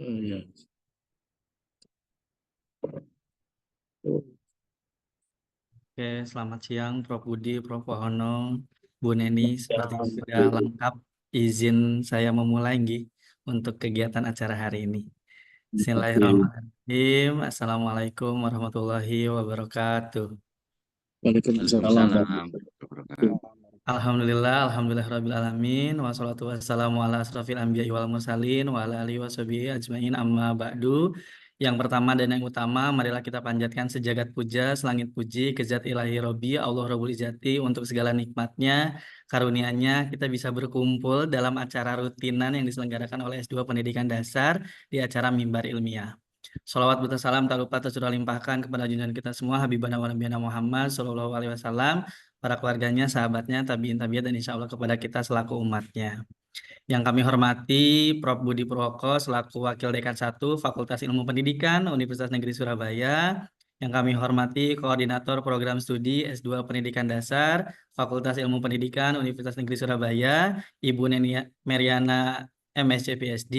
Iya. Oke, selamat siang Prof. Budi, Prof. Wahono, Bu Neni. Seperti sudah lengkap, izin saya memulai nggih untuk kegiatan acara hari ini. Bismillahirrahmanirrahim. Assalamualaikum warahmatullahi wabarakatuh. Waalaikumsalam Waalaikumsalam. warahmatullahi Alhamdulillah alamin wassalatu wassalamu ala asrofil anbiya'i wal mursalin wa ala alihi washabihi ajmain amma ba'du. Yang pertama dan yang utama, marilah kita panjatkan sejagat puja, selangit puji, ke zat ilahi Robbi, Allah Rabbul Izzati, untuk segala nikmatnya, karunia-Nya, kita bisa berkumpul dalam acara rutinan yang diselenggarakan oleh S2 Pendidikan Dasar di acara Mimbar Ilmiah. Salawat serta salam tak lupa tercurah limpahkan kepada junjungan kita semua Habibana wa Nabiyana Muhammad Sallallahu Alaihi Wasallam, para keluarganya, sahabatnya, tabiin tabiat, dan insya Allah kepada kita selaku umatnya. Yang kami hormati Prof. Budi Purwoko selaku Wakil Dekan 1 Fakultas Ilmu Pendidikan Universitas Negeri Surabaya. Yang kami hormati Koordinator Program Studi S2 Pendidikan Dasar Fakultas Ilmu Pendidikan Universitas Negeri Surabaya, Ibu Neni Meriana MSc PhD.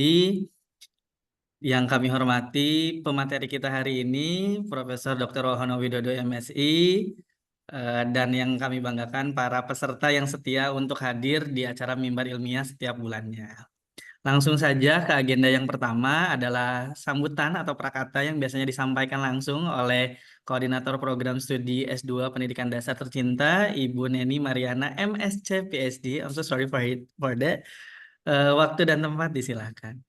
Yang kami hormati pemateri kita hari ini Profesor Dr. Wahono Widodo MSI, dan yang kami banggakan para peserta yang setia untuk hadir di acara Mimbar Ilmiah setiap bulannya. Langsung saja ke agenda yang pertama adalah sambutan atau prakata yang biasanya disampaikan langsung oleh Koordinator Program Studi S2 Pendidikan Dasar tercinta, Ibu Neni Mariana MSc PhD. I'm so sorry for that. Waktu dan tempat disilahkan.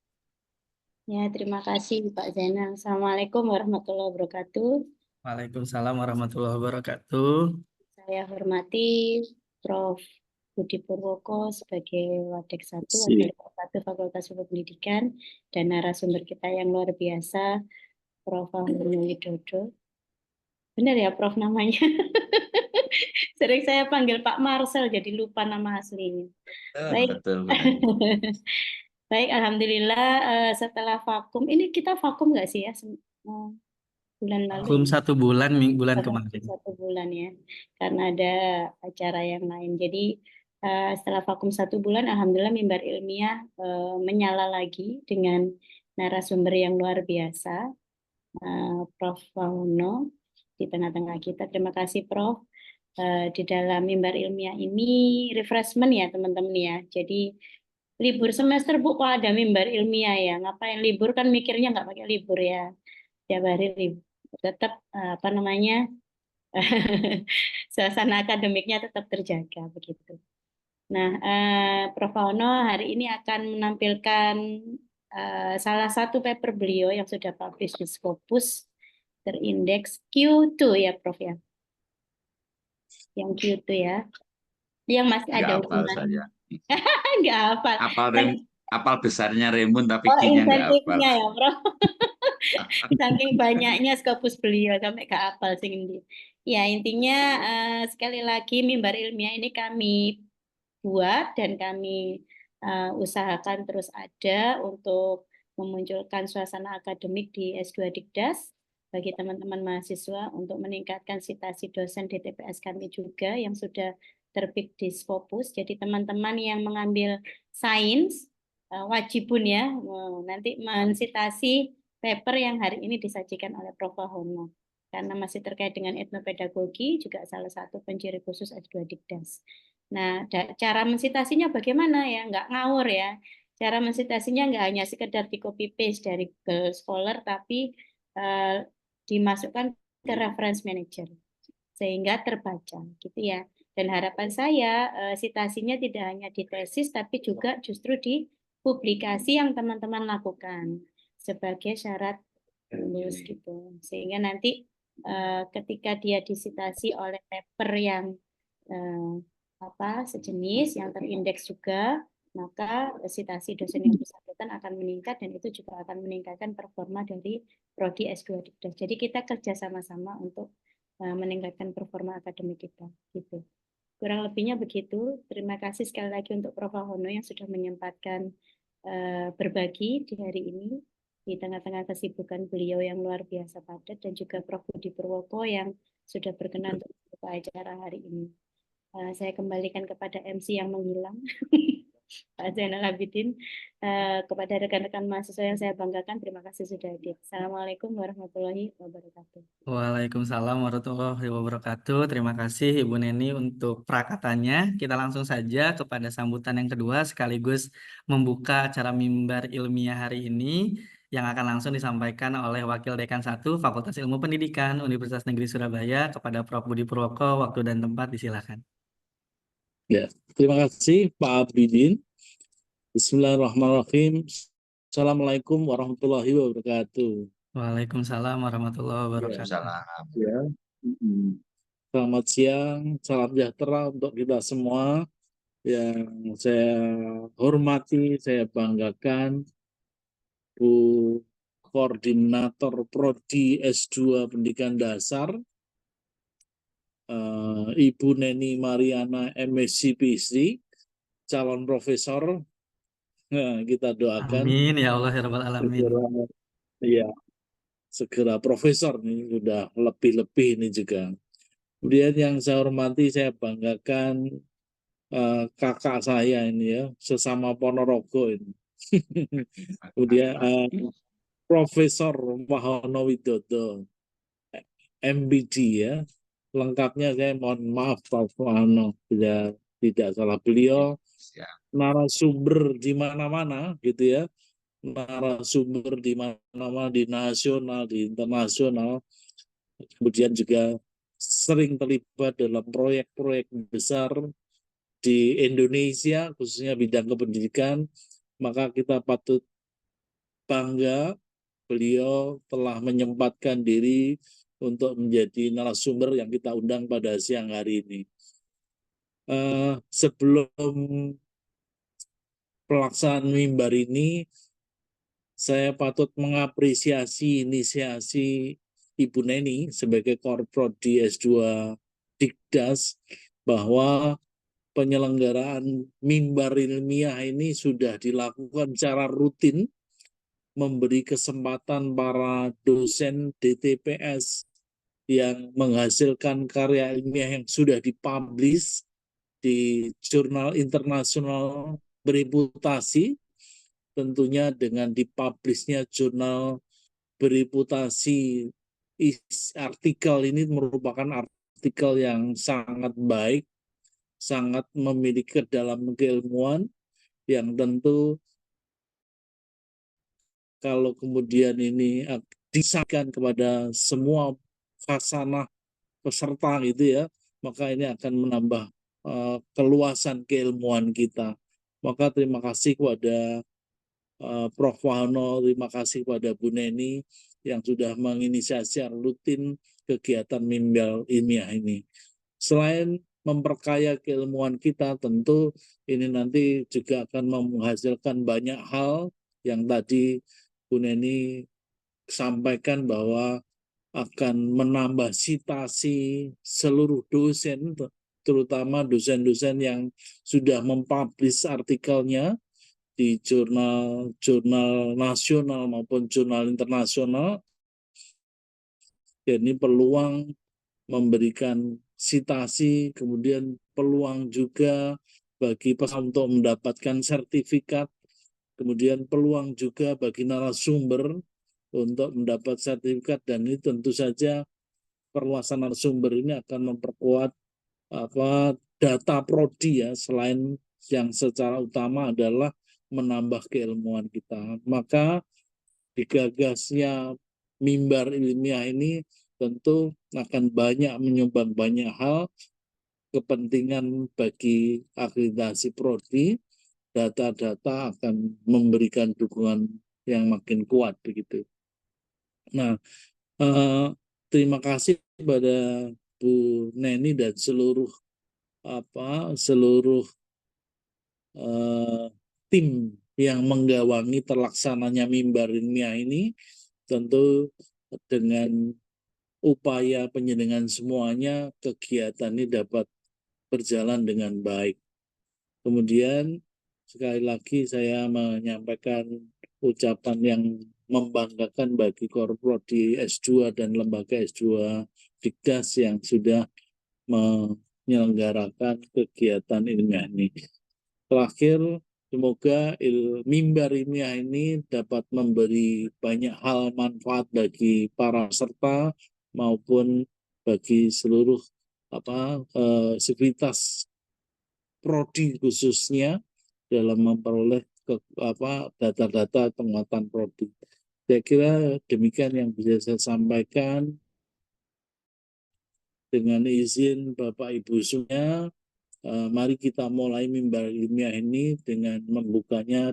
Ya, terima kasih Pak Zainal. Assalamualaikum warahmatullahi wabarakatuh. Waalaikumsalam warahmatullahi wabarakatuh. Saya hormati Prof. Budi Purwoko sebagai Wadek 1 Wakil Fakultas Ilmu Pendidikan, dan narasumber kita yang luar biasa, Prof. Wahono Widodo. Benar ya Prof namanya? Sering saya panggil Pak Marcel, jadi lupa nama aslinya. Baik. Betul. Baik, Alhamdulillah setelah vakum, ini kita vakum nggak sih ya? Bulan lalu. Vakum 1 bulan, bulan kemarin. 1 bulan ya, karena ada acara yang lain. Jadi setelah vakum 1 bulan, Alhamdulillah Mimbar Ilmiah menyala lagi dengan narasumber yang luar biasa, Prof. Wahono di tengah-tengah kita. Terima kasih Prof. Di dalam Mimbar Ilmiah ini refreshment ya teman-teman ya. Jadi libur semester Bu, kok ada Mimbar Ilmiah ya? Ngapain libur, kan mikirnya nggak pakai libur ya. Tiap hari libur. Tetap apa namanya, suasana akademiknya tetap terjaga begitu. Nah, Prof. Wahono hari ini akan menampilkan salah satu paper beliau yang sudah publish di Scopus, terindeks Q2 ya Prof ya. Yang Q2 ya. Yang masih ada hubungan. Saja. Nggak hafal. Apal besarnya Raymond tapi Q-nya nggak hafal. ya Prof. Saking banyaknya Scopus beliau sampai nggak hafal sih ini. Ya intinya sekali lagi Mimbar Ilmiah ini kami buat dan kami usahakan terus ada untuk memunculkan suasana akademik di S2 Dikdas bagi teman-teman mahasiswa untuk meningkatkan citasi dosen di TPS kami juga yang sudah terbit di Scopus. Jadi teman-teman yang mengambil sains wajibun ya nanti mensitasi paper yang hari ini disajikan oleh Prof. Wahono. Karena masih terkait dengan etnopedagogi, juga salah satu penciri khusus S2 Dikdas. Nah, cara mensitasinya bagaimana ya? Nggak ngawur ya. Cara mensitasinya nggak hanya sekedar di copy paste dari Google Scholar, tapi dimasukkan ke reference manager sehingga terbaca, gitu ya. Dan harapan saya citasinya tidak hanya di tesis, tapi juga justru di publikasi yang teman-teman lakukan sebagai syarat lulus gitu. Sehingga nanti ketika dia disitasi oleh paper yang sejenis yang terindeks juga, maka citasi dosen yang bersangkutan akan meningkat dan itu juga akan meningkatkan performa dari prodi S2 Dikdas. Jadi kita kerja sama-sama untuk meningkatkan performa akademik kita gitu. Kurang lebihnya begitu. Terima kasih sekali lagi untuk Prof. Wahono yang sudah menyempatkan berbagi di hari ini di tengah-tengah kesibukan beliau yang luar biasa padat, dan juga Prof. Budi Purwoko yang sudah berkenan untuk membuka acara hari ini. Saya kembalikan kepada MC yang menghilang. Pak Zainal Abidin. Kepada rekan-rekan mahasiswa yang saya banggakan, terima kasih sudah hadir. Assalamualaikum warahmatullahi wabarakatuh. Waalaikumsalam warahmatullahi wabarakatuh. Terima kasih Ibu Neni untuk prakatanya. Kita langsung saja kepada sambutan yang kedua sekaligus membuka acara mimbar ilmiah hari ini yang akan langsung disampaikan oleh Wakil Dekan 1 Fakultas Ilmu Pendidikan Universitas Negeri Surabaya kepada Prof. Budi Purwoko. Waktu dan tempat disilakan. Ya, terima kasih Pak Abidin. Bismillahirrahmanirrahim. Assalamualaikum warahmatullahi wabarakatuh. Waalaikumsalam warahmatullahi wabarakatuh. Salam. Ya. Selamat siang, salam sejahtera untuk kita semua. Yang saya hormati, saya banggakan Bu Koordinator Prodi S2 Pendidikan Dasar, Ibu Neni Mariana MSc PhD, calon profesor. Nah, kita doakan Amin ya Allah ya Rabbal Alamin. segera profesor nih, sudah lebih-lebih ini juga. Kemudian yang saya hormati, saya banggakan kakak saya ini ya, sesama Ponorogo ini. Kemudian Profesor Mahono Widodo, MBD ya. Lengkapnya saya mohon maaf Pak Mahono, tidak salah beliau. Narasumber di mana-mana gitu ya. Narasumber di mana-mana, di nasional, di internasional. Kemudian juga sering terlibat dalam proyek-proyek besar di Indonesia, khususnya bidang kependidikan. Maka kita patut bangga beliau telah menyempatkan diri untuk menjadi narasumber yang kita undang pada siang hari ini. Sebelum pelaksanaan mimbar ini, saya patut mengapresiasi inisiasi Ibu Neni sebagai Korprodi S2 Dikdas bahwa penyelenggaraan mimbar ilmiah ini sudah dilakukan secara rutin, memberi kesempatan para dosen DTPS yang menghasilkan karya ilmiah yang sudah dipublish di jurnal internasional bereputasi, tentunya dengan dipublishnya jurnal bereputasi. Artikel ini merupakan artikel yang sangat baik, sangat memiliki kedalaman keilmuan yang tentu kalau kemudian ini disampaikan kepada semua khasanah peserta gitu ya, maka ini akan menambah keluasan keilmuan kita. Maka terima kasih kepada Prof. Wahno, terima kasih kepada Bu Neni yang sudah menginisiasi rutin kegiatan mimbar ilmiah ini. Selain memperkaya keilmuan kita, tentu ini nanti juga akan menghasilkan banyak hal yang tadi Bu Neni sampaikan bahwa akan menambah citasi seluruh dosen, terutama dosen-dosen yang sudah mempublish artikelnya di jurnal nasional maupun jurnal internasional. Ini peluang memberikan citasi, kemudian peluang juga bagi peserta untuk mendapatkan sertifikat, kemudian peluang juga bagi narasumber untuk mendapat sertifikat, dan ini tentu saja perluasan narasumber ini akan memperkuat data prodi ya, selain yang secara utama adalah menambah keilmuan kita. Maka digagasnya mimbar ilmiah ini tentu akan banyak menyumbang banyak hal, kepentingan bagi akreditasi prodi, data-data akan memberikan dukungan yang makin kuat begitu. Nah, terima kasih kepada Bu Neni dan seluruh tim yang menggawangi terlaksananya mimbar ilmiah ini. Tentu dengan upaya penyelenggaraan semuanya, kegiatan ini dapat berjalan dengan baik. Kemudian sekali lagi saya menyampaikan ucapan yang membanggakan bagi Korprodi S2 dan lembaga S2 Dikdas yang sudah menyelenggarakan kegiatan ilmiah ini. Terakhir, Semoga mimbar ilmiah ini dapat memberi banyak hal manfaat bagi para peserta maupun bagi seluruh sivitas prodi khususnya dalam memperoleh data-data penguatan prodi. Saya kira demikian yang bisa saya sampaikan. Dengan izin Bapak Ibu semua, mari kita mulai mimbar ilmiah ini dengan membukanya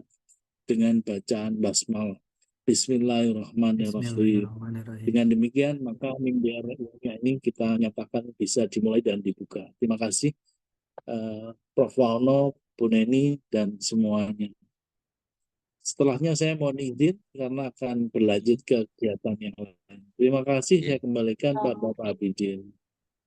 dengan bacaan basmalah. Bismillahirrahmanirrahim. Bismillahirrahmanirrahim. Dengan demikian, maka mimbar ilmiah ini kita nyatakan bisa dimulai dan dibuka. Terima kasih Prof. Waono, Bu Neni, dan semuanya. Setelahnya saya mohon izin karena akan berlanjut ke kegiatan yang lain. Terima kasih, saya kembalikan pada Pak Abidin.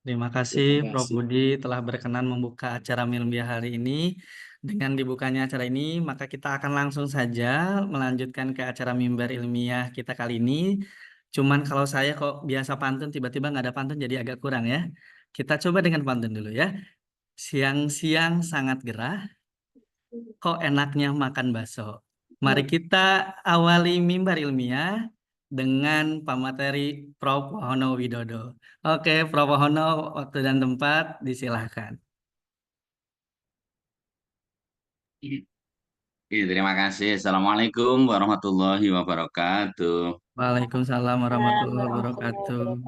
Terima kasih Terima Prof. kasih. Budi telah berkenan membuka acara Milbia hari ini. Dengan dibukanya acara ini, maka kita akan langsung saja melanjutkan ke acara mimbar ilmiah kita kali ini. Cuman kalau saya kok biasa pantun, tiba-tiba nggak ada pantun jadi agak kurang ya. Kita coba dengan pantun dulu ya. Siang-siang sangat gerah, kok enaknya makan bakso. Mari kita awali mimbar ilmiah dengan pemateri Prof. Wahono Widodo. Oke, Prof. Wahono, waktu dan tempat disilahkan. Terima kasih. Assalamualaikum warahmatullahi wabarakatuh. Waalaikumsalam warahmatullahi wabarakatuh.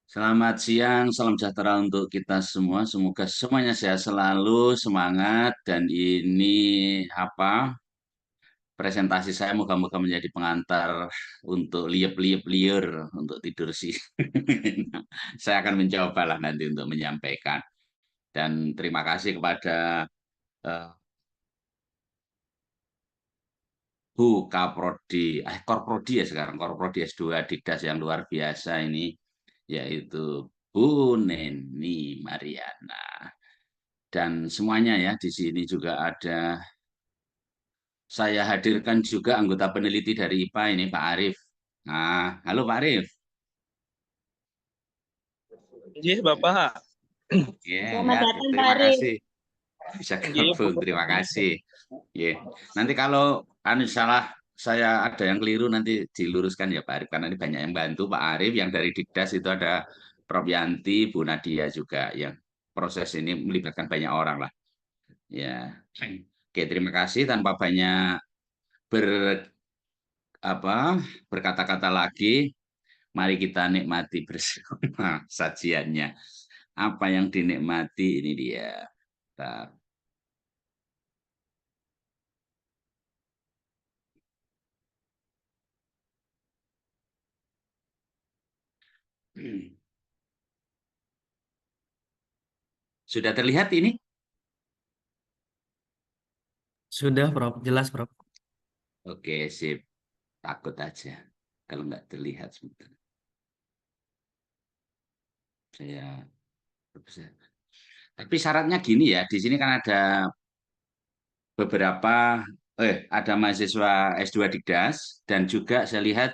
Selamat siang, salam sejahtera untuk kita semua. Semoga semuanya sehat selalu, semangat, dan ini presentasi saya moga-moga menjadi pengantar untuk liep-liep liur untuk tidur sih. Saya akan mencoba lah nanti untuk menyampaikan. Dan terima kasih kepada Bu Kaprodi, Korprodi ya sekarang, Korprodi S2 Dikdas yang luar biasa ini, yaitu Bu Neni Mariana. Dan semuanya ya, di sini juga ada, saya hadirkan juga anggota peneliti dari IPA ini, Pak Arif. Nah, halo Pak Arif. Iya, Bapak. Selamat datang, Pak terima Arif. kasih. Bisa gabung, terima kasih. Nanti kalau salah saya ada yang keliru nanti diluruskan ya Pak Arif, karena ini banyak yang bantu Pak Arif, yang dari Dikdas itu ada Prof. Yanti, Bu Nadia juga, yang proses ini melibatkan banyak orang lah. Ya, oke, terima kasih. Tanpa banyak berkata-kata lagi, mari kita nikmati bersama sajiannya. Apa yang dinikmati ini dia. Bentar. Sudah terlihat ini? Sudah, Prof. Jelas, Prof. Oke, sip. Takut aja kalau nggak terlihat sebentar. Tapi syaratnya gini ya, di sini kan ada beberapa, ada mahasiswa S2 Dikdas, dan juga saya lihat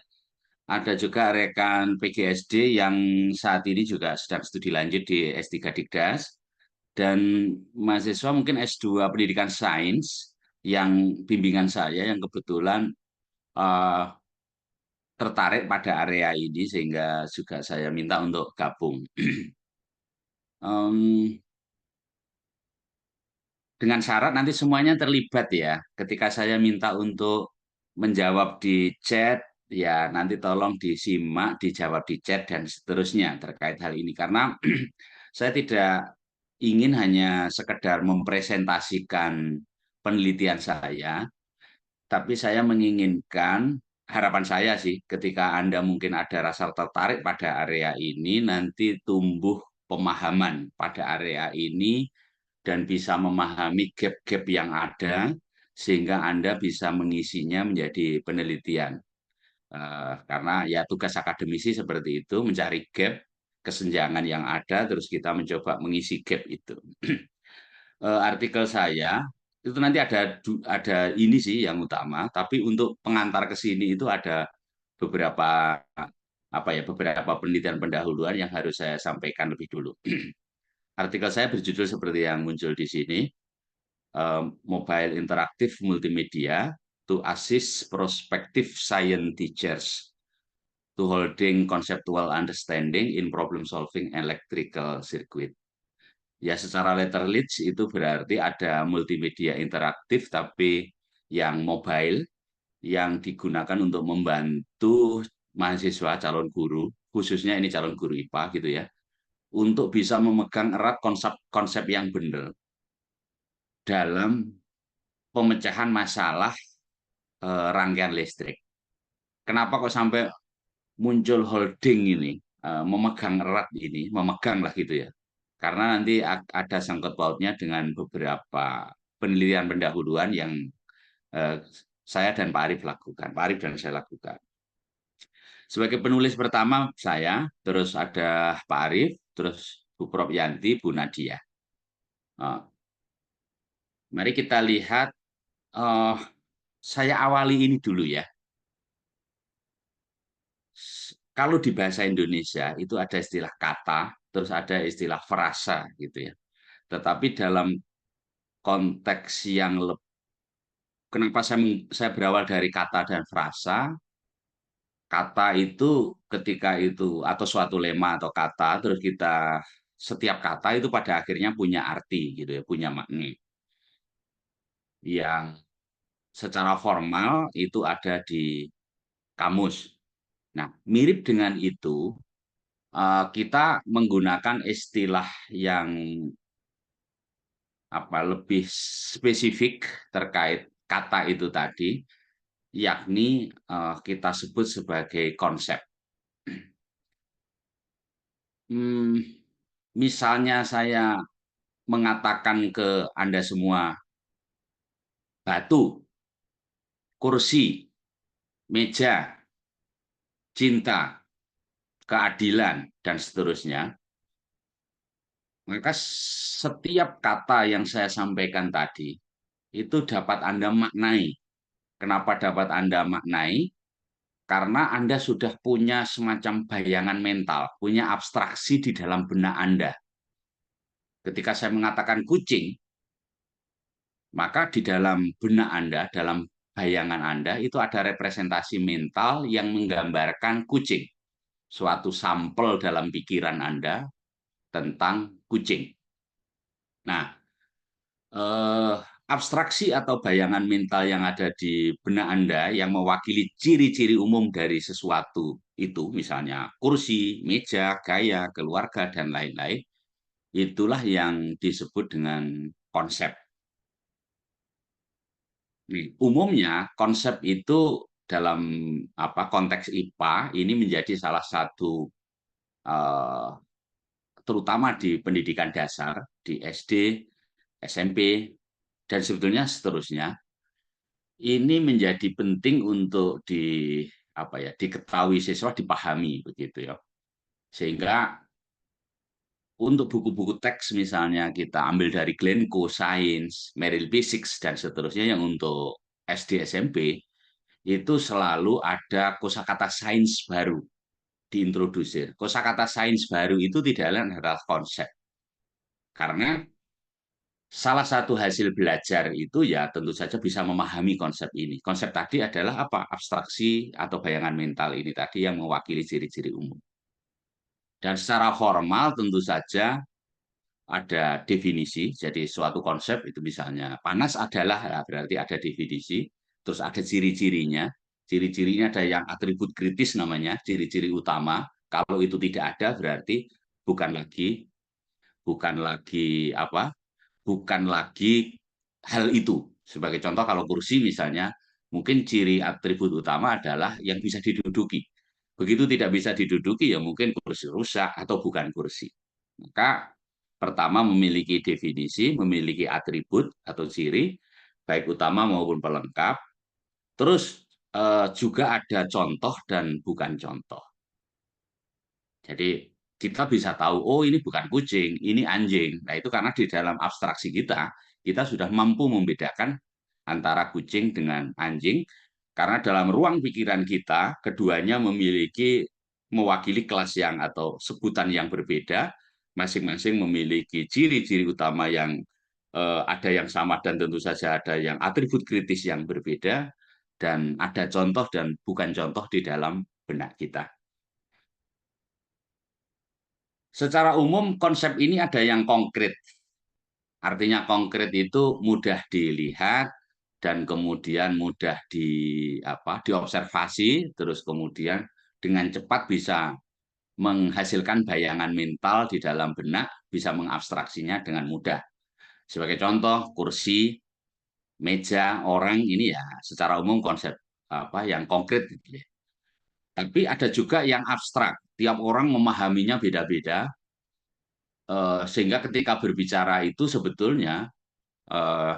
ada juga rekan PGSD yang saat ini juga sedang studi lanjut di S3 Dikdas, dan mahasiswa mungkin S2 Pendidikan Sains yang bimbingan saya yang kebetulan tertarik pada area ini sehingga juga saya minta untuk gabung. Dengan syarat nanti semuanya terlibat ya. Ketika saya minta untuk menjawab di chat, ya nanti tolong disimak, dijawab di chat dan seterusnya terkait hal ini. Karena saya tidak ingin hanya sekedar mempresentasikan penelitian saya, tapi saya menginginkan, harapan saya sih, ketika Anda mungkin ada rasa tertarik pada area ini, nanti tumbuh pemahaman pada area ini dan bisa memahami gap-gap yang ada, sehingga Anda bisa mengisinya menjadi penelitian. Karena ya tugas akademisi seperti itu, mencari gap, kesenjangan yang ada, terus kita mencoba mengisi gap itu. Artikel saya itu nanti ada ini sih yang utama, tapi untuk pengantar ke sini itu ada beberapa beberapa penelitian pendahuluan yang harus saya sampaikan lebih dulu. Artikel saya berjudul seperti yang muncul di sini, mobile interactive multimedia to assist prospective science teachers to holding conceptual understanding in problem solving electrical circuit. Ya, secara literally itu berarti ada multimedia interaktif tapi yang mobile yang digunakan untuk membantu mahasiswa calon guru, khususnya ini calon guru IPA gitu ya, untuk bisa memegang erat konsep-konsep yang benar dalam pemecahan masalah rangkaian listrik. Kenapa kok sampai muncul holding ini, memegang erat ini, memegang lah gitu ya. Karena nanti ada sangkut pautnya dengan beberapa penelitian pendahuluan yang saya dan Pak Arief lakukan, Pak Arief dan saya lakukan. Sebagai penulis pertama saya, terus ada Pak Arief, terus Bu Prof Yanti, Bu Nadia. Mari kita lihat, saya awali ini dulu ya. Kalau di bahasa Indonesia itu ada istilah kata, terus ada istilah frasa gitu ya. Tetapi dalam konteks yang kenapa saya berawal dari kata dan frasa? Kata itu ketika itu atau suatu lema atau kata, terus kita setiap kata itu pada akhirnya punya arti gitu ya, punya makna. Yang secara formal itu ada di kamus. Nah, mirip dengan itu, kita menggunakan istilah yang lebih spesifik terkait kata itu tadi, yakni kita sebut sebagai konsep. Misalnya saya mengatakan ke Anda semua, batu, kursi, meja, cinta, keadilan, dan seterusnya, maka setiap kata yang saya sampaikan tadi itu dapat Anda maknai. Kenapa dapat Anda maknai? Karena Anda sudah punya semacam bayangan mental, punya abstraksi di dalam benak Anda. Ketika saya mengatakan kucing, maka di dalam benak Anda, dalam bayangan Anda, itu ada representasi mental yang menggambarkan kucing. Suatu sampel dalam pikiran Anda tentang kucing. Nah, abstraksi atau bayangan mental yang ada di benak Anda yang mewakili ciri-ciri umum dari sesuatu itu, misalnya kursi, meja, gaya, keluarga, dan lain-lain, itulah yang disebut dengan konsep. Umumnya konsep itu dalam konteks IPA ini menjadi salah satu terutama di pendidikan dasar, di SD, SMP, dan sebetulnya seterusnya, ini menjadi penting untuk diketahui siswa, dipahami begitu ya. Sehingga untuk buku-buku teks misalnya kita ambil dari Glencoe, Science, Merrill Basics, dan seterusnya yang untuk SD, SMP, itu selalu ada kosakata sains baru diintrodusir. Kosakata sains baru itu tidak lain adalah konsep. Karena salah satu hasil belajar itu ya tentu saja bisa memahami konsep ini. Konsep tadi adalah apa? Abstraksi atau bayangan mental ini tadi yang mewakili ciri-ciri umum. Dan secara formal tentu saja ada definisi. Jadi suatu konsep itu misalnya panas adalah, ya berarti ada definisi. Terus ada ciri-cirinya. Ciri-cirinya ada yang atribut kritis namanya, ciri-ciri utama. Kalau itu tidak ada berarti bukan lagi hal itu. Sebagai contoh kalau kursi misalnya, mungkin ciri atribut utama adalah yang bisa diduduki. Begitu tidak bisa diduduki ya mungkin kursi rusak atau bukan kursi. Maka pertama memiliki definisi, memiliki atribut atau ciri, baik utama maupun pelengkap. Terus juga ada contoh dan bukan contoh. Jadi kita bisa tahu, oh ini bukan kucing, ini anjing. Nah itu karena di dalam abstraksi kita sudah mampu membedakan antara kucing dengan anjing, karena dalam ruang pikiran kita, keduanya mewakili kelas yang atau sebutan yang berbeda, masing-masing memiliki ciri-ciri utama yang ada yang sama dan tentu saja ada yang atribut kritis yang berbeda, dan ada contoh dan bukan contoh di dalam benak kita. Secara umum konsep ini ada yang konkret. Artinya konkret itu mudah dilihat dan kemudian mudah diobservasi, terus kemudian dengan cepat bisa menghasilkan bayangan mental di dalam benak, bisa mengabstraksinya dengan mudah. Sebagai contoh, kursi, meja, orang ini ya secara umum konsep yang konkret gitu ya. Tapi ada juga yang abstrak. Tiap orang memahaminya beda-beda, sehingga ketika berbicara itu sebetulnya eh,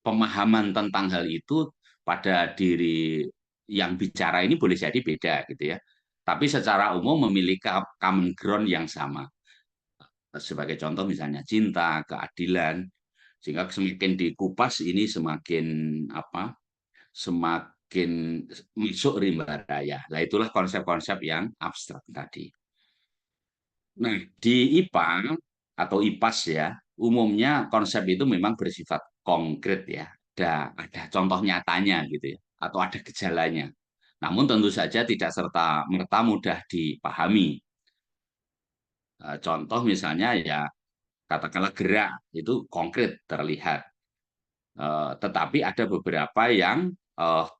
pemahaman tentang hal itu pada diri yang bicara ini boleh jadi beda gitu ya. Tapi secara umum memiliki common ground yang sama. Sebagai contoh misalnya cinta, keadilan, sehingga semakin dikupas ini semakin semakin masuk rimba raya. Nah, itulah konsep-konsep yang abstrak tadi. Nah, di IPA atau IPAS ya, umumnya konsep itu memang bersifat konkret ya. Ada contoh nyatanya gitu ya, atau ada gejalanya. Namun tentu saja tidak serta-merta mudah dipahami. Contoh misalnya ya, katakanlah gerak, itu konkret terlihat. Tetapi ada beberapa yang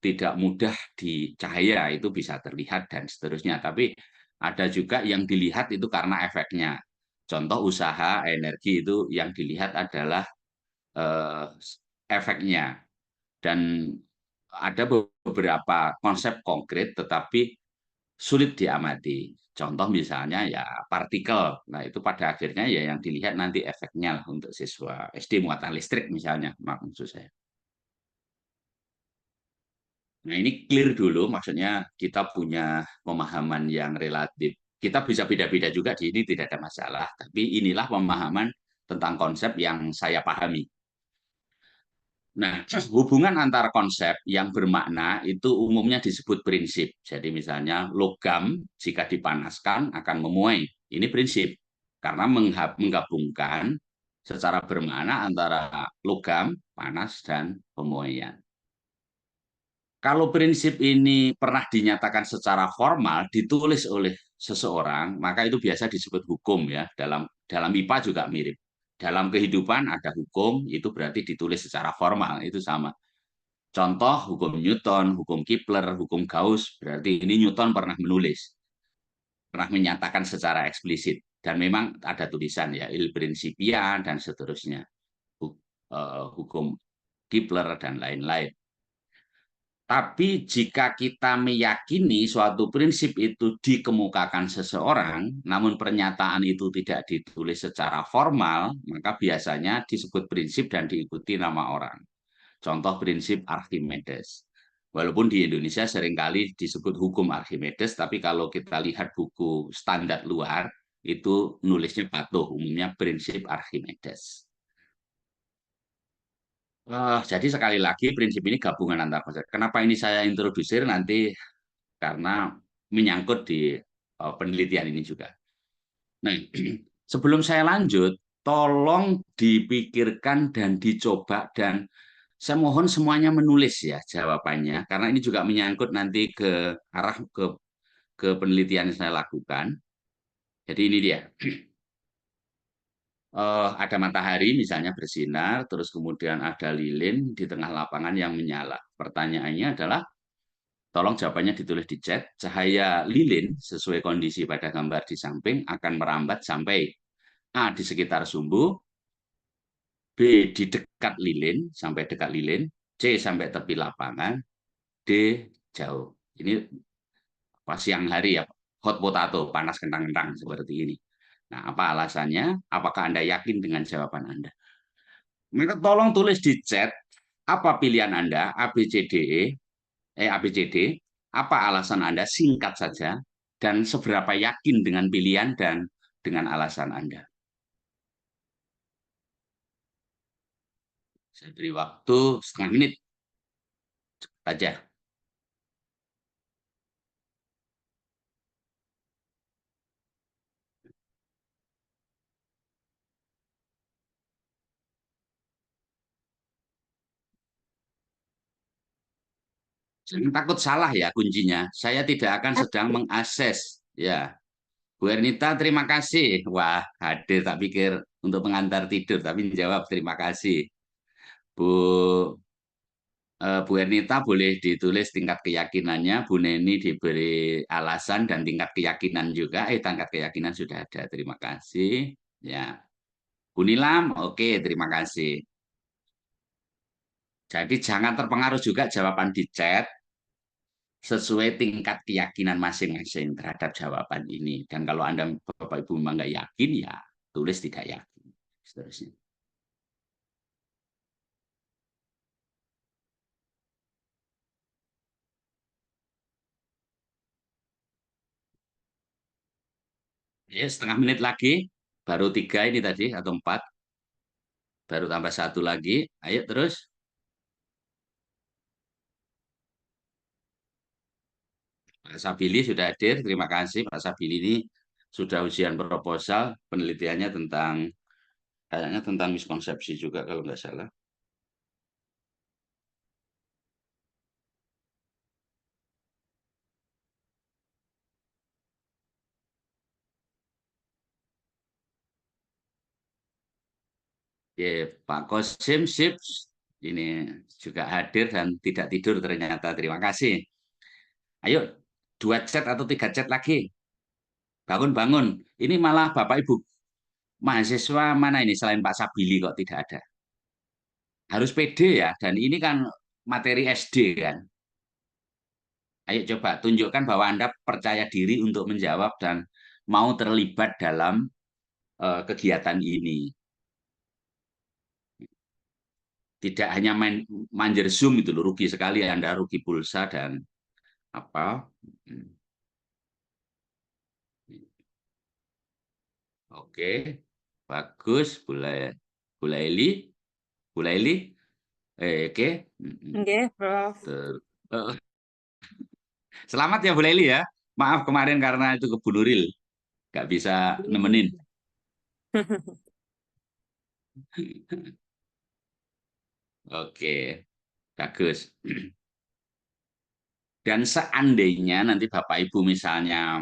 tidak mudah dicahaya, itu bisa terlihat dan seterusnya. Tapi ada juga yang dilihat itu karena efeknya. Contoh usaha energi itu yang dilihat adalah eh, efeknya. Dan ada beberapa konsep konkret tetapi sulit diamati. Contoh misalnya ya partikel. Nah, itu pada akhirnya ya yang dilihat nanti efeknya lah untuk siswa SD muatan listrik misalnya, maksud saya. Nah, ini clear dulu, maksudnya kita punya pemahaman yang relatif. Kita bisa beda-beda juga di sini, tidak ada masalah. Tapi inilah pemahaman tentang konsep yang saya pahami. Nah, hubungan antar konsep yang bermakna itu umumnya disebut prinsip. Jadi misalnya logam jika dipanaskan akan memuai. Ini prinsip. Karena menggabungkan secara bermakna antara logam, panas, dan pemuaian. Kalau prinsip ini pernah dinyatakan secara formal, ditulis oleh seseorang, maka itu biasa disebut hukum ya. Dalam IPA juga mirip. Dalam kehidupan ada hukum, itu berarti ditulis secara formal, itu sama. Contoh hukum Newton, hukum Kepler, hukum Gauss, berarti ini Newton pernah menulis, pernah menyatakan secara eksplisit. Dan memang ada tulisan ya, Il Principia dan seterusnya. Hukum Kepler dan lain-lain. Tapi jika kita meyakini suatu prinsip itu dikemukakan seseorang, namun pernyataan itu tidak ditulis secara formal, maka biasanya disebut prinsip dan diikuti nama orang. Contoh prinsip Archimedes. Walaupun di Indonesia seringkali disebut hukum Archimedes, tapi kalau kita lihat buku standar luar, itu nulisnya patuh, umumnya prinsip Archimedes. Jadi sekali lagi prinsip ini gabungan antar konsep. Kenapa ini saya introdusir nanti karena menyangkut di penelitian ini juga. Nah, sebelum saya lanjut, tolong dipikirkan dan dicoba dan saya mohon semuanya menulis ya jawabannya karena ini juga menyangkut nanti ke arah ke penelitian yang saya lakukan. Jadi ini dia. Ada matahari misalnya bersinar, terus kemudian ada lilin di tengah lapangan yang menyala. Pertanyaannya adalah, tolong jawabannya ditulis di chat, cahaya lilin sesuai kondisi pada gambar di samping akan merambat sampai A di sekitar sumbu, B di dekat lilin, sampai dekat lilin, C sampai tepi lapangan, D jauh. Ini pas siang hari ya, hot potato, panas kentang-kentang seperti ini. Nah, apa alasannya? Apakah Anda yakin dengan jawaban Anda? Maka tolong tulis di chat apa pilihan Anda, A, B, C, D, A, B, C, D, apa alasan Anda, singkat saja, dan seberapa yakin dengan pilihan dan dengan alasan Anda. Saya beri waktu setengah menit saja. Jangan takut salah ya kuncinya. Saya tidak akan sedang mengakses. Ya, Bu Ernita terima kasih. Wah, hadir tak pikir untuk pengantar tidur, tapi jawab terima kasih. Bu Bu Ernita boleh ditulis tingkat keyakinannya, Bu Neni diberi alasan dan tingkat keyakinan juga. Tingkat keyakinan sudah ada. Terima kasih. Ya, Bu Nilam, oke, terima kasih. Jadi jangan terpengaruh juga jawaban di chat sesuai tingkat keyakinan masing-masing terhadap jawaban ini. Dan kalau Anda Bapak Ibu memang nggak yakin, ya tulis tidak yakin. Seterusnya. Ya, setengah menit lagi, baru 3 ini tadi atau 4, baru tambah 1 lagi. Ayo terus. Pak Sabili sudah hadir, terima kasih Pak Sabili ini sudah ujian proposal penelitiannya tentang kayaknya tentang miskonsepsi juga kalau nggak salah. Ya, Pak Kosim Sip ini juga hadir dan tidak tidur ternyata. Terima kasih. Ayo 2 chat atau 3 chat lagi. Bangun-bangun. Ini malah Bapak Ibu mahasiswa mana ini selain Pak Sabili kok tidak ada. Harus pede ya. Dan ini kan materi SD kan. Ayo coba tunjukkan bahwa Anda percaya diri untuk menjawab dan mau terlibat dalam kegiatan ini. Tidak hanya manjer Zoom itu loh, rugi sekali Anda, rugi pulsa dan apa. Oke, bagus, Bu Laili. Oke. Nggih, Prof. Selamat ya Bu Laili ya. Maaf kemarin karena itu ke Bu Nuril, nggak bisa nemenin. Oke, bagus. Dan seandainya nanti Bapak Ibu misalnya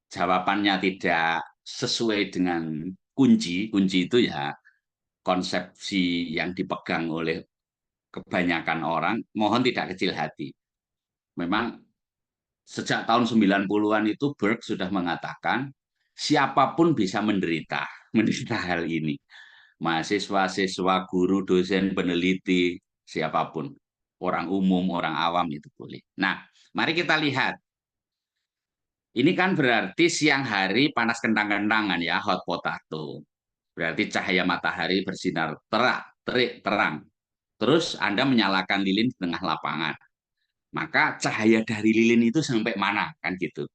jawabannya tidak sesuai dengan kunci itu ya konsepsi yang dipegang oleh kebanyakan orang, mohon tidak kecil hati. Memang sejak tahun 90-an itu Burke sudah mengatakan siapapun bisa menderita hal ini. Mahasiswa, siswa, guru, dosen, peneliti, siapapun. Orang umum, orang awam itu boleh. Nah, mari kita lihat. Ini kan berarti siang hari panas kentang-kentangan ya, hot potato. Berarti cahaya matahari bersinar terang. Terus Anda menyalakan lilin di tengah lapangan. Maka cahaya dari lilin itu sampai mana? Kan gitu.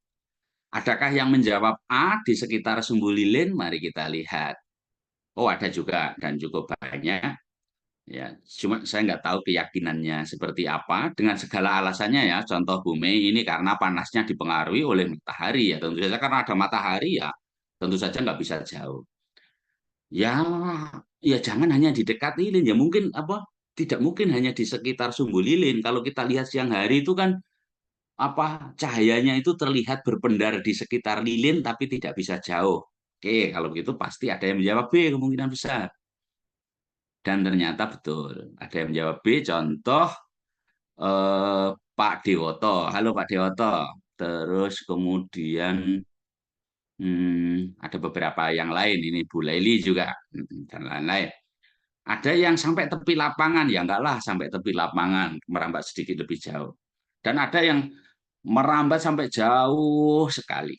Adakah yang menjawab A di sekitar sumbu lilin? Mari kita lihat. Oh, ada juga dan cukup banyak. Ya, cuma saya nggak tahu keyakinannya seperti apa dengan segala alasannya ya. Contoh Bu Mei ini karena panasnya dipengaruhi oleh matahari ya. Tentu saja karena ada matahari ya. Tentu saja nggak bisa jauh. Ya, ya jangan hanya di dekat lilin ya. Mungkin apa? Tidak mungkin hanya di sekitar sumbu lilin. Kalau kita lihat siang hari itu kan apa cahayanya itu terlihat berpendar di sekitar lilin tapi tidak bisa jauh. Oke, kalau begitu pasti ada yang menjawab B kemungkinan besar. Dan ternyata betul, ada yang menjawab B, contoh Pak Dewoto. Halo Pak Dewoto. Terus kemudian ada beberapa yang lain, ini Bu Laili juga, dan lain-lain. Ada yang sampai tepi lapangan, ya enggak lah sampai tepi lapangan, merambat sedikit lebih jauh. Dan ada yang merambat sampai jauh sekali.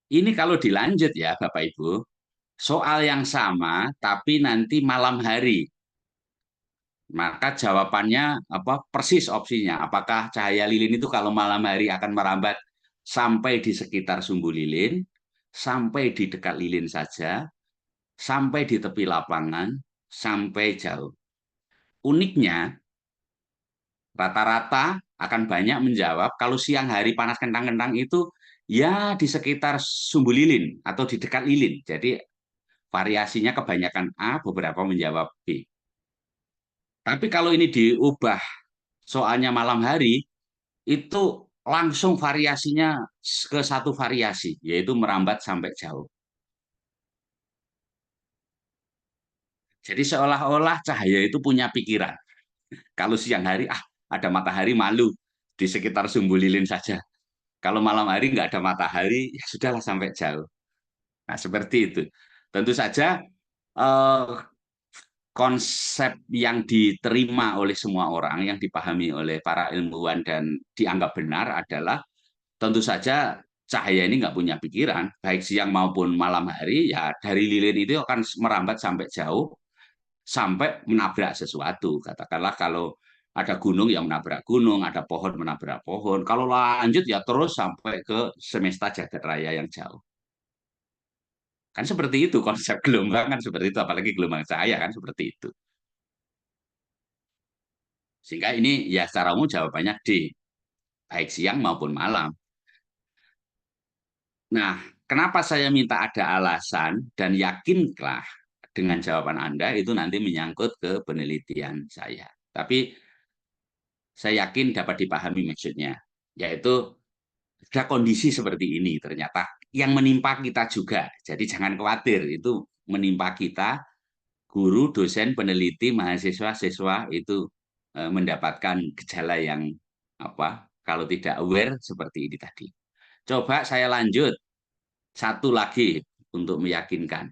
Ini kalau dilanjut ya Bapak Ibu, soal yang sama tapi nanti malam hari. Maka jawabannya apa persis opsinya. Apakah cahaya lilin itu kalau malam hari akan merambat sampai di sekitar sumbu lilin, sampai di dekat lilin saja, sampai di tepi lapangan, sampai jauh. Uniknya, rata-rata akan banyak menjawab kalau siang hari panas kentang-kentang itu ya di sekitar sumbu lilin atau di dekat lilin. Jadi variasinya kebanyakan A, beberapa menjawab B. Tapi kalau ini diubah soalnya malam hari, itu langsung variasinya ke satu variasi, yaitu merambat sampai jauh. Jadi seolah-olah cahaya itu punya pikiran. Kalau siang hari, ada matahari malu di sekitar sumbu lilin saja. Kalau malam hari nggak ada matahari, ya sudahlah sampai jauh. Nah, seperti itu. Tentu saja eh, konsep yang diterima oleh semua orang, yang dipahami oleh para ilmuwan dan dianggap benar adalah tentu saja cahaya ini nggak punya pikiran, baik siang maupun malam hari, ya dari lilin itu akan merambat sampai jauh, sampai menabrak sesuatu. Katakanlah kalau ada gunung yang menabrak gunung, ada pohon menabrak pohon. Kalau lanjut ya terus sampai ke semesta jagat raya yang jauh. Kan seperti itu konsep gelombang kan seperti itu, apalagi gelombang cahaya kan seperti itu. Sehingga ini ya secara umum jawabannya D, baik siang maupun malam. Nah, kenapa saya minta ada alasan dan yakinlah dengan jawaban Anda itu nanti menyangkut ke penelitian saya. Tapi saya yakin dapat dipahami maksudnya, yaitu ada kondisi seperti ini ternyata yang menimpa kita juga. Jadi jangan khawatir, itu menimpa kita, guru, dosen, peneliti, mahasiswa, siswa itu mendapatkan gejala yang kalau tidak aware seperti ini tadi. Coba saya lanjut satu lagi untuk meyakinkan.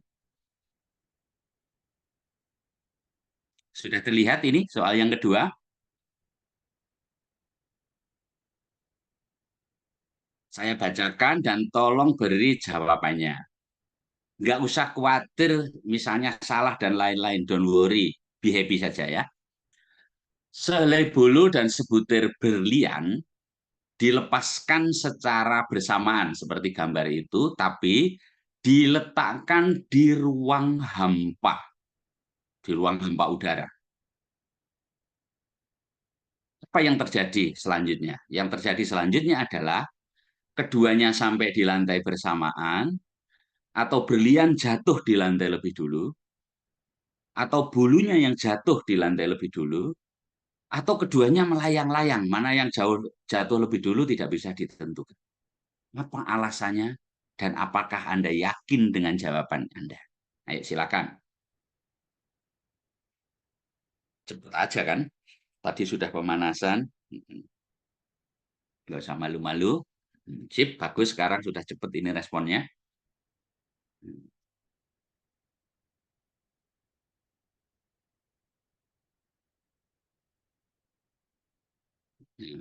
Sudah terlihat ini soal yang kedua? Saya bacakan dan tolong beri jawabannya. Nggak usah khawatir misalnya salah dan lain-lain, don't worry, be happy saja ya. Sehelai bulu dan sebutir berlian dilepaskan secara bersamaan seperti gambar itu, tapi diletakkan di ruang hampa, di ruang hampa udara. Apa yang terjadi selanjutnya? Yang terjadi selanjutnya adalah keduanya sampai di lantai bersamaan, atau berlian jatuh di lantai lebih dulu, atau bulunya yang jatuh di lantai lebih dulu, atau keduanya melayang-layang. Mana yang jatuh lebih dulu tidak bisa ditentukan. Apa alasannya? Dan apakah Anda yakin dengan jawaban Anda? Ayo silakan. Cepet aja kan? Tadi sudah pemanasan. Nggak usah malu-malu. Sip, bagus. Sekarang sudah cepet ini responnya.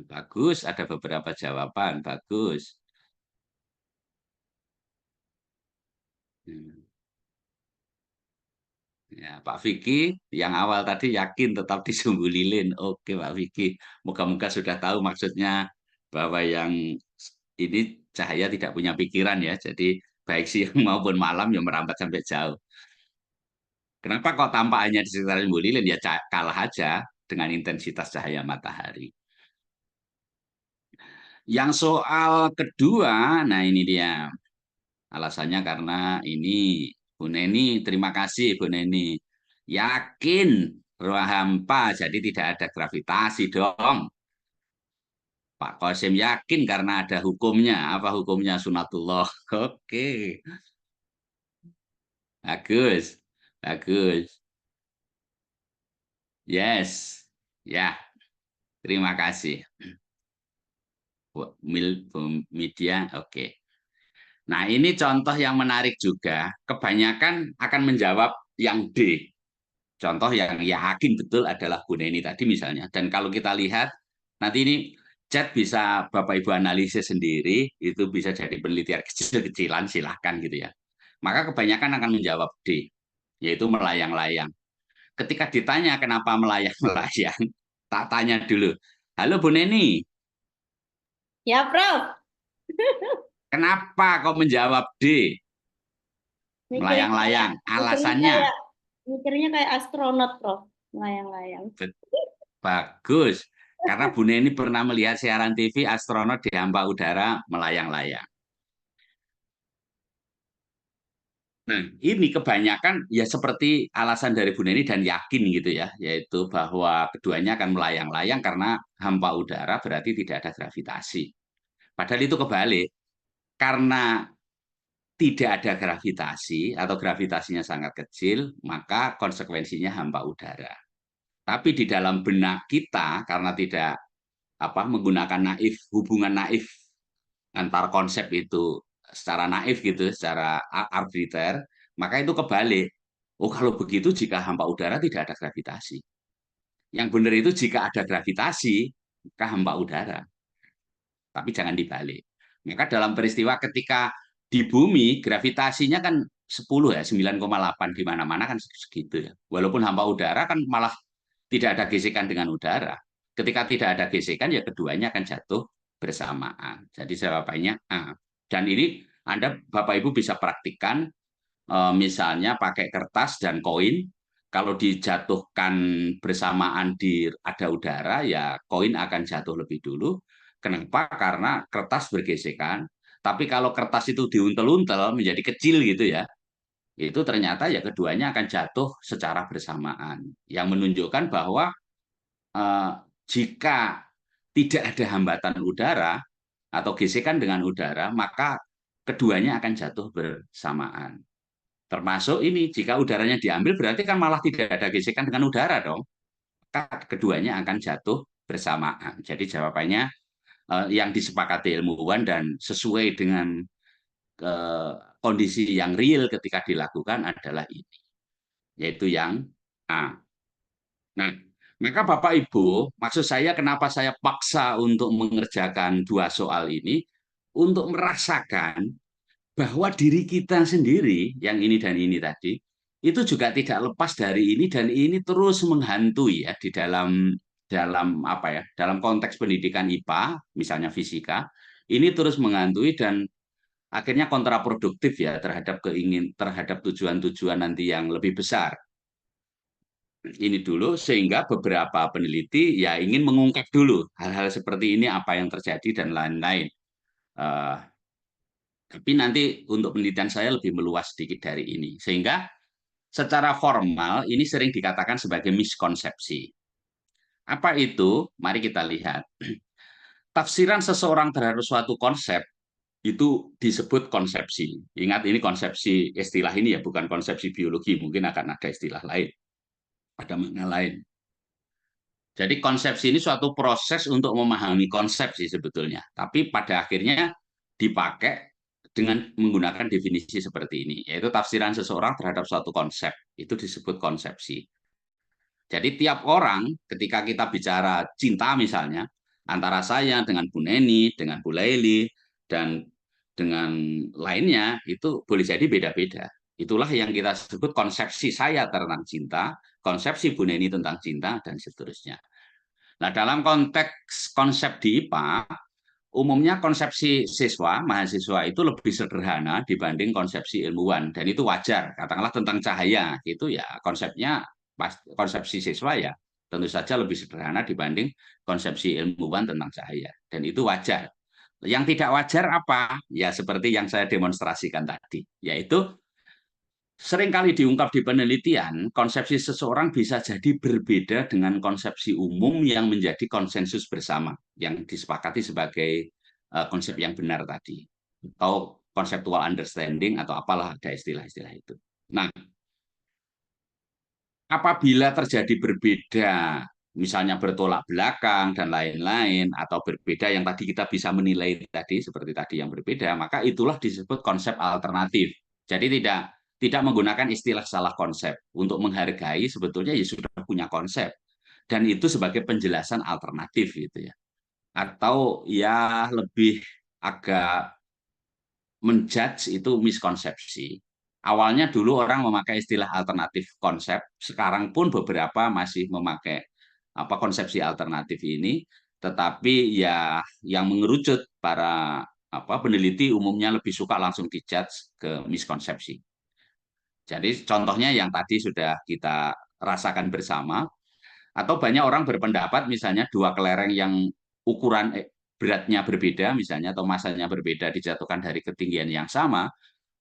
Bagus, ada beberapa jawaban. Bagus. Ya, Pak Vicky, yang awal tadi yakin tetap di sumbu lilin. Oke, Pak Vicky. Moga-moga sudah tahu maksudnya bahwa yang ini cahaya tidak punya pikiran ya. Jadi baik siang maupun malam yang merambat sampai jauh. Kenapa kok tampak hanya di sekitar sumbu lilin? Ya kalah aja dengan intensitas cahaya matahari. Yang soal kedua, nah ini dia. Alasannya karena ini Bu Neni, terima kasih Bu Neni. Yakin ruang hampa, jadi tidak ada gravitasi dong. Pak Kosim yakin karena ada hukumnya. Apa hukumnya? Sunatullah. Oke. Bagus. Bagus. Yes. Ya, terima kasih. Bu Media, oke. Nah, ini contoh yang menarik juga. Kebanyakan akan menjawab yang D. Contoh yang yakin betul adalah Bu Neni tadi misalnya. Dan kalau kita lihat, nanti ini chat bisa Bapak Ibu analisis sendiri, itu bisa jadi penelitian kecil-kecilan, silahkan gitu ya. Maka kebanyakan akan menjawab D, yaitu melayang-layang. Ketika ditanya kenapa melayang-layang, tak tanya dulu, halo Bu Neni, Ya, Prof. kenapa kau menjawab D? Mikirnya Melayang-layang, alasannya? Mikirnya kayak astronot, Prof. Melayang-layang. Bagus. Karena Bu Neni pernah melihat siaran TV astronot di hampa udara melayang-layang. Nah, ini kebanyakan ya seperti alasan dari Bu Neni dan yakin gitu ya, yaitu bahwa keduanya akan melayang-layang karena hampa udara berarti tidak ada gravitasi. Padahal itu kebalik, karena tidak ada gravitasi atau gravitasinya sangat kecil, maka konsekuensinya hampa udara. Tapi di dalam benak kita karena tidak menggunakan hubungan naif antar konsep itu secara naif gitu, secara arbiter, maka itu kebalik. Oh, kalau begitu jika hampa udara tidak ada gravitasi. Yang benar itu jika ada gravitasi, maka hampa udara. Tapi jangan dibalik. Maka dalam peristiwa ketika di bumi, gravitasinya kan 10 ya, 9,8 di mana-mana kan segitu ya. Walaupun hampa udara kan malah tidak ada gesekan dengan udara. Ketika tidak ada gesekan, ya keduanya akan jatuh bersamaan. Jadi jawabannya A. Dan ini Anda, Bapak Ibu bisa praktikkan, misalnya pakai kertas dan koin. Kalau dijatuhkan bersamaan ada udara, ya koin akan jatuh lebih dulu. Kenapa? Karena kertas bergesekan. Tapi kalau kertas itu diuntel-untel menjadi kecil gitu ya, itu ternyata ya keduanya akan jatuh secara bersamaan. Yang menunjukkan bahwa eh, jika tidak ada hambatan udara atau gesekan dengan udara, maka keduanya akan jatuh bersamaan. Termasuk ini, jika udaranya diambil berarti kan malah tidak ada gesekan dengan udara dong. Maka keduanya akan jatuh bersamaan. Jadi jawabannya yang disepakati ilmuwan dan sesuai dengan kondisi yang real ketika dilakukan adalah ini, yaitu yang A. Nah, maka Bapak Ibu, maksud saya kenapa saya paksa untuk mengerjakan dua soal ini, untuk merasakan bahwa diri kita sendiri, yang ini dan ini tadi, itu juga tidak lepas dari ini dan ini terus menghantui ya di dalam konteks pendidikan IPA, misalnya fisika, ini terus menghantui dan akhirnya kontraproduktif ya terhadap tujuan-tujuan nanti yang lebih besar. Ini dulu sehingga beberapa peneliti ya ingin mengungkap dulu hal-hal seperti ini apa yang terjadi dan lain-lain. Tapi nanti untuk penelitian saya lebih meluas sedikit dari ini. Sehingga secara formal ini sering dikatakan sebagai miskonsepsi. Apa itu? Mari kita lihat. Tafsiran seseorang terhadap suatu konsep itu disebut konsepsi. Ingat ini konsepsi, istilah ini ya bukan konsepsi biologi, mungkin akan ada istilah lain, ada makna lain. Jadi konsepsi ini suatu proses untuk memahami konsep sih sebetulnya. Tapi pada akhirnya dipakai dengan menggunakan definisi seperti ini, yaitu tafsiran seseorang terhadap suatu konsep. Itu disebut konsepsi. Jadi tiap orang ketika kita bicara cinta misalnya, antara saya dengan Bu Neni, dengan Bu Laili, dan dengan lainnya, itu boleh jadi beda-beda. Itulah yang kita sebut konsepsi saya tentang cinta, konsepsi Bu Neni tentang cinta, dan seterusnya. Nah, dalam konteks konsep di IPA, umumnya konsepsi siswa, mahasiswa itu lebih sederhana dibanding konsepsi ilmuwan. Dan itu wajar. Katakanlah tentang cahaya, itu ya konsepsi siswa ya tentu saja lebih sederhana dibanding konsepsi ilmuwan tentang cahaya. Dan itu wajar. Yang tidak wajar apa? Ya seperti yang saya demonstrasikan tadi, yaitu seringkali diungkap di penelitian, konsepsi seseorang bisa jadi berbeda dengan konsepsi umum yang menjadi konsensus bersama, yang disepakati sebagai konsep yang benar tadi. Atau conceptual understanding, atau apalah ada istilah-istilah itu. Nah, apabila terjadi berbeda, misalnya bertolak belakang dan lain-lain, atau berbeda yang tadi kita bisa menilai tadi, seperti tadi yang berbeda, maka itulah disebut konsep alternatif. Jadi tidak menggunakan istilah salah konsep. Untuk menghargai sebetulnya ya sudah punya konsep. Dan itu sebagai penjelasan alternatif gitu ya. Atau ya lebih agak menjudge itu miskonsepsi. Awalnya dulu orang memakai istilah alternatif konsep, sekarang pun beberapa masih memakai konsepsi alternatif ini, tetapi ya yang mengerucut para peneliti umumnya lebih suka langsung dijudge ke miskonsepsi. Jadi contohnya yang tadi sudah kita rasakan bersama, atau banyak orang berpendapat misalnya dua kelereng yang ukuran beratnya berbeda misalnya atau masanya berbeda dijatuhkan dari ketinggian yang sama,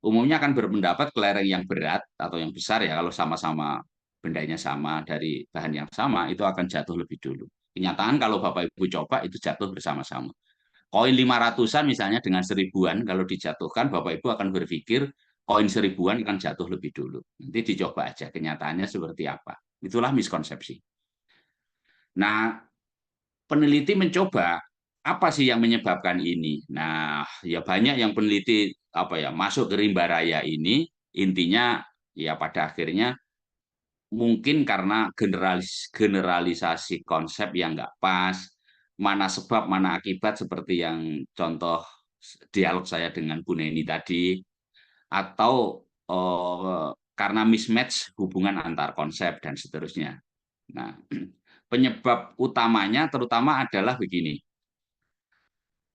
umumnya akan berpendapat kelereng yang berat atau yang besar ya, kalau sama-sama bendanya sama dari bahan yang sama, itu akan jatuh lebih dulu. Kenyataan kalau Bapak Ibu coba itu jatuh bersama-sama. Koin 500-an misalnya dengan 1000-an, kalau dijatuhkan Bapak Ibu akan berpikir koin 1000-an akan jatuh lebih dulu. Nanti dicoba aja kenyataannya seperti apa. Itulah miskonsepsi. Nah, peneliti mencoba apa sih yang menyebabkan ini. Nah, ya banyak yang peneliti masuk ke rimba raya ini, intinya ya pada akhirnya mungkin karena generalisasi konsep yang nggak pas, mana sebab, mana akibat, seperti yang contoh dialog saya dengan Bu Neni tadi, atau karena mismatch hubungan antar konsep dan seterusnya. Nah, penyebab utamanya terutama adalah begini,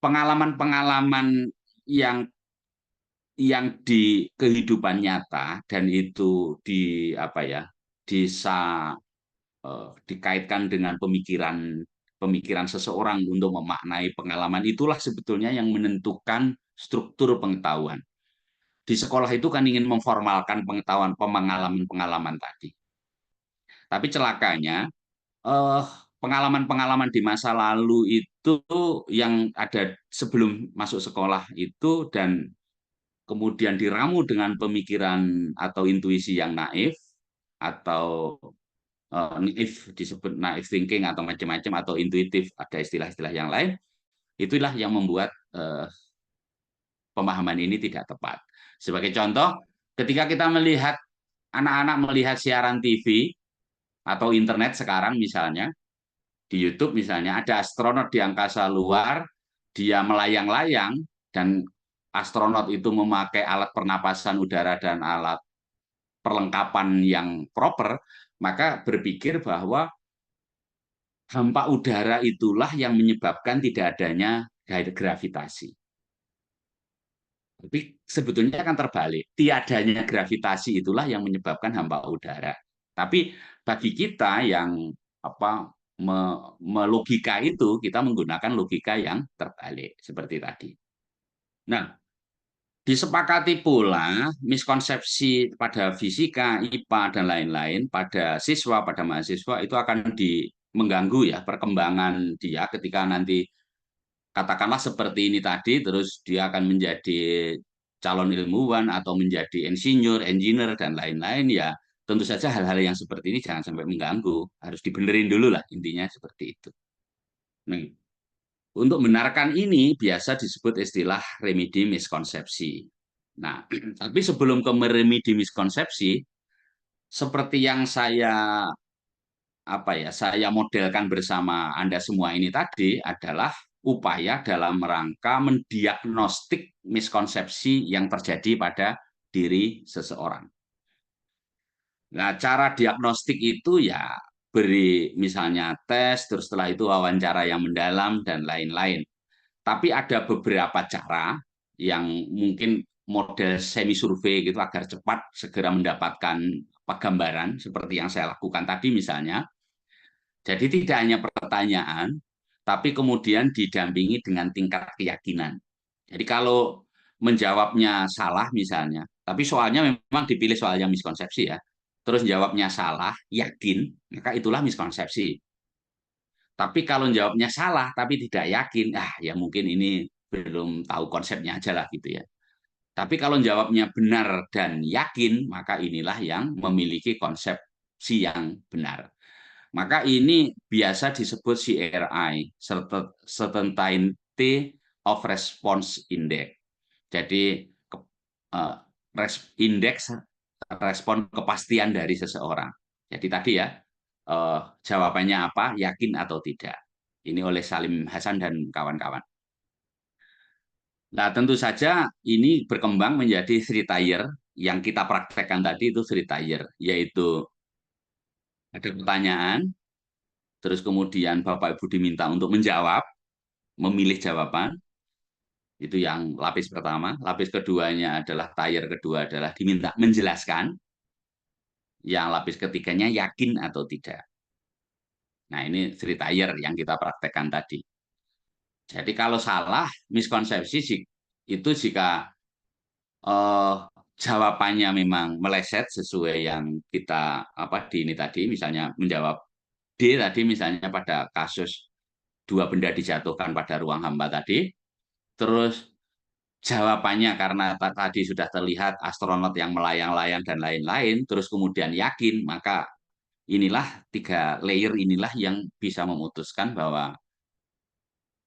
pengalaman-pengalaman yang di kehidupan nyata dan itu dikaitkan dengan pemikiran seseorang untuk memaknai pengalaman, itulah sebetulnya yang menentukan struktur pengetahuan. Di sekolah itu kan ingin memformalkan pengetahuan pengalaman-pengalaman tadi. Tapi celakanya pengalaman-pengalaman di masa lalu itu yang ada sebelum masuk sekolah itu dan kemudian diramu dengan pemikiran atau intuisi yang naif atau naif, disebut naif thinking atau macam-macam, atau intuitif, ada istilah-istilah yang lain, itulah yang membuat pemahaman ini tidak tepat. Sebagai contoh, ketika kita melihat anak-anak melihat siaran TV atau internet sekarang misalnya, di YouTube misalnya, ada astronot di angkasa luar, dia melayang-layang, dan astronot itu memakai alat pernapasan udara dan alat perlengkapan yang proper, maka berpikir bahwa hampa udara itulah yang menyebabkan tidak adanya gravitasi. Tapi sebetulnya akan terbalik, tiadanya gravitasi itulah yang menyebabkan hampa udara. Tapi bagi kita yang melogika itu, kita menggunakan logika yang terbalik seperti tadi. Nah, disepakati pula miskonsepsi pada fisika, IPA, dan lain-lain pada siswa, pada mahasiswa itu akan mengganggu ya perkembangan dia ketika nanti katakanlah seperti ini tadi, terus dia akan menjadi calon ilmuwan atau menjadi insinyur, engineer, dan lain-lain, ya tentu saja hal-hal yang seperti ini jangan sampai mengganggu, harus dibenerin dulu lah, intinya seperti itu. Nah, untuk membenarkan ini biasa disebut istilah remedi miskonsepsi. Nah, tapi sebelum ke remedi miskonsepsi, seperti yang saya modelkan bersama Anda semua ini tadi adalah upaya dalam rangka mendiagnostik miskonsepsi yang terjadi pada diri seseorang. Nah, cara diagnostik itu ya beri misalnya tes, terus setelah itu wawancara yang mendalam, dan lain-lain. Tapi ada beberapa cara yang mungkin model semi survei gitu agar cepat segera mendapatkan gambaran seperti yang saya lakukan tadi misalnya. Jadi tidak hanya pertanyaan, tapi kemudian didampingi dengan tingkat keyakinan. Jadi kalau menjawabnya salah misalnya, tapi soalnya memang dipilih soal yang miskonsepsi ya, terus jawabnya salah, yakin, maka itulah miskonsepsi. Tapi kalau jawabnya salah tapi tidak yakin, ya mungkin ini belum tahu konsepnya aja lah gitu ya. Tapi kalau jawabnya benar dan yakin, maka inilah yang memiliki konsepsi yang benar. Maka ini biasa disebut CRI, Certainty of Response Index. Jadi indeks respon kepastian dari seseorang. Jadi tadi ya, jawabannya apa, yakin atau tidak. Ini oleh Salim Hasan dan kawan-kawan. Nah, tentu saja ini berkembang menjadi 3-tier. Yang kita praktekkan tadi itu 3-tier, yaitu ada pertanyaan, terus kemudian Bapak Ibu diminta untuk menjawab, memilih jawaban. Itu yang lapis pertama. Lapis keduanya adalah tier kedua adalah diminta menjelaskan. Yang lapis ketiganya yakin atau tidak. Nah, ini 3-tier yang kita praktekkan tadi. Jadi kalau salah, miskonsepsi itu jika jawabannya memang meleset sesuai yang kita di ini tadi, misalnya menjawab D tadi misalnya pada kasus 2 benda dijatuhkan pada ruang hampa tadi, terus jawabannya karena tadi sudah terlihat astronot yang melayang-layang dan lain-lain, terus kemudian yakin, maka inilah 3 layer inilah yang bisa memutuskan bahwa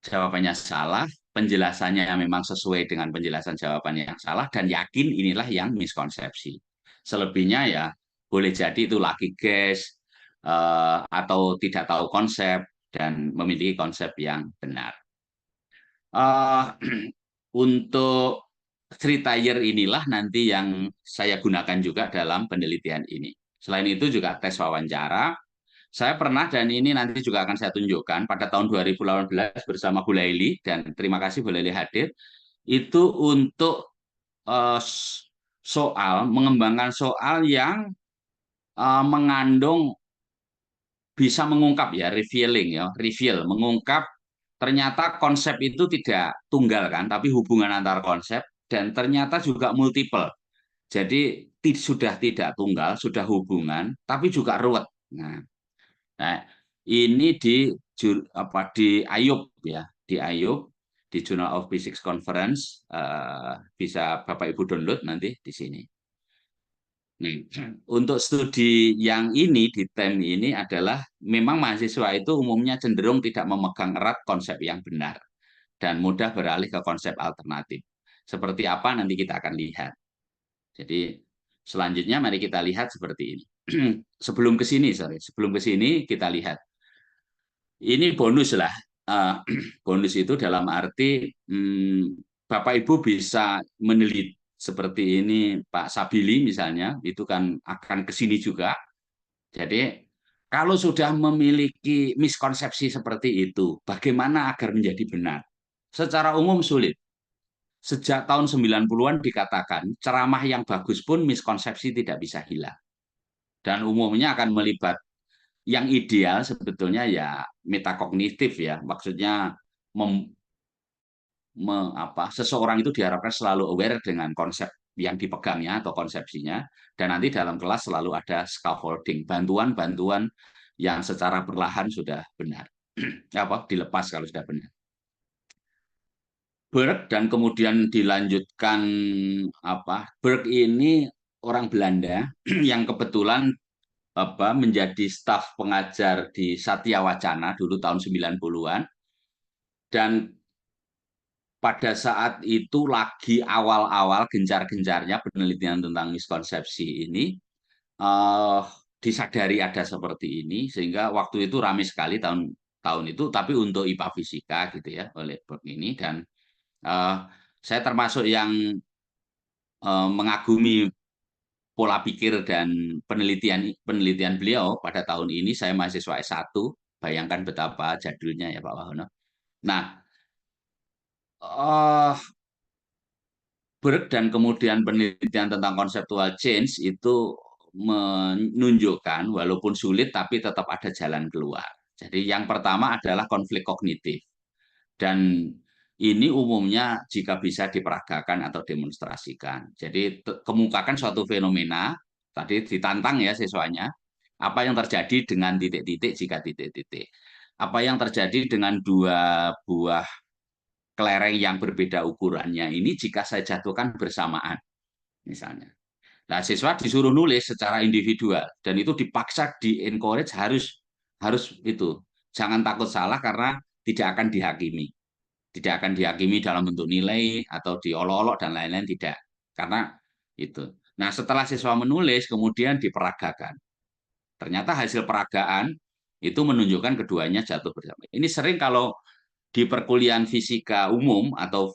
jawabannya salah, penjelasannya memang sesuai dengan penjelasan jawabannya yang salah, dan yakin inilah yang miskonsepsi. Selebihnya ya boleh jadi itu lucky guess, atau tidak tahu konsep, dan memiliki konsep yang benar. Untuk 3 tier inilah nanti yang saya gunakan juga dalam penelitian ini. Selain itu juga tes wawancara. Saya pernah, dan ini nanti juga akan saya tunjukkan pada tahun 2018 bersama Bu Laili, dan terima kasih Bu Laili hadir, itu untuk mengembangkan soal yang mengandung bisa mengungkap ya, reveal, mengungkap ternyata konsep itu tidak tunggal kan, tapi hubungan antar konsep, dan ternyata juga multiple. Jadi sudah tidak tunggal, sudah hubungan, tapi juga ruwet. Nah, ini di IUP ya, di IUP, di Journal of Physics Conference, bisa Bapak Ibu download nanti di sini. Nah, untuk studi yang ini di TEM ini adalah memang mahasiswa itu umumnya cenderung tidak memegang erat konsep yang benar dan mudah beralih ke konsep alternatif. Seperti apa nanti kita akan lihat. Jadi selanjutnya mari kita lihat seperti ini. Sebelum ke sini kita lihat. Ini bonus lah. Bonus itu dalam arti Bapak Ibu bisa meneliti seperti ini, Pak Sabili misalnya, itu kan akan ke sini juga. Jadi kalau sudah memiliki miskonsepsi seperti itu, bagaimana agar menjadi benar? Secara umum sulit. Sejak tahun 90-an dikatakan ceramah yang bagus pun miskonsepsi tidak bisa hilang. Dan umumnya akan melibat yang ideal sebetulnya ya metakognitif ya, maksudnya seseorang itu diharapkan selalu aware dengan konsep yang dipegangnya atau konsepsinya, dan nanti dalam kelas selalu ada scaffolding, bantuan-bantuan yang secara perlahan sudah benar, dilepas kalau sudah benar. Burke dan kemudian dilanjutkan Burke ini orang Belanda yang kebetulan menjadi staf pengajar di Satya Wacana dulu tahun 90-an, dan pada saat itu lagi awal-awal gencar-gencarnya penelitian tentang miskonsepsi ini, disadari ada seperti ini, sehingga waktu itu ramai sekali tahun itu, tapi untuk IPA fisika gitu ya, oleh Burke ini, dan saya termasuk yang mengagumi pola pikir dan penelitian beliau. Pada tahun ini saya mahasiswa S1, bayangkan betapa jadulnya ya Pak Wahono. Nah, Burke dan kemudian penelitian tentang conceptual change itu menunjukkan walaupun sulit tapi tetap ada jalan keluar. Jadi yang pertama adalah konflik kognitif. Dan ini umumnya jika bisa diperagakan atau demonstrasikan. Jadi kemukakan suatu fenomena, tadi ditantang ya siswanya, apa yang terjadi dengan titik-titik jika titik-titik. Apa yang terjadi dengan 2 buah kelereng yang berbeda ukurannya ini jika saya jatuhkan bersamaan, misalnya. Nah, siswa disuruh nulis secara individual, dan itu dipaksa di-encourage harus itu. Jangan takut salah karena tidak akan dihakimi. Tidak akan dihakimi dalam bentuk nilai atau diolok-olok dan lain-lain, tidak. Karena itu. Nah, setelah siswa menulis kemudian diperagakan. Ternyata hasil peragaan itu menunjukkan keduanya jatuh bersama. Ini sering kalau di perkuliahan fisika umum atau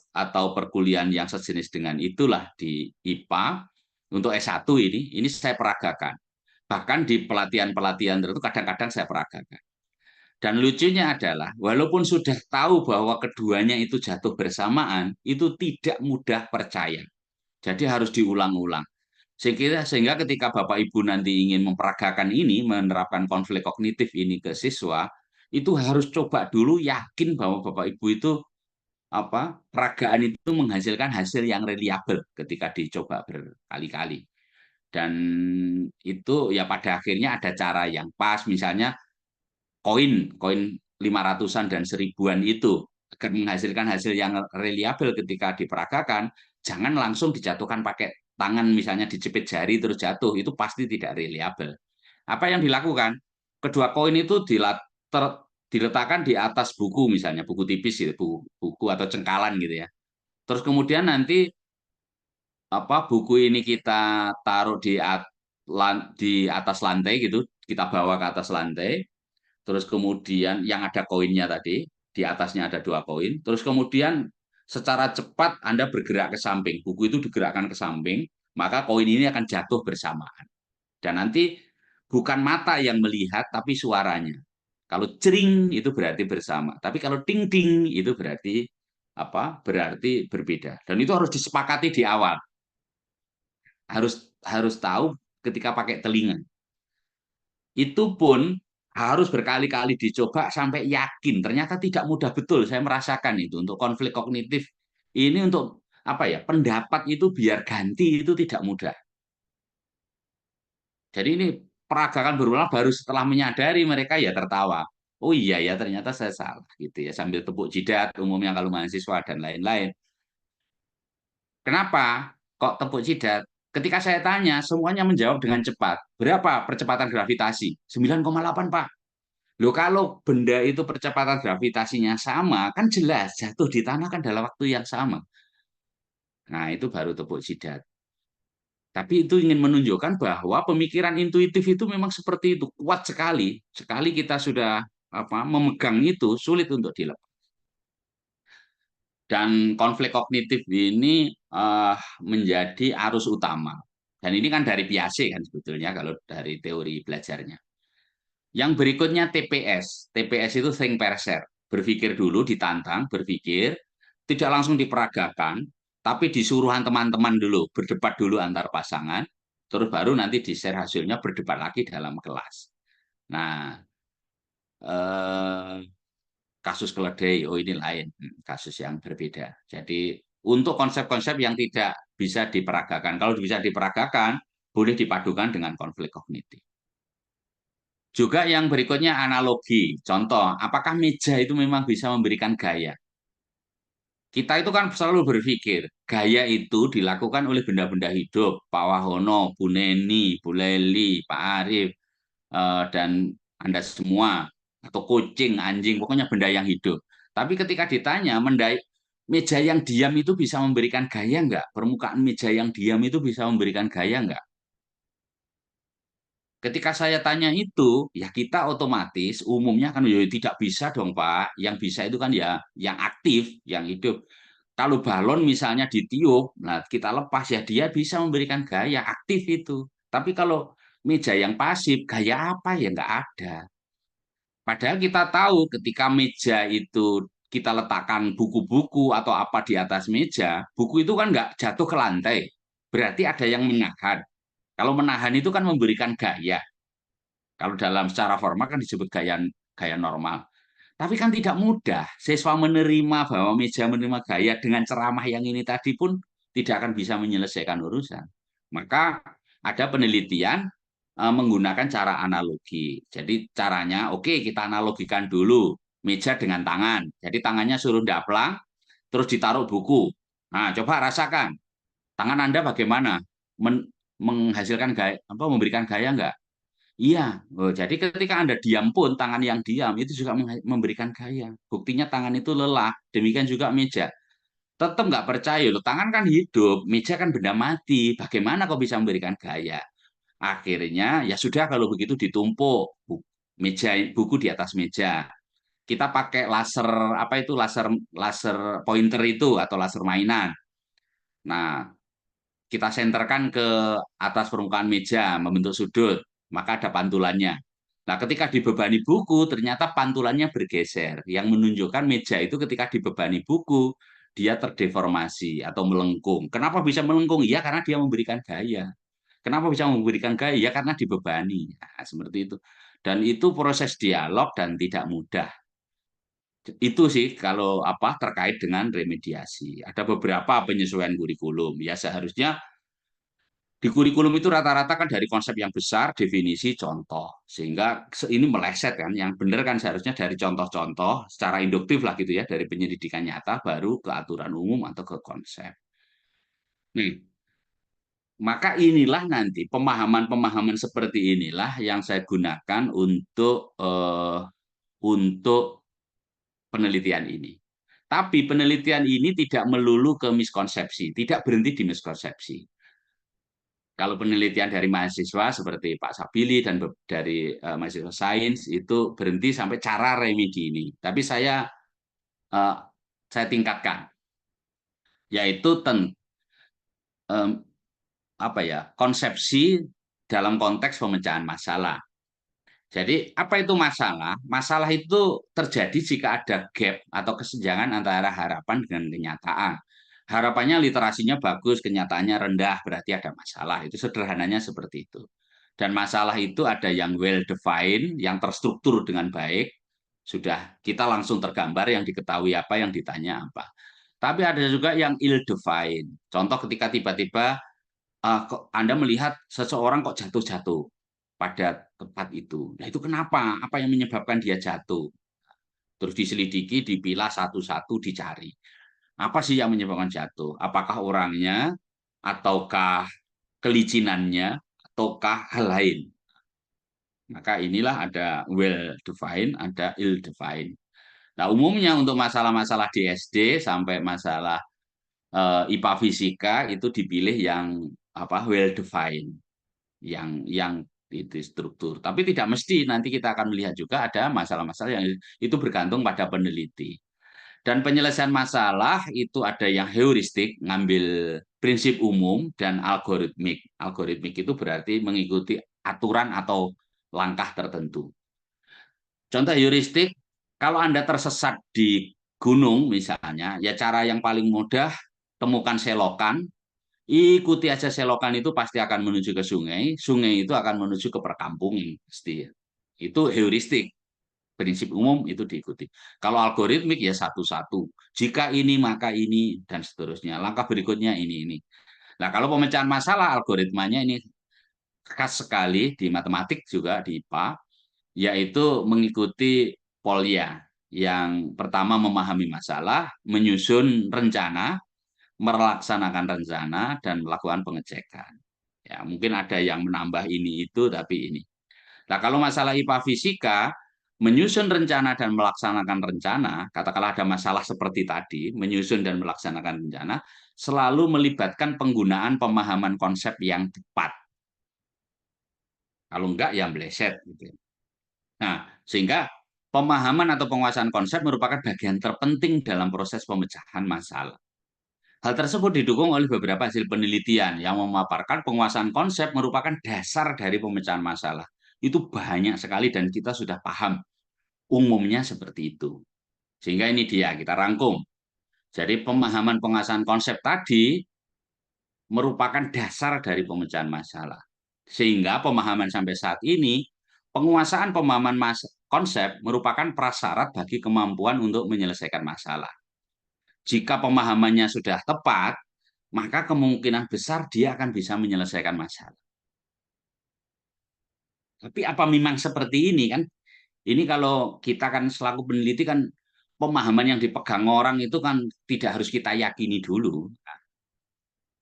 perkuliahan yang sejenis dengan itulah di IPA untuk S1 ini saya peragakan. Bahkan di pelatihan-pelatihan tertentu kadang-kadang saya peragakan. Dan lucunya adalah walaupun sudah tahu bahwa keduanya itu jatuh bersamaan, itu tidak mudah percaya. Jadi harus diulang-ulang. Sehingga ketika Bapak Ibu nanti ingin memperagakan ini, menerapkan konflik kognitif ini ke siswa, itu harus coba dulu yakin bahwa Bapak Ibu itu peragaan itu menghasilkan hasil yang reliabel ketika dicoba berkali-kali. Dan itu ya pada akhirnya ada cara yang pas, misalnya koin 500-an dan 1000-an itu akan menghasilkan hasil yang reliabel ketika diperagakan, jangan langsung dijatuhkan pakai tangan, misalnya dijepit jari terus jatuh, itu pasti tidak reliabel. Apa yang dilakukan? Kedua koin itu diletakkan di atas buku, misalnya buku tipis gitu, buku atau cengkalan gitu ya. Terus kemudian nanti buku ini kita taruh di atas lantai gitu, kita bawa ke atas lantai. Terus kemudian yang ada koinnya tadi, di atasnya ada 2 koin. Terus kemudian secara cepat Anda bergerak ke samping, buku itu digerakkan ke samping, maka koin ini akan jatuh bersamaan. Dan nanti bukan mata yang melihat, tapi suaranya. Kalau cering itu berarti bersama, tapi kalau ting ting itu berarti Berarti berbeda. Dan itu harus disepakati di awal. Harus tahu ketika pakai telinga. Itu pun harus berkali-kali dicoba sampai yakin. Ternyata tidak mudah betul. Saya merasakan itu untuk konflik kognitif. Ini untuk pendapat itu biar ganti itu tidak mudah. Jadi ini peragakan berulang baru setelah menyadari mereka ya tertawa. Oh iya ya ternyata saya salah gitu ya, sambil tepuk jidat umumnya kalau mahasiswa dan lain-lain. Kenapa kok tepuk jidat? Ketika saya tanya semuanya menjawab dengan cepat. Berapa percepatan gravitasi? 9,8 Pak. Loh kalau benda itu percepatan gravitasinya sama, kan jelas jatuh di tanah kan dalam waktu yang sama. Nah itu baru tepuk jidat. Tapi itu ingin menunjukkan bahwa pemikiran intuitif itu memang seperti itu, kuat sekali. Sekali kita sudah memegang itu, sulit untuk dilepas. Dan konflik kognitif ini menjadi arus utama. Dan ini kan dari Piaget kan sebetulnya kalau dari teori belajarnya. Yang berikutnya TPS. TPS itu think perceive. Berpikir dulu, ditantang, berpikir, tidak langsung diperagakan, tapi disuruhan teman-teman dulu, berdebat dulu antar pasangan, terus baru nanti di-share hasilnya, berdebat lagi dalam kelas. Nah, kasus keledai, oh ini lain, kasus yang berbeda. Jadi untuk konsep-konsep yang tidak bisa diperagakan, kalau bisa diperagakan, boleh dipadukan dengan konflik kognitif. Juga yang berikutnya analogi. Contoh, apakah meja itu memang bisa memberikan gaya? Kita itu kan selalu berpikir, gaya itu dilakukan oleh benda-benda hidup. Pak Wahono, Bu Neni, Bu Leli, Pak Arief, dan Anda semua. Atau kucing, anjing, pokoknya benda yang hidup. Tapi ketika ditanya, meja yang diam itu bisa memberikan gaya nggak? Permukaan meja yang diam itu bisa memberikan gaya nggak? Ketika saya tanya itu, ya kita otomatis umumnya kan ya tidak bisa dong Pak. Yang bisa itu kan ya yang aktif, yang hidup. Kalau balon misalnya ditiup, nah kita lepas ya dia bisa memberikan gaya aktif itu. Tapi kalau meja yang pasif, gaya apa ya nggak ada. Padahal kita tahu ketika meja itu kita letakkan buku-buku atau apa di atas meja, buku itu kan nggak jatuh ke lantai. Berarti ada yang menahan. Kalau menahan itu kan memberikan gaya. Kalau dalam secara formal kan disebut gaya normal. Tapi kan tidak mudah. Siswa menerima bahwa meja menerima gaya dengan ceramah yang ini tadi pun tidak akan bisa menyelesaikan urusan. Maka ada penelitian menggunakan cara analogi. Jadi caranya, oke, kita analogikan dulu meja dengan tangan. Jadi tangannya suruh daplang, terus ditaruh buku. Nah, coba rasakan. Tangan Anda bagaimana? Menghasilkan gaya, memberikan gaya enggak? Iya, jadi ketika Anda diam pun, tangan yang diam itu juga memberikan gaya. Buktinya tangan itu lelah, demikian juga meja. Tetap nggak percaya, loh, tangan kan hidup, meja kan benda mati, bagaimana kok bisa memberikan gaya? Akhirnya, ya sudah kalau begitu ditumpuk buku di atas meja. Kita pakai laser, laser pointer itu, atau laser mainan. Nah, kita senterkan ke atas permukaan meja, membentuk sudut, maka ada pantulannya. Nah, ketika dibebani buku, ternyata pantulannya bergeser, yang menunjukkan meja itu ketika dibebani buku, dia terdeformasi atau melengkung. Kenapa bisa melengkung? Ya, karena dia memberikan gaya. Kenapa bisa memberikan gaya? Ya, karena dibebani. Nah, seperti itu. Dan itu proses dialog dan tidak mudah. Itu sih kalau terkait dengan remediasi. Ada beberapa penyesuaian kurikulum. Ya seharusnya di kurikulum itu rata-rata kan dari konsep yang besar, definisi, contoh. Sehingga ini meleset kan, yang benar kan seharusnya dari contoh-contoh secara induktif lah gitu ya, dari penyelidikan nyata baru ke aturan umum atau ke konsep. Nih, maka inilah nanti pemahaman-pemahaman seperti inilah yang saya gunakan untuk penelitian ini. Tapi penelitian ini tidak melulu ke miskonsepsi, tidak berhenti di miskonsepsi. Kalau penelitian dari mahasiswa seperti Pak Sabili dan dari mahasiswa sains itu berhenti sampai cara remedi ini. Tapi saya tingkatkan, yaitu konsepsi dalam konteks pemecahan masalah. Jadi apa itu masalah? Masalah itu terjadi jika ada gap atau kesenjangan antara harapan dengan kenyataan. Harapannya literasinya bagus, kenyataannya rendah, berarti ada masalah. Itu sederhananya seperti itu. Dan masalah itu ada yang well defined, yang terstruktur dengan baik, sudah kita langsung tergambar yang diketahui apa, yang ditanya apa. Tapi ada juga yang ill defined. Contoh ketika tiba-tiba Anda melihat seseorang kok jatuh-jatuh pada tempat itu. Nah itu kenapa? Apa yang menyebabkan dia jatuh? Terus diselidiki, dipilah satu-satu, dicari. Apa sih yang menyebabkan jatuh? Apakah orangnya, ataukah kelicinannya, ataukah hal lain? Maka inilah ada well defined, ada ill defined. Nah umumnya untuk masalah-masalah di SD sampai masalah IPA fisika itu dipilih yang well defined, yang itu struktur. Tapi tidak mesti, nanti kita akan melihat juga ada masalah-masalah yang itu bergantung pada peneliti. Dan penyelesaian masalah itu ada yang heuristik, ngambil prinsip umum, dan algoritmik. Algoritmik itu berarti mengikuti aturan atau langkah tertentu. Contoh heuristik, kalau Anda tersesat di gunung misalnya, ya cara yang paling mudah, temukan selokan, ikuti aja selokan itu pasti akan menuju ke sungai, sungai itu akan menuju ke perkampungan, pasti. Itu heuristik. Prinsip umum itu diikuti. Kalau algoritmik ya satu-satu. Jika ini maka ini dan seterusnya. Langkah berikutnya ini. Nah, kalau pemecahan masalah algoritmanya ini khas sekali di matematik juga di IPA, yaitu mengikuti polya. Yang pertama memahami masalah, menyusun rencana, melaksanakan rencana, dan melakukan pengecekan. Ya, mungkin ada yang menambah ini itu tapi ini. Nah, kalau masalah IPA fisika, menyusun rencana dan melaksanakan rencana, katakanlah ada masalah seperti tadi, menyusun dan melaksanakan rencana, selalu melibatkan penggunaan pemahaman konsep yang tepat. Kalau enggak, ya meleset. Gitu. Nah, sehingga pemahaman atau penguasaan konsep merupakan bagian terpenting dalam proses pemecahan masalah. Hal tersebut didukung oleh beberapa hasil penelitian yang memaparkan penguasaan konsep merupakan dasar dari pemecahan masalah. Itu banyak sekali dan kita sudah paham umumnya seperti itu. Sehingga ini dia, kita rangkum. Jadi pemahaman penguasaan konsep tadi merupakan dasar dari pemecahan masalah. Sehingga pemahaman sampai saat ini, penguasaan pemahaman konsep merupakan prasyarat bagi kemampuan untuk menyelesaikan masalah. Jika pemahamannya sudah tepat, maka kemungkinan besar dia akan bisa menyelesaikan masalah. Tapi apa memang seperti ini kan? Ini kalau kita kan selaku peneliti kan pemahaman yang dipegang orang itu kan tidak harus kita yakini dulu.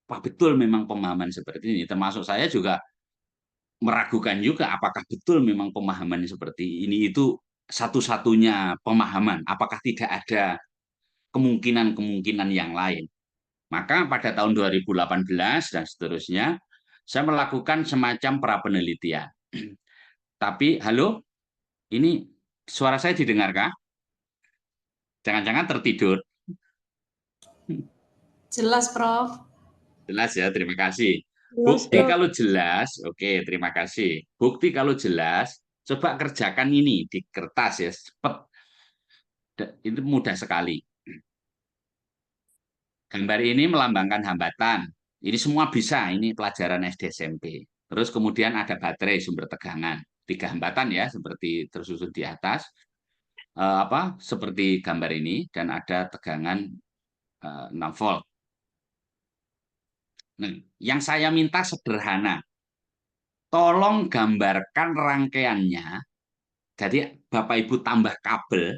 Apa betul memang pemahaman seperti ini? Termasuk saya juga meragukan juga apakah betul memang pemahaman seperti ini itu satu-satunya pemahaman. Apakah tidak ada kemungkinan-kemungkinan yang lain? Maka pada tahun 2018 dan seterusnya, saya melakukan semacam prapenelitian. Tapi, halo, ini suara saya didengarkah? Jangan-jangan tertidur. Jelas, Prof. Jelas ya, terima kasih. Jelas, Bukti Prof. kalau jelas, oke, terima kasih. Bukti kalau jelas, coba kerjakan ini di kertas ya, cepat. Itu mudah sekali. Gambar ini melambangkan hambatan. Ini semua bisa, ini pelajaran SD SMP. Terus kemudian ada baterai sumber tegangan. 3 hambatan ya, seperti tersusun di atas. seperti gambar ini dan ada tegangan 6 volt. Nah, yang saya minta sederhana. Tolong gambarkan rangkaiannya. Jadi Bapak Ibu tambah kabel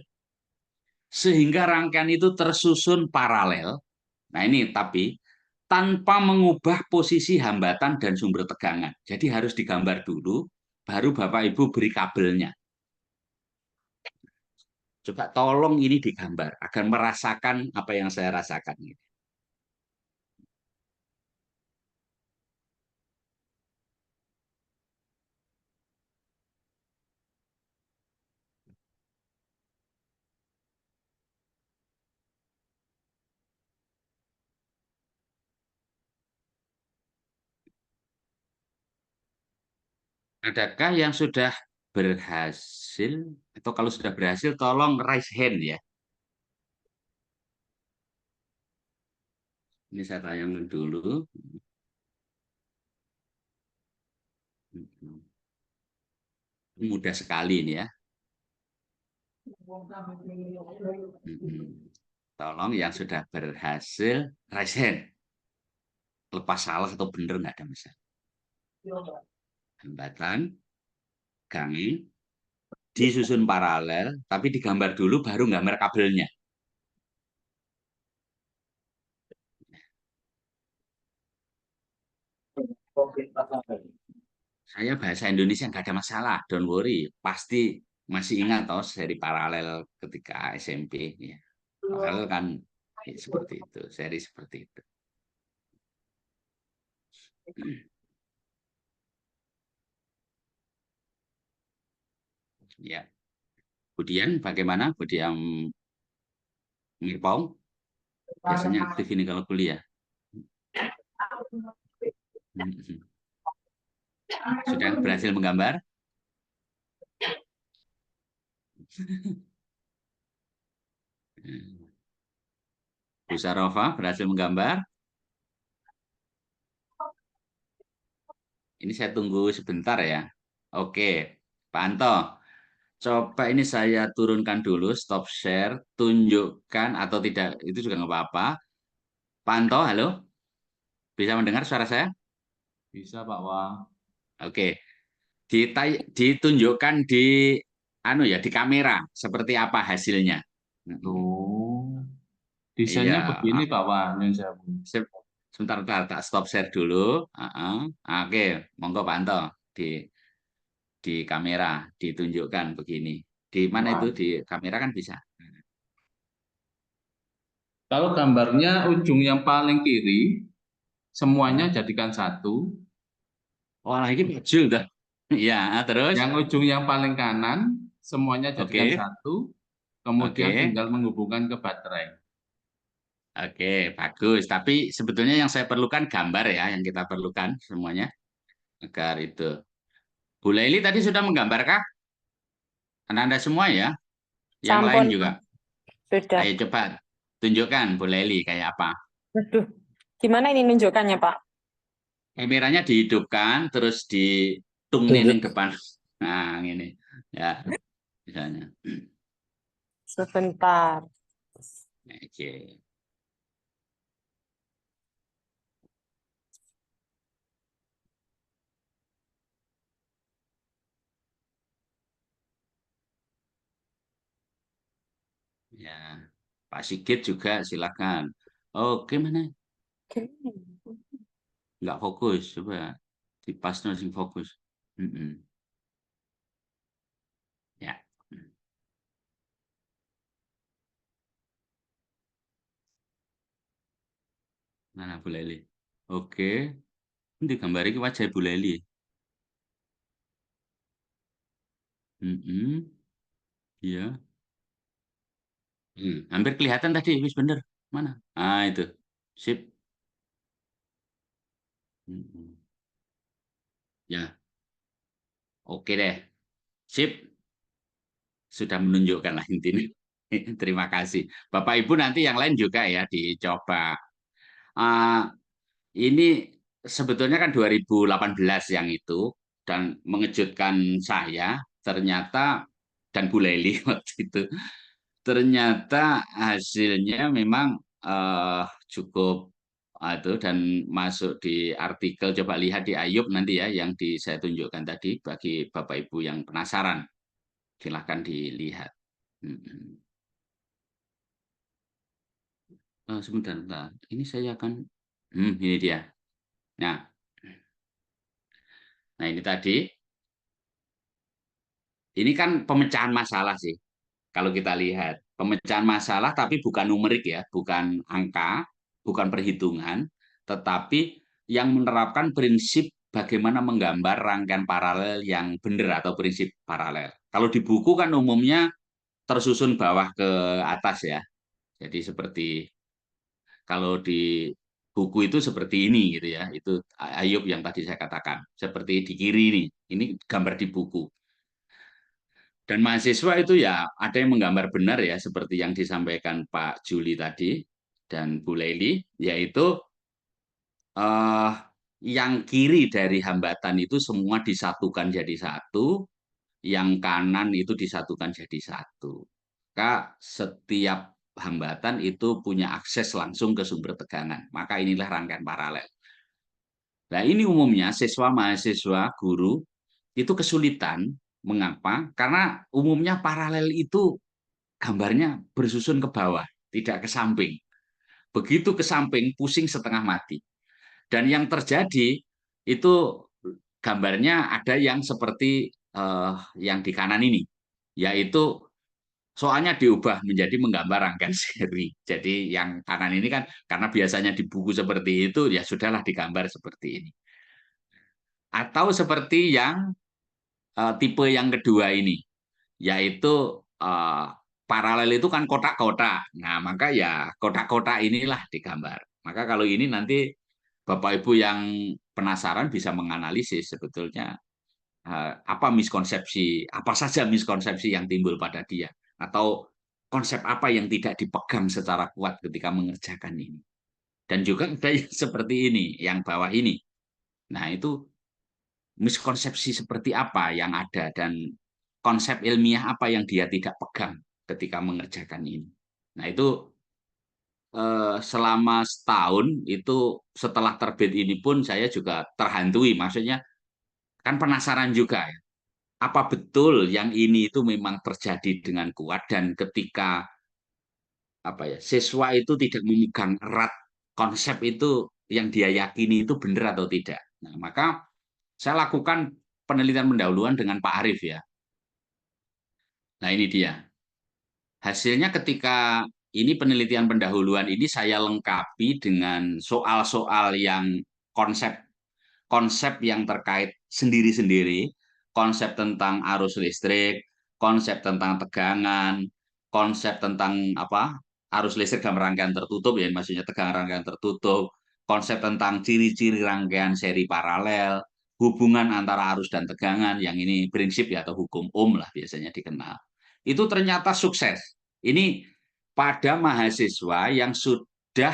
sehingga rangkaian itu tersusun paralel. Nah, ini tapi tanpa mengubah posisi hambatan dan sumber tegangan. Jadi harus digambar dulu, baru Bapak Ibu beri kabelnya. Coba tolong ini digambar agar merasakan apa yang saya rasakan. Adakah yang sudah berhasil? Atau kalau sudah berhasil, tolong raise hand ya. Ini saya tayangkan dulu. Mudah sekali ini ya. Tolong yang sudah berhasil raise hand. Lepas salah atau benar nggak ada masalah. Hambatan, gangi, disusun paralel, tapi digambar dulu baru gambar kabelnya. Saya bahasa Indonesia nggak ada masalah, don't worry. Pasti masih ingat toh seri paralel ketika SMP. Ya. Paralel kan ya, seperti itu, seri seperti itu. Ya. Kemudian bagaimana Budiam Mirpong? Biasanya aktif ini kalau kuliah. Sudah berhasil menggambar? Bu Sarofa berhasil menggambar? Ini saya tunggu sebentar ya. Oke, Pak Anto. Coba ini saya turunkan dulu, stop share, tunjukkan atau tidak, itu juga nggak apa-apa. Pak Anto, halo? Bisa mendengar suara saya? Bisa Pak Wah. Oke. Ditunjukkan di di kamera seperti apa hasilnya. Oh, desainnya Iya. begini Pak Wah. Sebentar, tak stop share dulu. Oke, monggo Pak Anto di kamera ditunjukkan begini. Di mana itu di kamera kan bisa. Kalau gambarnya ujung yang paling kiri, semuanya jadikan satu. Wah, ini maju udah. Iya, terus. Yang ujung yang paling kanan, semuanya jadikan satu. Kemudian tinggal menghubungkan ke baterai. Oke, bagus. Tapi sebetulnya yang saya perlukan gambar ya, yang kita perlukan semuanya. Agar itu. Bu Laili tadi sudah menggambarkah? Anda semua ya? Yang lain juga? Sudah. Ayo cepat, tunjukkan Bu Laili kayak apa. Aduh, gimana ini nunjukannya Pak? Kameranya dihidupkan, terus ditungnin yang depan. Nah, ini. Ya, misalnya. Sebentar. Oke. Ya, Pak Sigit juga silakan. Oke, mana? Nggak fokus, coba di pas nursing fokus. Ya. Mana Bu Leli? Oke. Ini gambari ke wajah Bu Leli. Iya. Hampir kelihatan tadi, wis bener. Mana? Ah, itu. Sip. Ya. Oke deh. Sip. Sudah menunjukkan lah intinya. Terima kasih. Bapak Ibu nanti yang lain juga ya dicoba. Ini sebetulnya kan 2018 yang itu dan mengejutkan saya ternyata dan Bu Leli waktu itu. Ternyata hasilnya memang cukup itu dan masuk di artikel. Coba lihat di Ayub nanti ya yang saya tunjukkan tadi bagi Bapak Ibu yang penasaran. Silahkan dilihat. Sebentar. Ini saya akan ini dia. Nah, ini tadi. Ini kan pemecahan masalah sih. Kalau kita lihat, pemecahan masalah tapi bukan numerik ya, bukan angka, bukan perhitungan, tetapi yang menerapkan prinsip bagaimana menggambar rangkaian paralel yang benar atau prinsip paralel. Kalau di buku kan umumnya tersusun bawah ke atas ya. Jadi seperti kalau di buku itu seperti ini gitu ya. Itu Ayub yang tadi saya katakan. Seperti di kiri ini gambar di buku. Dan mahasiswa itu ya ada yang menggambar benar ya seperti yang disampaikan Pak Juli tadi dan Bu Leli, yaitu yang kiri dari hambatan itu semua disatukan jadi satu, yang kanan itu disatukan jadi satu. Maka setiap hambatan itu punya akses langsung ke sumber tegangan. Maka inilah rangkaian paralel. Nah ini umumnya siswa, mahasiswa, guru itu kesulitan. Mengapa? Karena umumnya paralel itu gambarnya bersusun ke bawah, tidak ke samping. Begitu ke samping, pusing setengah mati. Dan yang terjadi itu gambarnya ada yang seperti yang di kanan ini, yaitu soalnya diubah menjadi menggambar rangkaian seri. Jadi yang kanan ini kan karena biasanya di buku seperti itu, ya sudahlah digambar seperti ini. Atau seperti yang tipe yang kedua ini, yaitu paralel itu kan kotak-kotak. Nah, maka ya kotak-kotak inilah digambar. Maka kalau ini nanti Bapak Ibu yang penasaran bisa menganalisis sebetulnya apa saja miskonsepsi yang timbul pada dia, atau konsep apa yang tidak dipegang secara kuat ketika mengerjakan ini. Dan juga ada yang seperti ini, yang bawah ini. Nah, itu miskonsepsi seperti apa yang ada dan konsep ilmiah apa yang dia tidak pegang ketika mengerjakan ini. Nah itu selama setahun itu setelah terbit ini pun saya juga terhantui, maksudnya kan penasaran juga ya, apa betul yang ini itu memang terjadi dengan kuat dan ketika siswa itu tidak memegang erat konsep itu yang dia yakini itu benar atau tidak. Nah, maka saya lakukan penelitian pendahuluan dengan Pak Arief ya. Nah ini dia. Hasilnya ketika ini penelitian pendahuluan ini saya lengkapi dengan soal-soal yang konsep yang terkait sendiri-sendiri, konsep tentang arus listrik, konsep tentang tegangan, konsep tentang arus listrik dalam rangkaian tertutup ya, maksudnya tegangan rangkaian tertutup, konsep tentang ciri-ciri rangkaian seri paralel, hubungan antara arus dan tegangan, yang ini prinsip ya atau hukum Ohm lah biasanya dikenal. Itu ternyata sukses. Ini pada mahasiswa yang sudah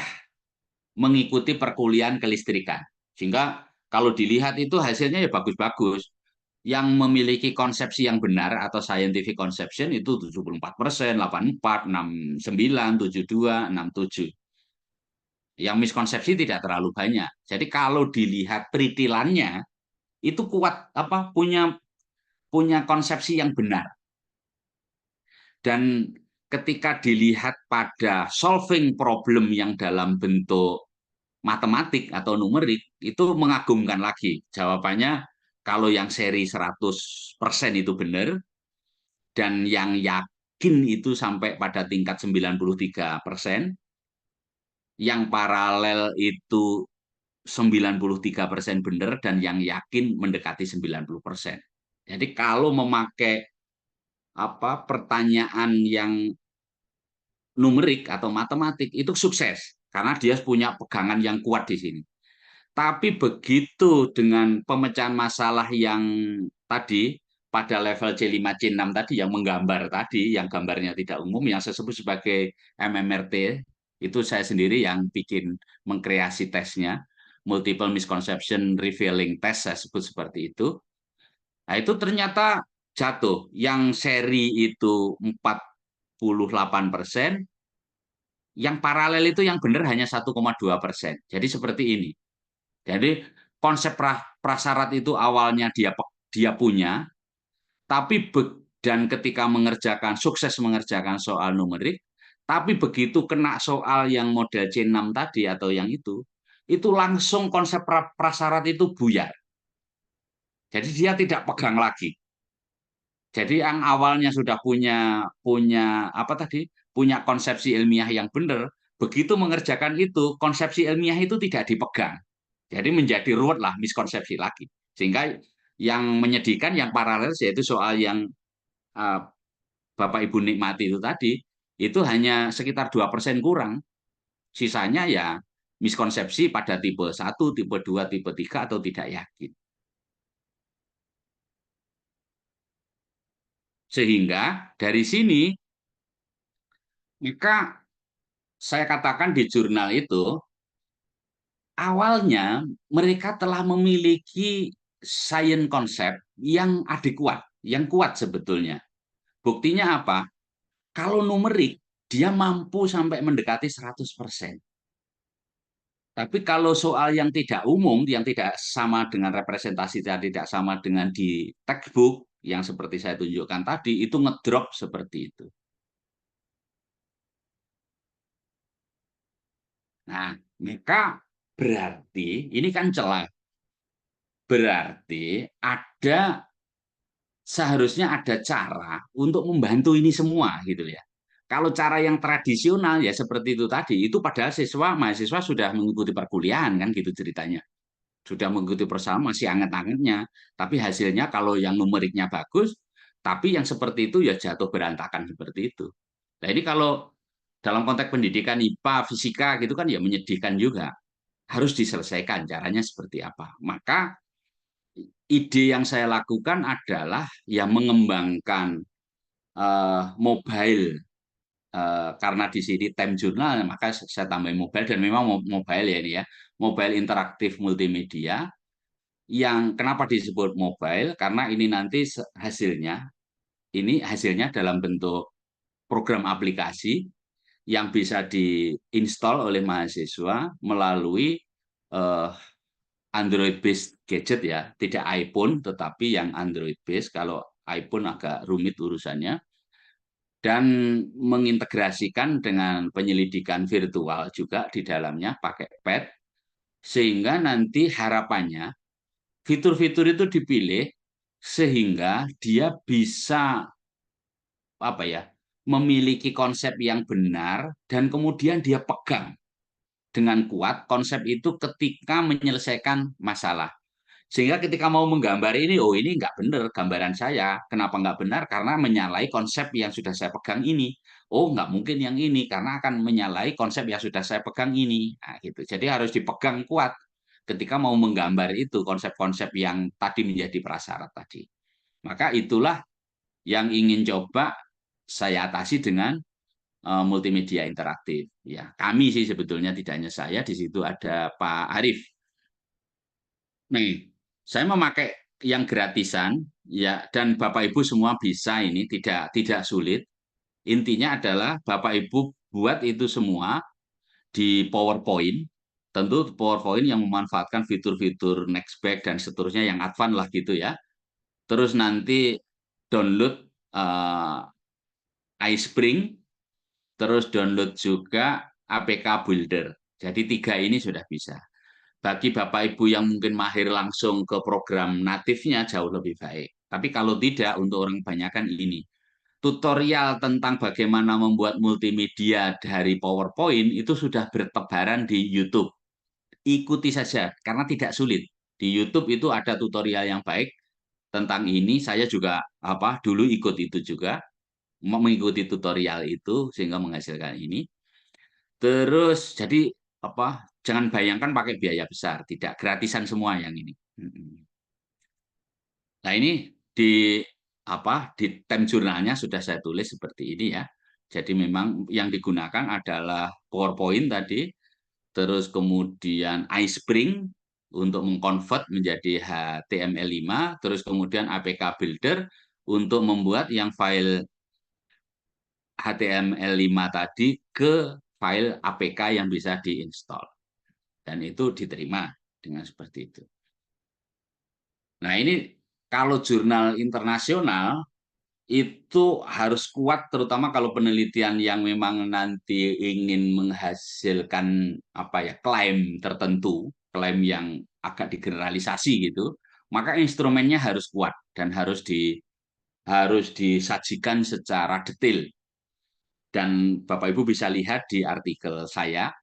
mengikuti perkuliahan kelistrikan. Sehingga kalau dilihat itu hasilnya ya bagus-bagus. Yang memiliki konsepsi yang benar atau scientific conception itu 74%, 84, 69, 72, 67. Yang miskonsepsi tidak terlalu banyak. Jadi kalau dilihat peritilannya itu kuat punya konsepsi yang benar. Dan ketika dilihat pada solving problem yang dalam bentuk matematik atau numerik, itu mengagumkan lagi. Jawabannya kalau yang seri 100% itu benar, dan yang yakin itu sampai pada tingkat 93%, yang paralel itu 93% benar, dan yang yakin mendekati 90%. Jadi kalau memakai pertanyaan yang numerik atau matematik itu sukses karena dia punya pegangan yang kuat di sini. Tapi begitu dengan pemecahan masalah yang tadi pada level C5 C6 tadi yang menggambar tadi, yang gambarnya tidak umum, yang saya sebut sebagai MMRT, itu saya sendiri yang bikin mengkreasi tesnya, multiple misconception revealing test saya sebut seperti itu. Nah, itu ternyata jatuh. Yang seri itu 48%, yang paralel itu yang benar hanya 1,2%. Jadi seperti ini. Jadi konsep prasyarat itu awalnya dia punya, tapi dan ketika sukses mengerjakan soal numerik, tapi begitu kena soal yang model C6 tadi atau yang itu langsung konsep prasyarat itu buyar. Jadi dia tidak pegang lagi. Jadi yang awalnya sudah punya apa tadi? Punya konsepsi ilmiah yang benar, begitu mengerjakan itu, konsepsi ilmiah itu tidak dipegang. Jadi menjadi ruwet lah, miskonsepsi lagi. Sehingga yang menyedihkan yang paralel yaitu soal yang Bapak Ibu nikmati itu tadi, itu hanya sekitar 2% kurang. Sisanya ya miskonsepsi pada tipe 1, tipe 2, tipe 3 atau tidak yakin. Sehingga dari sini, maka saya katakan di jurnal itu, awalnya mereka telah memiliki science konsep yang adekuat, yang kuat sebetulnya. Buktinya apa? Kalau numerik, dia mampu sampai mendekati 100%. Tapi kalau soal yang tidak umum, yang tidak sama dengan representasi, tidak sama dengan di textbook, yang seperti saya tunjukkan tadi, itu ngedrop seperti itu. Nah, maka berarti, ini kan celah. Berarti seharusnya ada cara untuk membantu ini semua, gitu ya. Kalau cara yang tradisional ya seperti itu tadi, itu padahal mahasiswa sudah mengikuti perkuliahan kan gitu ceritanya. Sudah mengikuti bersama masih anget-angetnya. Tapi hasilnya kalau yang numeriknya bagus, tapi yang seperti itu ya jatuh berantakan seperti itu. Nah ini kalau dalam konteks pendidikan IPA, fisika gitu kan ya menyedihkan juga. Harus diselesaikan caranya seperti apa. Maka ide yang saya lakukan adalah ya mengembangkan mobile. Karena di sini time jurnal, maka saya tambahin mobile, dan memang mobile ya ini ya, mobile interaktif multimedia. Yang kenapa disebut mobile? Karena ini nanti hasilnya dalam bentuk program aplikasi yang bisa diinstal oleh mahasiswa melalui Android-based gadget ya, tidak iPhone tetapi yang Android-based. Kalau iPhone agak rumit urusannya. Dan mengintegrasikan dengan penyelidikan virtual juga di dalamnya pakai pad, sehingga nanti harapannya fitur-fitur itu dipilih sehingga dia bisa memiliki konsep yang benar dan kemudian dia pegang dengan kuat konsep itu ketika menyelesaikan masalah. Sehingga ketika mau menggambar ini, oh ini nggak benar gambaran saya. Kenapa nggak benar? Karena menyalahi konsep yang sudah saya pegang ini. Oh nggak mungkin yang ini, karena akan menyalahi konsep yang sudah saya pegang ini. Nah, gitu. Jadi harus dipegang kuat ketika mau menggambar itu konsep-konsep yang tadi menjadi prasyarat tadi. Maka itulah yang ingin coba saya atasi dengan multimedia interaktif. Ya, kami sih sebetulnya tidak hanya saya, di situ ada Pak Arif. Nih, saya memakai yang gratisan ya, dan Bapak Ibu semua bisa, ini tidak sulit. Intinya adalah Bapak Ibu buat itu semua di PowerPoint. Tentu PowerPoint yang memanfaatkan fitur-fitur Nextback dan seterusnya yang advance lah gitu ya. Terus nanti download iSpring, terus download juga APK Builder. Jadi 3 ini sudah bisa. Bagi Bapak Ibu yang mungkin mahir langsung ke program natifnya jauh lebih baik. Tapi kalau tidak, untuk orang kebanyakan ini. Tutorial tentang bagaimana membuat multimedia dari PowerPoint itu sudah bertebaran di YouTube. Ikuti saja, karena tidak sulit. Di YouTube itu ada tutorial yang baik tentang ini. Saya juga dulu ikut itu juga, mengikuti tutorial itu sehingga menghasilkan ini. Terus jadi jangan bayangkan pakai biaya besar, tidak, gratisan semua yang ini. Nah ini di time jurnalnya sudah saya tulis seperti ini ya. Jadi memang yang digunakan adalah PowerPoint tadi, terus kemudian iSpring untuk mengkonvert menjadi HTML5, terus kemudian APK Builder untuk membuat yang file HTML5 tadi ke file APK yang bisa diinstal. Dan itu diterima dengan seperti itu. Nah, ini kalau jurnal internasional itu harus kuat, terutama kalau penelitian yang memang nanti ingin menghasilkan klaim tertentu, klaim yang agak digeneralisasi gitu, maka instrumennya harus kuat dan harus disajikan secara detail. Dan Bapak Ibu bisa lihat di artikel saya.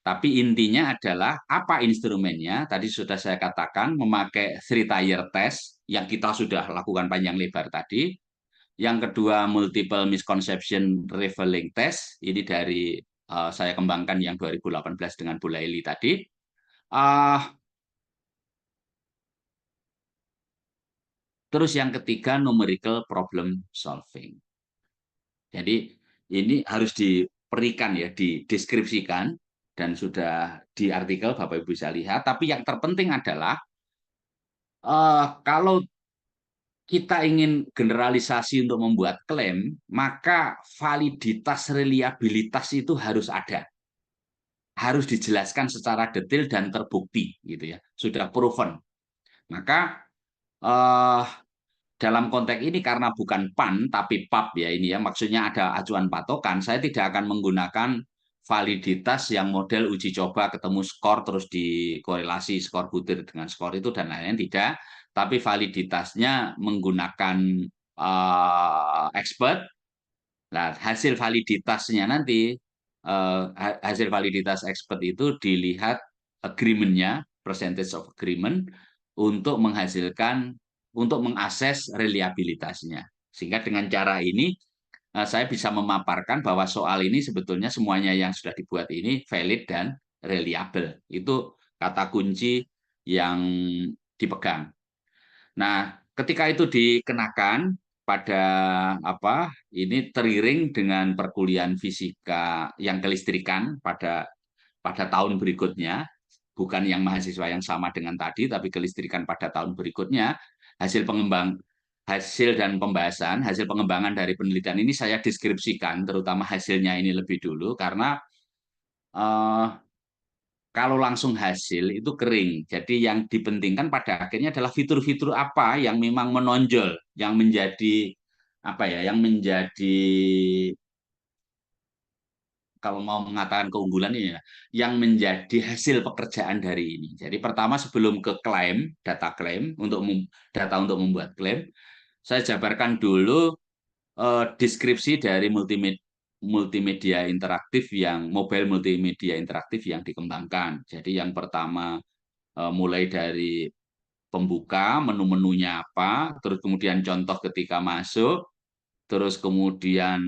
Tapi intinya adalah apa instrumennya? Tadi sudah saya katakan memakai three-tier test yang kita sudah lakukan panjang lebar tadi. Yang kedua multiple misconception revealing test. Ini dari saya kembangkan yang 2018 dengan Bu Laili tadi. Terus yang ketiga numerical problem solving. Jadi ini harus diberikan ya, dideskripsikan. Dan sudah di artikel Bapak Ibu bisa lihat, tapi yang terpenting adalah kalau kita ingin generalisasi untuk membuat klaim, maka validitas reliabilitas itu harus ada. Harus dijelaskan secara detail dan terbukti gitu ya. Sudah proven. Maka dalam konteks ini karena bukan PAN tapi PAP ya ini ya, maksudnya ada acuan patokan, saya tidak akan menggunakan validitas yang model uji coba ketemu skor terus dikorelasi skor butir dengan skor itu dan lain-lain, tidak, tapi validitasnya menggunakan expert. Nah, hasil validitasnya nanti hasil validitas expert itu dilihat agreement-nya, percentage of agreement untuk menghasilkan untuk mengakses reliabilitasnya. Sehingga dengan cara ini saya bisa memaparkan bahwa soal ini sebetulnya semuanya yang sudah dibuat ini valid dan reliable. Itu kata kunci yang dipegang. Nah, ketika itu dikenakan pada ini teriring dengan perkuliahan fisika yang kelistrikan pada tahun berikutnya, bukan yang mahasiswa yang sama dengan tadi, tapi kelistrikan pada tahun berikutnya, hasil dan pembahasan, hasil pengembangan dari penelitian ini saya deskripsikan, terutama hasilnya ini lebih dulu, karena kalau langsung hasil itu kering. Jadi yang dipentingkan pada akhirnya adalah fitur-fitur apa yang memang menonjol, yang menjadi kalau mau mengatakan keunggulan ini ya, yang menjadi hasil pekerjaan dari ini. Jadi pertama sebelum ke klaim, data untuk membuat klaim, saya jabarkan dulu deskripsi dari multimedia interaktif mobile multimedia interaktif yang dikembangkan. Jadi yang pertama mulai dari pembuka, menu-menunya apa, terus kemudian contoh ketika masuk, terus kemudian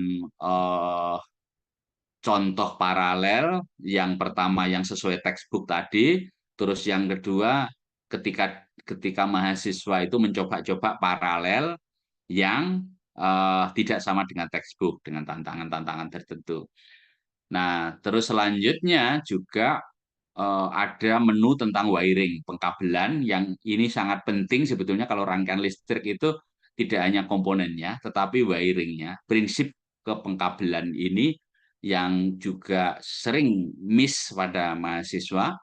contoh paralel, yang pertama yang sesuai textbook tadi, terus yang kedua ketika mahasiswa itu mencoba-coba paralel yang tidak sama dengan textbook, dengan tantangan-tantangan tertentu. Nah, terus selanjutnya juga ada menu tentang wiring, pengkabelan, yang ini sangat penting sebetulnya kalau rangkaian listrik itu tidak hanya komponennya, tetapi wiringnya, prinsip ke pengkabelan ini yang juga sering miss pada mahasiswa,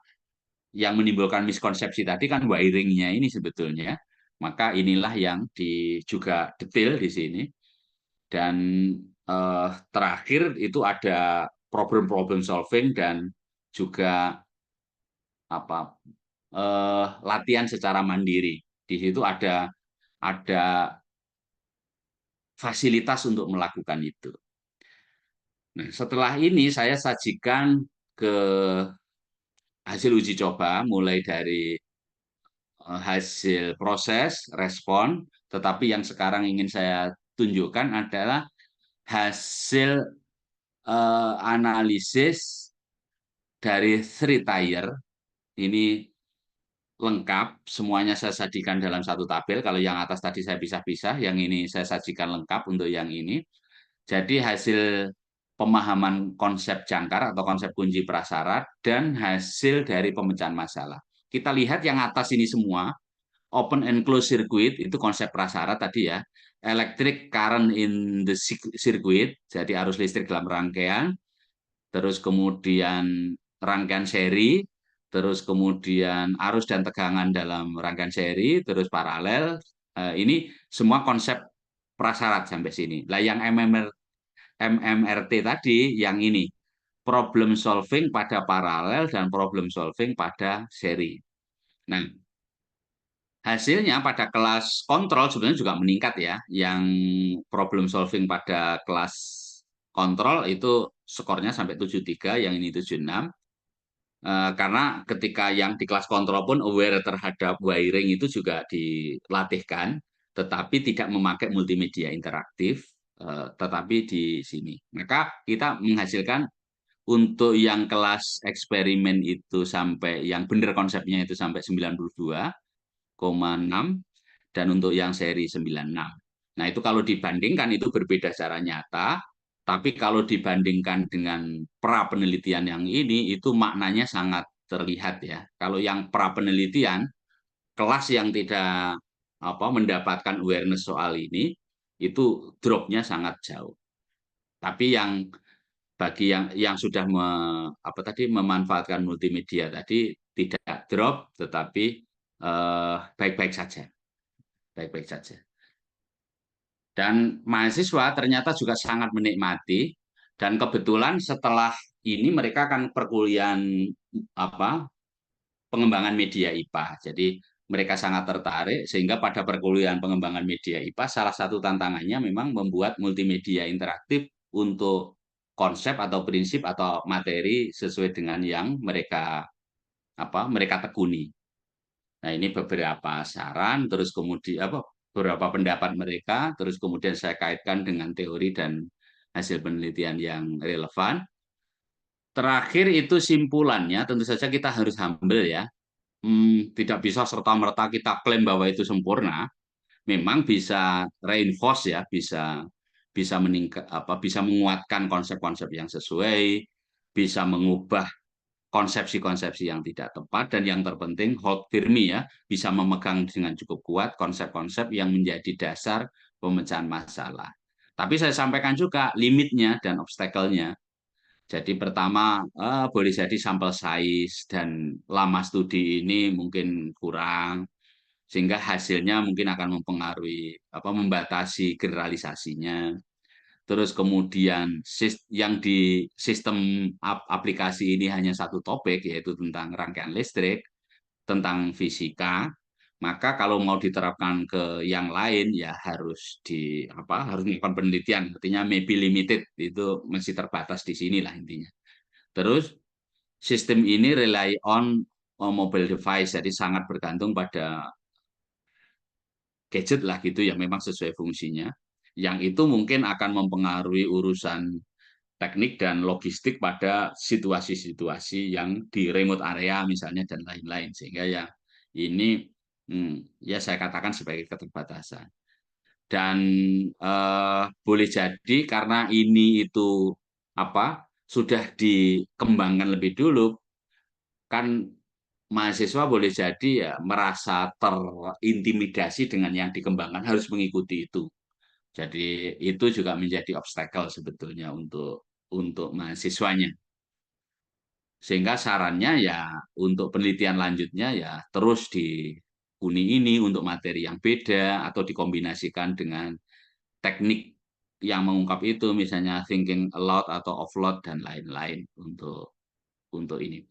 yang menimbulkan miskonsepsi tadi kan wiringnya ini sebetulnya. Maka inilah yang juga detail di sini. Dan terakhir itu ada problem solving dan juga latihan secara mandiri. Di situ ada fasilitas untuk melakukan itu. Nah, setelah ini saya sajikan ke hasil uji coba, mulai dari hasil proses, respon, tetapi yang sekarang ingin saya tunjukkan adalah hasil analisis dari three-tier. Ini lengkap, semuanya saya sajikan dalam satu tabel. Kalau yang atas tadi saya pisah-pisah, yang ini saya sajikan lengkap untuk yang ini. Jadi hasil pemahaman konsep jangkar atau konsep kunci prasyarat dan hasil dari pemecahan masalah. Kita lihat yang atas ini semua, open and closed circuit itu konsep prasyarat tadi ya. Electric current in the circuit, jadi arus listrik dalam rangkaian, terus kemudian rangkaian seri, terus kemudian arus dan tegangan dalam rangkaian seri, terus paralel. Ini semua konsep prasyarat sampai sini. Lah yang MMRT tadi yang ini problem solving pada paralel dan problem solving pada seri. Nah, hasilnya pada kelas kontrol sebenarnya juga meningkat ya. Yang problem solving pada kelas kontrol itu skornya sampai 73, yang ini 76. Karena ketika yang di kelas kontrol pun aware terhadap wiring itu juga dilatihkan, tetapi tidak memakai multimedia interaktif, tetapi di sini. Maka kita menghasilkan untuk yang kelas eksperimen itu sampai yang benar konsepnya itu sampai 92,6 dan untuk yang seri 96. Nah, itu kalau dibandingkan itu berbeda secara nyata, tapi kalau dibandingkan dengan pra penelitian yang ini itu maknanya sangat terlihat ya. Kalau yang pra penelitian kelas yang tidak mendapatkan awareness soal ini itu dropnya sangat jauh. Tapi yang bagi yang sudah memanfaatkan multimedia tadi tidak drop, tetapi baik-baik saja, baik-baik saja. Dan mahasiswa ternyata juga sangat menikmati, dan kebetulan setelah ini mereka akan perkuliahan pengembangan media IPA. Jadi mereka sangat tertarik sehingga pada perkuliahan pengembangan media IPA salah satu tantangannya memang membuat multimedia interaktif untuk konsep atau prinsip atau materi sesuai dengan yang mereka tekuni. Nah, ini beberapa saran, terus kemudian beberapa pendapat mereka, terus kemudian saya kaitkan dengan teori dan hasil penelitian yang relevan. Terakhir itu simpulannya, tentu saja kita harus humble ya. Tidak bisa serta-merta kita klaim bahwa itu sempurna. Memang bisa reinforce ya, bisa meningkat bisa menguatkan konsep-konsep yang sesuai, bisa mengubah konsepsi-konsepsi yang tidak tepat, dan yang terpenting hold firmly ya, bisa memegang dengan cukup kuat konsep-konsep yang menjadi dasar pemecahan masalah. Tapi saya sampaikan juga limitnya dan obstacle-nya. Jadi pertama boleh jadi sampel size dan lama studi ini mungkin kurang, sehingga hasilnya mungkin akan mempengaruhi membatasi generalisasinya. Terus kemudian yang di sistem aplikasi ini hanya satu topik, yaitu tentang rangkaian listrik, tentang fisika. Maka kalau mau diterapkan ke yang lain ya harus harus melakukan penelitian, artinya maybe limited, itu masih terbatas di sinilah intinya. Terus sistem ini rely on mobile device, jadi sangat bergantung pada gadget lah gitu yang memang sesuai fungsinya. Yang itu mungkin akan mempengaruhi urusan teknik dan logistik pada situasi-situasi yang di remote area misalnya dan lain-lain, sehingga ya ini ya saya katakan sebagai keterbatasan. Dan boleh jadi karena ini itu sudah dikembangkan lebih dulu, kan mahasiswa boleh jadi ya merasa terintimidasi dengan yang dikembangkan, harus mengikuti itu. Jadi itu juga menjadi obstacle sebetulnya untuk mahasiswanya. Sehingga sarannya ya untuk penelitian lanjutnya ya terus di ini untuk materi yang beda atau dikombinasikan dengan teknik yang mengungkap itu, misalnya thinking aloud atau offload dan lain-lain untuk ini.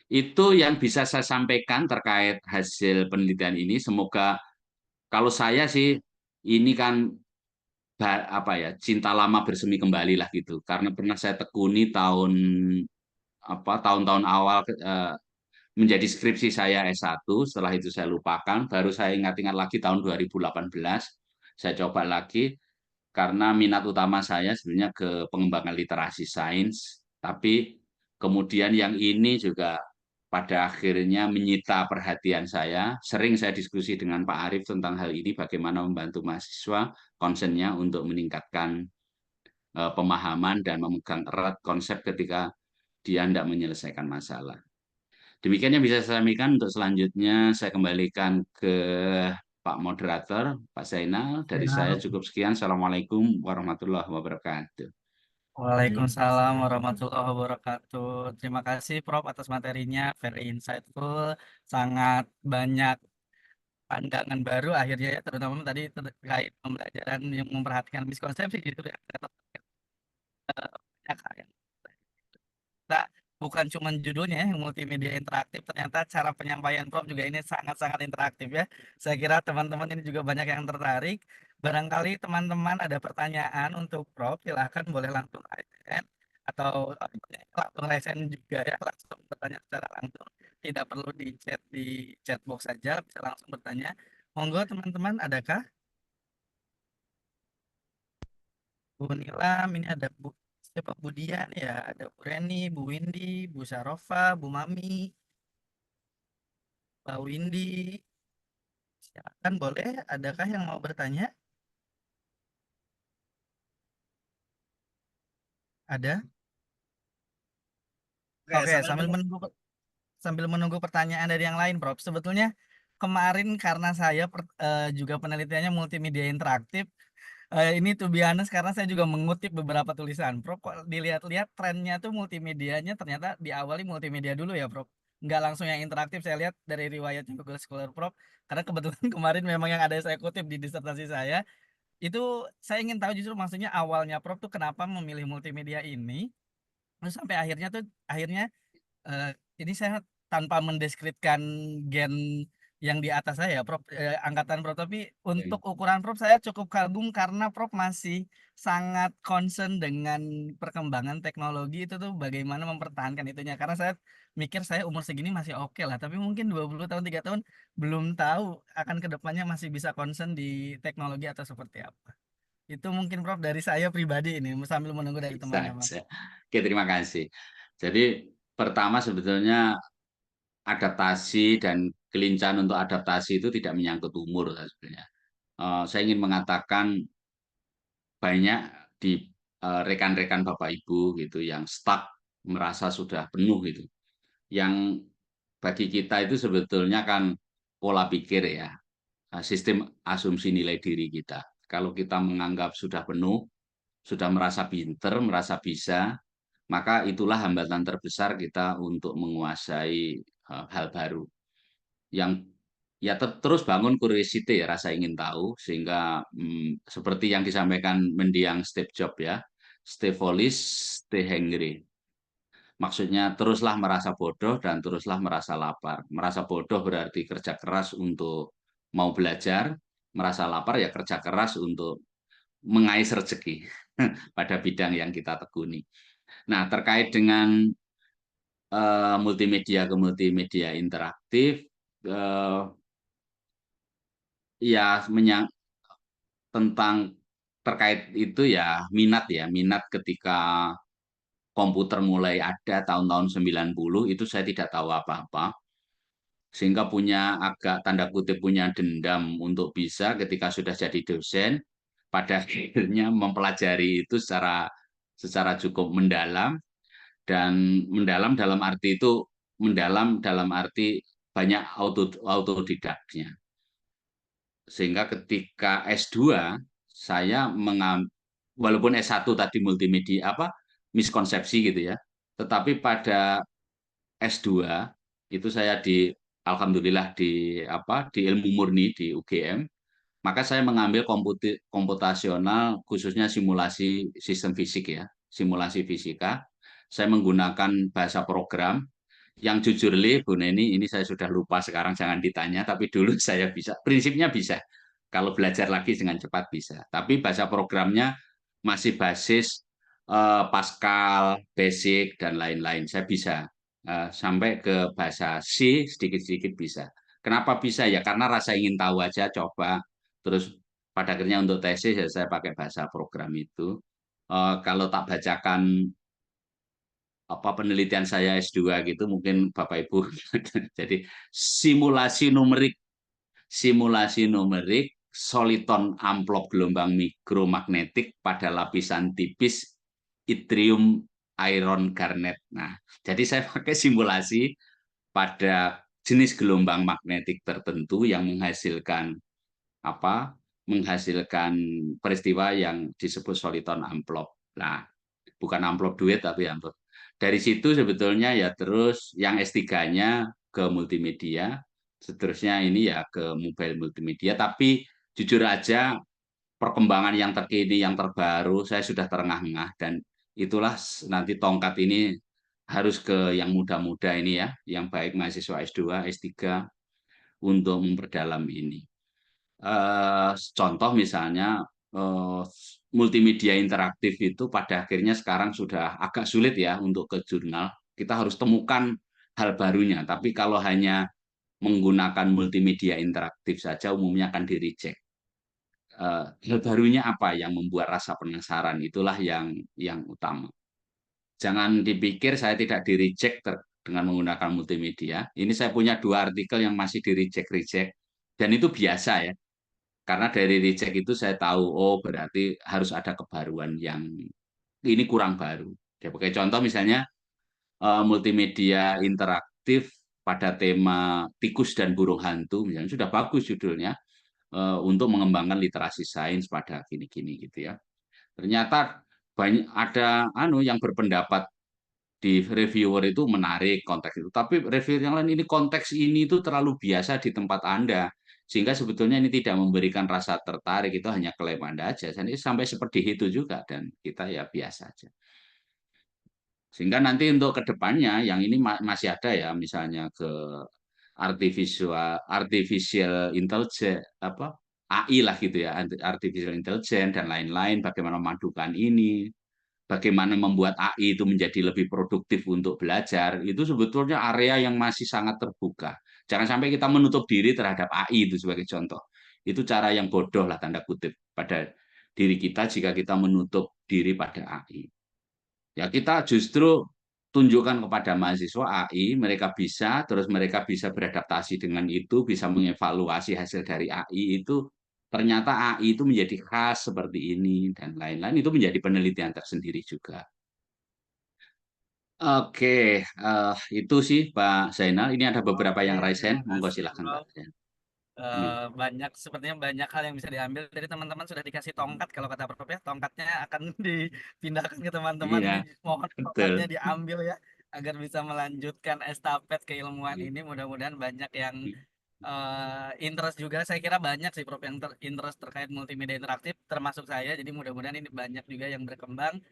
Itu yang bisa saya sampaikan terkait hasil penelitian ini. Semoga kalau saya sih ini kan cinta lama bersemi kembali lah gitu, karena pernah saya tekuni tahun-tahun awal menjadi skripsi saya S1, setelah itu saya lupakan, baru saya ingat-ingat lagi tahun 2018 saya coba lagi, karena minat utama saya sebenarnya ke pengembangan literasi sains, tapi kemudian yang ini juga pada akhirnya menyita perhatian saya. Sering saya diskusi dengan Pak Arief tentang hal ini, bagaimana membantu mahasiswa concern-nya untuk meningkatkan pemahaman dan memegang erat konsep ketika dia hendak menyelesaikan masalah. Demikian yang bisa saya sampaikan. Untuk selanjutnya saya kembalikan ke Pak Moderator, Pak Zainal. Dari saya cukup sekian. Assalamualaikum warahmatullahi wabarakatuh. Waalaikumsalam warahmatullahi wabarakatuh. Terima kasih Prof atas materinya, very insightful, sangat banyak pandangan baru akhirnya ya, terutama tadi terkait pembelajaran yang memperhatikan miskonsepsi gitu ya. Banyak hal yang kita bukan cuma judulnya ya, yang multimedia interaktif, ternyata cara penyampaian Prof juga ini sangat-sangat interaktif ya. Saya kira teman-teman ini juga banyak yang tertarik. Barangkali teman-teman ada pertanyaan untuk Prof, silahkan boleh langsung ASN atau langsung ASN juga ya, langsung bertanya secara langsung. Tidak perlu di chat box saja, bisa langsung bertanya. Monggo teman-teman, adakah? Bu Nilam, ini ada siapa Bu Dian ya, ada Bu Reni, Bu Windy, Bu Sarofa, Bu Mami, Pak Windy. Silakan boleh, adakah yang mau bertanya? Ada? Oke, sambil menunggu pertanyaan dari yang lain, Prof. Sebetulnya kemarin karena saya juga penelitiannya multimedia interaktif, ini to be honest, karena saya juga mengutip beberapa tulisan Prof. Kok dilihat-lihat trennya tuh multimedianya ternyata diawali multimedia dulu ya Prof. Nggak langsung yang interaktif. Saya lihat dari riwayatnya Google Scholar Prof. Karena kebetulan kemarin memang yang ada saya kutip di disertasi saya. Itu saya ingin tahu justru maksudnya awalnya Prof tuh kenapa memilih multimedia ini. Terus sampai akhirnya eh, ini saya tanpa mendeskripsikan gen yang di atas saya, Prof, angkatan Prof, tapi untuk ukuran Prof saya cukup kagum karena Prof masih sangat concern dengan perkembangan teknologi itu tuh bagaimana mempertahankan itunya. Karena saya mikir saya umur segini masih oke lah, tapi mungkin 20 tahun, 3 tahun belum tahu akan kedepannya masih bisa concern di teknologi atau seperti apa. Itu mungkin Prof dari saya pribadi ini sambil menunggu dari teman-teman. Oke, terima kasih. Jadi pertama sebetulnya adaptasi dan kelincahan untuk adaptasi itu tidak menyangkut umur sebenarnya. Saya ingin mengatakan banyak di rekan-rekan Bapak Ibu gitu yang stuck, merasa sudah penuh gitu. Yang bagi kita itu sebetulnya kan pola pikir ya, sistem asumsi nilai diri kita. Kalau kita menganggap sudah penuh, sudah merasa pinter, merasa bisa, maka itulah hambatan terbesar kita untuk menguasai hal baru. Yang ya terus bangun curiosity ya, rasa ingin tahu, sehingga seperti yang disampaikan mendiang Steve Jobs ya, stay foolish, stay hungry. Maksudnya teruslah merasa bodoh dan teruslah merasa lapar. Merasa bodoh berarti kerja keras untuk mau belajar, merasa lapar ya kerja keras untuk mengais rezeki pada bidang yang kita tekuni. Nah, terkait dengan multimedia ke multimedia interaktif, ya tentang terkait itu ya minat ketika komputer mulai ada tahun-tahun 90 itu saya tidak tahu apa-apa, sehingga agak tanda kutip punya dendam untuk bisa ketika sudah jadi dosen pada akhirnya mempelajari itu secara cukup mendalam, dan mendalam dalam arti itu mendalam dalam arti banyak autodidaknya. Sehingga ketika S2 saya walaupun S1 tadi multimedia miskonsepsi gitu ya, tetapi pada S2 itu saya alhamdulillah di ilmu murni di UGM, maka saya mengambil komputasional khususnya simulasi sistem fisik ya, simulasi fisika. Saya menggunakan bahasa program yang jujur Bu Neni, ini saya sudah lupa sekarang, jangan ditanya, tapi dulu saya bisa, prinsipnya bisa. Kalau belajar lagi dengan cepat bisa. Tapi bahasa programnya masih basis Pascal, Basic, dan lain-lain. Saya bisa. Sampai ke bahasa C, sedikit-sedikit bisa. Kenapa bisa? Ya karena rasa ingin tahu aja, coba. Terus pada akhirnya untuk tesis ya saya pakai bahasa program itu. Kalau tak bacakan penelitian saya S2 gitu mungkin Bapak Ibu. Jadi simulasi numerik soliton amplop gelombang mikromagnetik pada lapisan tipis yttrium iron garnet. Nah, jadi saya pakai simulasi pada jenis gelombang magnetik tertentu yang menghasilkan peristiwa yang disebut soliton amplop. Nah, bukan amplop duit tapi amplop. Dari situ sebetulnya ya terus yang S3-nya ke multimedia, seterusnya ini ya ke mobile multimedia, tapi jujur aja perkembangan yang terkini, yang terbaru, saya sudah terengah-engah, dan itulah nanti tongkat ini harus ke yang muda-muda ini ya, yang baik mahasiswa S2, S3 untuk memperdalam ini. Contoh misalnya multimedia interaktif itu pada akhirnya sekarang sudah agak sulit ya untuk ke jurnal. Kita harus temukan hal barunya, tapi kalau hanya menggunakan multimedia interaktif saja umumnya akan di-reject. Hal barunya apa yang membuat rasa penasaran, itulah yang utama. Jangan dipikir saya tidak di-reject dengan menggunakan multimedia. Ini saya punya 2 artikel yang masih di-reject, dan itu biasa ya. Karena dari reject itu saya tahu, oh berarti harus ada kebaruan yang ini kurang baru. Sebagai contoh misalnya multimedia interaktif pada tema tikus dan burung hantu, misalnya sudah bagus judulnya, untuk mengembangkan literasi sains pada gini-gini gitu ya. Ternyata banyak ada yang berpendapat di reviewer itu menarik konteks itu, tapi reviewer yang lain ini konteks ini itu terlalu biasa di tempat Anda, sehingga sebetulnya ini tidak memberikan rasa tertarik, itu hanya klaim Anda aja. Jadi sampai seperti itu juga, dan kita ya biasa aja. Sehingga nanti untuk kedepannya yang ini masih ada ya, misalnya ke artificial intelligence, AI lah gitu ya, artificial intelligence dan lain-lain, bagaimana memadukan ini, bagaimana membuat AI itu menjadi lebih produktif untuk belajar, itu sebetulnya area yang masih sangat terbuka. Jangan sampai kita menutup diri terhadap AI itu sebagai contoh. Itu cara yang bodoh lah, tanda kutip, pada diri kita jika kita menutup diri pada AI. Ya kita justru tunjukkan kepada mahasiswa AI, mereka bisa beradaptasi dengan itu, bisa mengevaluasi hasil dari AI itu, ternyata AI itu menjadi khas seperti ini, dan lain-lain, itu menjadi penelitian tersendiri juga. Oke, itu sih Pak Zainal. Ini ada beberapa yang raise hand, monggo silakan Pak Zainal. Sepertinya banyak hal yang bisa diambil dari teman-teman. Sudah dikasih tongkat, kalau kata Prof ya, tongkatnya akan dipindahkan ke teman-teman. Iya, Ini mohon betul. tongkatnya diambil ya, agar bisa melanjutkan estafet keilmuan ini. Mudah-mudahan banyak yang interest juga. Saya kira banyak sih Prof yang interest terkait multimedia interaktif, termasuk saya. Jadi mudah-mudahan ini banyak juga yang berkembang.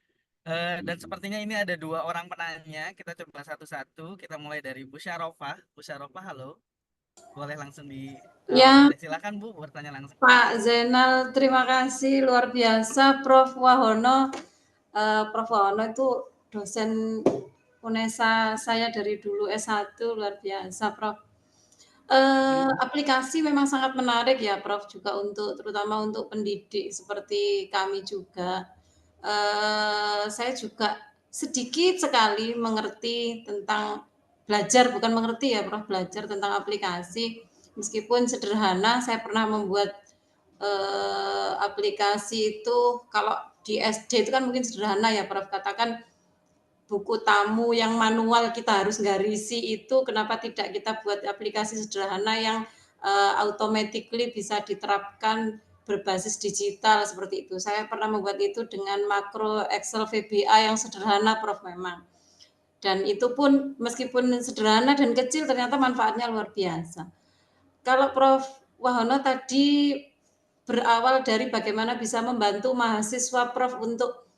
Dan sepertinya ini ada 2 orang penanya. Kita coba satu-satu. Kita mulai dari Bu Syarofah. Bu Syarofah, halo. Boleh langsung Ya, silakan Bu bertanya langsung. Pak Zainal, terima kasih luar biasa Prof Wahono. Prof Wahono itu dosen UNESA saya dari dulu S1, luar biasa Prof. Aplikasi memang sangat menarik ya Prof, juga terutama untuk pendidik seperti kami juga. Saya juga sedikit sekali mengerti tentang bukan mengerti ya Prof, belajar tentang aplikasi. Meskipun sederhana, saya pernah membuat aplikasi itu, kalau di SD itu kan mungkin sederhana ya Prof, katakan buku tamu yang manual kita harus garisi itu, kenapa tidak kita buat aplikasi sederhana yang automatically bisa diterapkan berbasis digital seperti itu. Saya pernah membuat itu dengan makro Excel VBA yang sederhana Prof memang. Dan itu pun meskipun sederhana dan kecil ternyata manfaatnya luar biasa. Kalau Prof Wahono tadi berawal dari bagaimana bisa membantu mahasiswa Prof untuk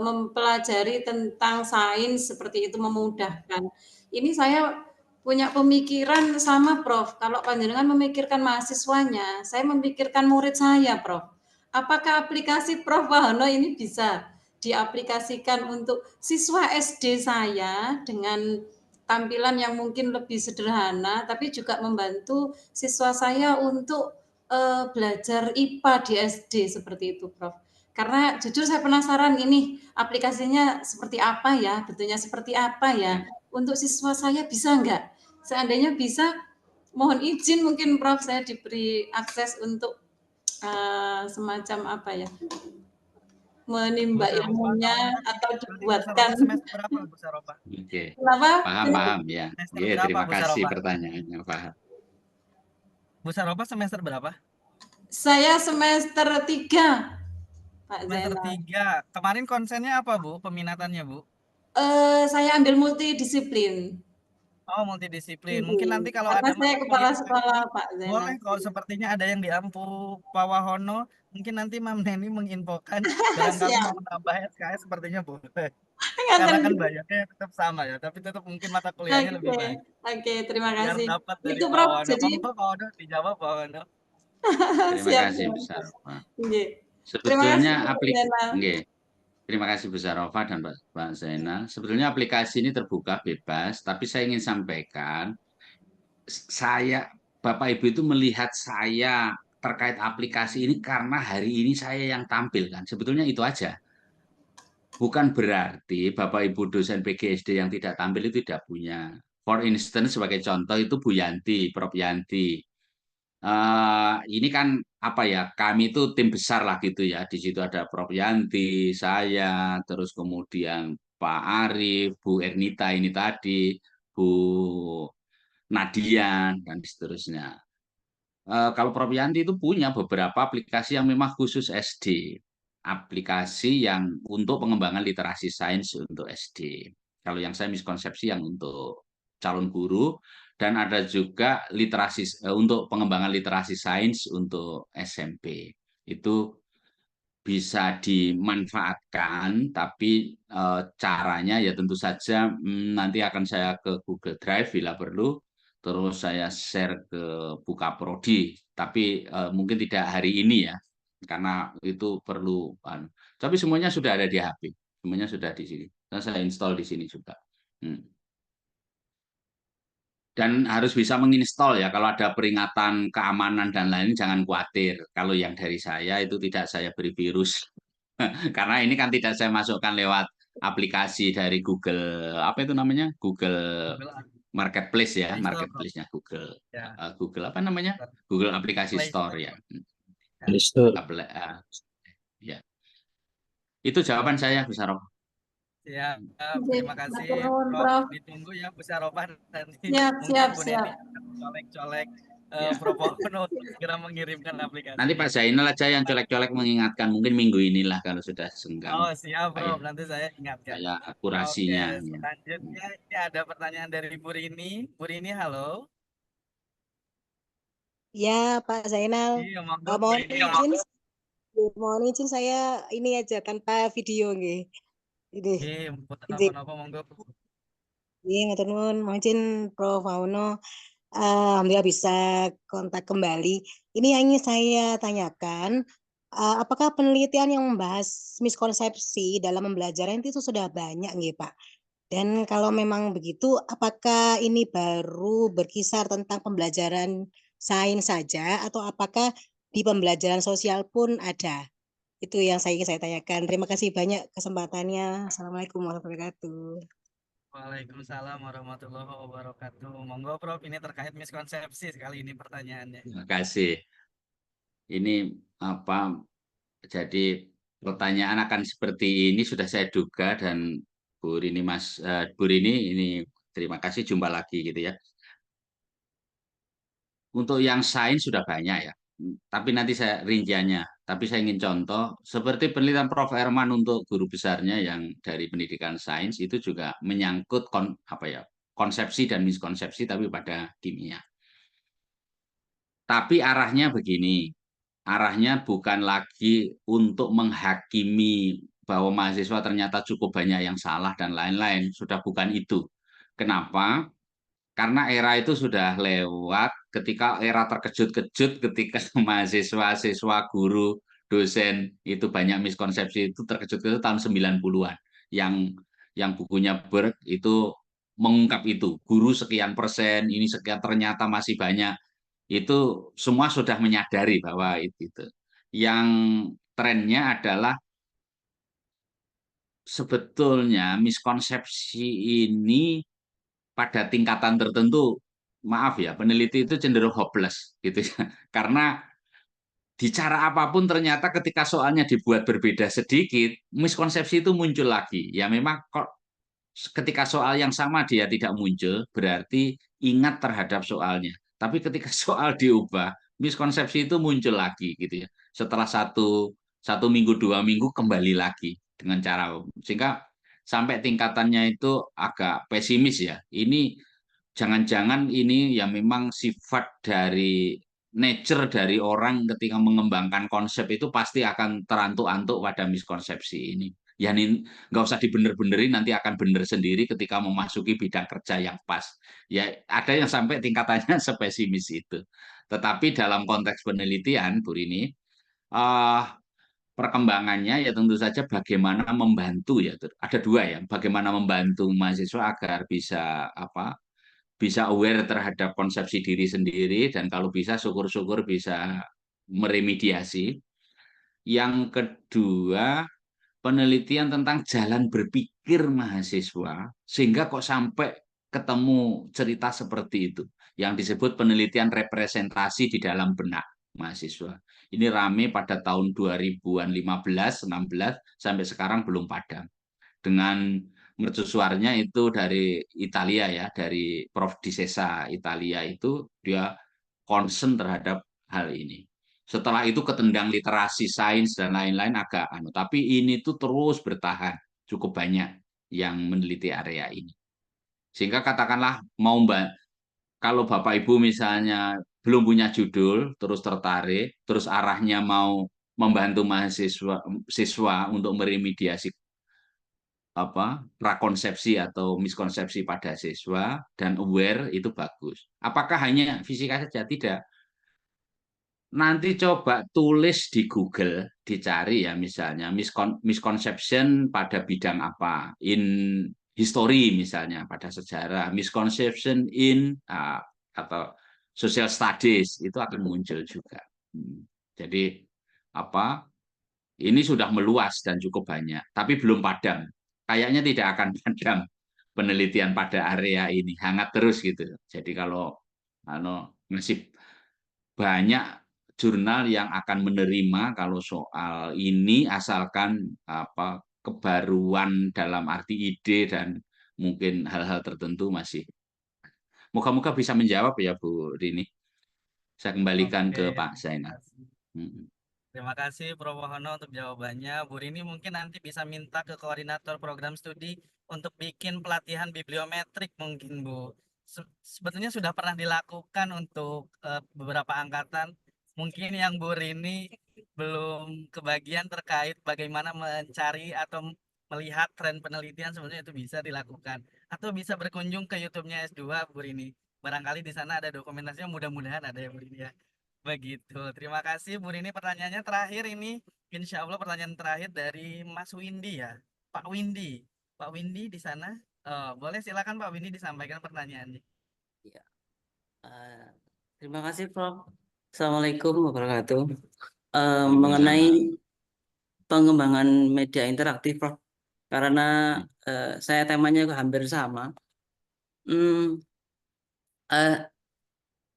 mempelajari tentang sains seperti itu, memudahkan. Ini saya punya pemikiran sama Prof. Kalau panjenengan memikirkan mahasiswanya, saya memikirkan murid saya Prof. Apakah aplikasi Prof Wahono ini bisa diaplikasikan untuk siswa SD saya dengan tampilan yang mungkin lebih sederhana, tapi juga membantu siswa saya untuk belajar IPA di SD seperti itu, Prof. Karena jujur saya penasaran ini aplikasinya seperti apa ya, bentuknya seperti apa ya. Untuk siswa saya bisa nggak? Seandainya bisa, mohon izin mungkin Prof saya diberi akses untuk semacam apa ya, menimba Bu Sarofa, ilmunya kalau nanti atau Bu dibuatkan. Sarofa semester berapa Bu Sarofa? Oke, Kenapa? paham ya. Semester Oke, berapa terima Bu kasih Sarofa? pertanyaannya, paham. Bu Sarofa semester berapa? Saya semester 3, Pak Semester Zainal. 3. Kemarin konsennya apa Bu? Peminatannya Bu? Saya ambil multidisiplin. Oh, multidisiplin. Mungkin nanti kalau Karena ada saya mata kepala kuliah sekolah, lagi, Pak Zainal. boleh kok. Sepertinya ada yang di Ampu Pak Wahono. Mungkin nanti Mam Neni menginfokan barangkali Siap. mau menambah SKS, sepertinya boleh. Ngaten. Karena kan bayarnya tetap sama ya, tapi tetap mungkin mata kuliahnya lebih Oke, baik. oke, terima Biar kasih. dapat dari Itu Pak Prof, Wahono. jadi Monggo Pak Wahono dijawab Pak Wahono. Terima siap. kasih Bu Sarofa. Nggih. Terima kasih, Sebetulnya Pak Zainal. Nggih. Terima kasih Bu Sarofa dan Pak Zainal. Sebetulnya aplikasi ini terbuka bebas, tapi saya ingin sampaikan, Bapak Ibu itu melihat saya terkait aplikasi ini karena hari ini saya yang tampil kan. Sebetulnya itu aja. Bukan berarti Bapak Ibu dosen PGSD yang tidak tampil itu tidak punya. For instance, sebagai contoh itu Bu Yanti, Prof Yanti. Ini kan apa ya, kami itu tim besar lah gitu ya. Di situ ada Prof Yanti, saya, terus kemudian Pak Arief, Bu Ernita ini tadi, Bu Nadian, dan seterusnya. Kalau Prof Yanti itu punya beberapa aplikasi yang memang khusus SD. Aplikasi yang untuk pengembangan literasi sains untuk SD. Kalau yang saya miskonsepsi yang untuk calon guru, dan ada juga literasi untuk pengembangan literasi sains untuk SMP. Itu bisa dimanfaatkan, tapi caranya ya tentu saja nanti akan saya ke Google Drive bila perlu, terus saya share ke Bukaprodi, tapi mungkin tidak hari ini ya, karena itu perlu. Tapi semuanya sudah ada di HP, semuanya sudah di sini, dan saya install di sini juga. Dan harus bisa menginstal ya, kalau ada peringatan keamanan dan lain jangan khawatir. Kalau yang dari saya itu tidak saya beri virus. Karena ini kan tidak saya masukkan lewat aplikasi dari Google, apa itu namanya? Google Marketplace ya, Play Store, Bro. marketplace-nya Google. Ya. Google apa namanya? Google Aplikasi Play Store Store. ya. Play Store. Ya. Itu jawaban saya, Bu Sarofa. Ya, Oke, terima kasih matur nuwun, Prof. Prof. Ditunggu ya Bu Sarofa nanti. Siap, Mungkin siap, Bu siap. Neni akan colek-colek Ya. Prof Wahono untuk segera mengirimkan aplikasi. Nanti Pak Zainal aja yang colek-colek mengingatkan, mungkin minggu inilah kalau sudah senggang. Oh siap Prof, nanti saya ingatkan. Saya akurasinya. Oke, selanjutnya ini ada pertanyaan dari Bu Rini. Bu Rini, halo. Ya, Pak Zainal. Iya, monggo Bu Mohon Rini. izin saya ini aja tanpa video nggih. Ini. Iya, apa monggo. Iya, ngatur nuwun. Mohon izin Prof Wahono. Alhamdulillah bisa kontak kembali. Ini yang ingin saya tanyakan, apakah penelitian yang membahas miskonsepsi dalam pembelajaran itu sudah banyak nggih, Pak? Dan kalau memang begitu, apakah ini baru berkisar tentang pembelajaran sains saja atau apakah di pembelajaran sosial pun ada? Itu yang ingin saya tanyakan. Terima kasih banyak kesempatannya. Assalamualaikum warahmatullahi wabarakatuh. Waalaikumsalam warahmatullahi wabarakatuh. Monggo Prof, ini terkait miskonsepsi sekali ini pertanyaannya. Terima kasih. Ini apa? Jadi pertanyaan akan seperti ini sudah saya duga, dan Bu Rini ini terima kasih, jumpa lagi gitu ya. Untuk yang sains sudah banyak ya, tapi nanti saya rinciannya. Tapi saya ingin contoh seperti penelitian Prof Herman untuk guru besarnya yang dari pendidikan sains, itu juga menyangkut konsepsi dan miskonsepsi tapi pada kimia. Tapi arahnya begini, arahnya bukan lagi untuk menghakimi bahwa mahasiswa ternyata cukup banyak yang salah dan lain-lain, sudah bukan itu. Kenapa? Karena era itu sudah lewat, ketika era terkejut-kejut ketika mahasiswa, guru, dosen itu banyak miskonsepsi, itu terkejut-kejut tahun 90-an. Yang bukunya Berg itu mengungkap itu, guru sekian persen, ini sekian, ternyata masih banyak. Itu semua sudah menyadari bahwa itu. Yang trennya adalah sebetulnya miskonsepsi ini pada tingkatan tertentu, maaf ya, peneliti itu cenderung hopeless gitu ya. Karena di cara apapun ternyata ketika soalnya dibuat berbeda sedikit, miskonsepsi itu muncul lagi. Ya memang kok ketika soal yang sama dia tidak muncul, berarti ingat terhadap soalnya. Tapi ketika soal diubah, miskonsepsi itu muncul lagi gitu ya. Setelah satu minggu, 2 minggu kembali lagi dengan cara sehingga sampai tingkatannya itu agak pesimis ya. Ini jangan-jangan ini ya memang sifat dari nature dari orang ketika mengembangkan konsep itu pasti akan terantuk-antuk pada miskonsepsi ini. Ya nggak usah dibener-benerin, nanti akan bener sendiri ketika memasuki bidang kerja yang pas. Ya ada yang sampai tingkatannya sepesimis itu. Tetapi dalam konteks penelitian, Bu Rini, eh, perkembangannya ya tentu saja bagaimana membantu ya. Ada dua ya, bagaimana membantu mahasiswa agar bisa aware terhadap konsepsi diri sendiri dan kalau bisa syukur-syukur bisa meremediasi. Yang kedua, penelitian tentang jalan berpikir mahasiswa sehingga kok sampai ketemu cerita seperti itu yang disebut penelitian representasi di dalam benak mahasiswa. Ini rame pada tahun 2000-an 15, 16 sampai sekarang belum padam. Dengan mercusuarnya itu dari Italia ya, dari Prof. Di Sesa Italia itu dia concern terhadap hal ini. Setelah itu ketendang literasi, sains dan lain-lain agak tapi ini tuh terus bertahan cukup banyak yang meneliti area ini. Sehingga katakanlah kalau Bapak Ibu misalnya belum punya judul, terus tertarik, terus arahnya mau membantu siswa untuk meremediasi prakonsepsi atau miskonsepsi pada siswa dan aware itu bagus. Apakah hanya fisika saja? Tidak. Nanti coba tulis di Google, dicari ya misalnya misconception pada bidang apa, in history misalnya pada sejarah, misconception in atau social studies itu akan muncul juga. Jadi ini sudah meluas dan cukup banyak, tapi belum padam. Kayaknya tidak akan padam penelitian pada area ini, hangat terus gitu. Jadi kalau masih banyak jurnal yang akan menerima kalau soal ini asalkan kebaruan dalam arti ide dan mungkin hal-hal tertentu masih. Moga-moga bisa menjawab ya Bu Rini. Saya kembalikan ke Pak Zainal. Terima kasih Prof. Wahono untuk jawabannya. Bu Rini mungkin nanti bisa minta ke koordinator program studi untuk bikin pelatihan bibliometrik mungkin Bu. Sebetulnya sudah pernah dilakukan untuk beberapa angkatan. Mungkin yang Bu Rini belum kebagian terkait bagaimana mencari atau melihat tren penelitian sebenarnya itu bisa dilakukan. Atau bisa berkunjung ke YouTube-nya S2 Bu Rini. Barangkali di sana ada dokumentasinya, mudah-mudahan ada ya Bu Rini ya. Begitu. Terima kasih Bu Rini. Pertanyaannya terakhir ini, insya Allah pertanyaan terakhir dari Mas Windy ya. Pak Windy. Pak Windy di sana. Boleh silakan Pak Windy disampaikan pertanyaannya. Ya. Terima kasih Prof. Assalamualaikum warahmatullahi wabarakatuh. Mengenai pengembangan media interaktif Prof. Karena saya temanya hampir sama.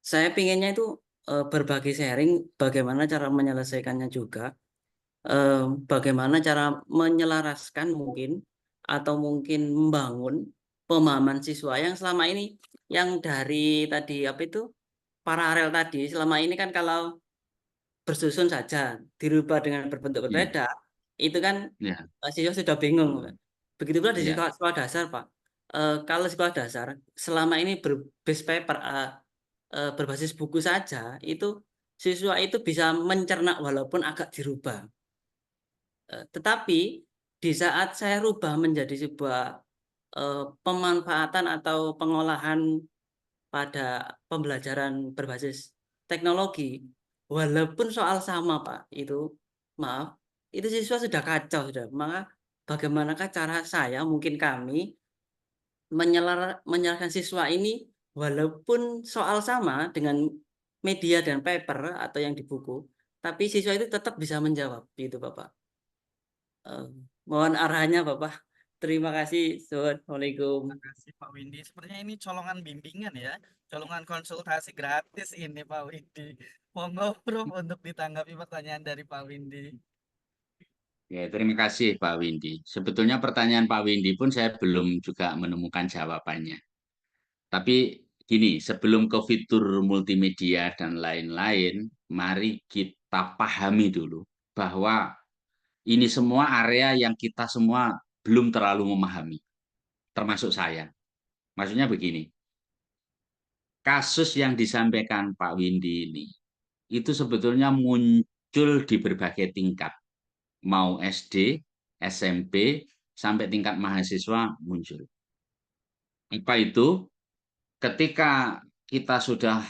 Saya pinginnya itu berbagi sharing bagaimana cara menyelesaikannya juga, bagaimana cara menyelaraskan mungkin atau mungkin membangun pemahaman siswa yang selama ini yang dari tadi paralel tadi selama ini kan kalau bersusun saja dirubah dengan berbentuk berbeda itu kan siswa sudah bingung. Begitu pula di sekolah dasar Pak. Kalau sekolah dasar selama ini berbase paper berbasis buku saja itu siswa itu bisa mencerna walaupun agak dirubah. Tetapi di saat saya rubah menjadi sebuah pemanfaatan atau pengolahan pada pembelajaran berbasis teknologi, walaupun soal sama Pak, itu siswa sudah kacau sudah. Maka bagaimanakah cara saya, mungkin kami menyalahkan siswa ini walaupun soal sama dengan media dan paper atau yang di buku, tapi siswa itu tetap bisa menjawab, gitu Bapak. Mohon arahannya Bapak. Terima kasih. Assalamualaikum. Terima kasih Pak Windy. Sepertinya ini colongan bimbingan ya, colongan konsultasi gratis ini Pak Windy. Monggo Prof untuk ditanggapi pertanyaan dari Pak Windy. Ya, terima kasih Pak Windy. Sebetulnya pertanyaan Pak Windy pun saya belum juga menemukan jawabannya. Tapi gini, sebelum ke fitur multimedia dan lain-lain, mari kita pahami dulu bahwa ini semua area yang kita semua belum terlalu memahami, termasuk saya. Maksudnya begini, kasus yang disampaikan Pak Windy ini, itu sebetulnya muncul di berbagai tingkat. Mau SD, SMP, sampai tingkat mahasiswa muncul. Apa itu? Ketika kita sudah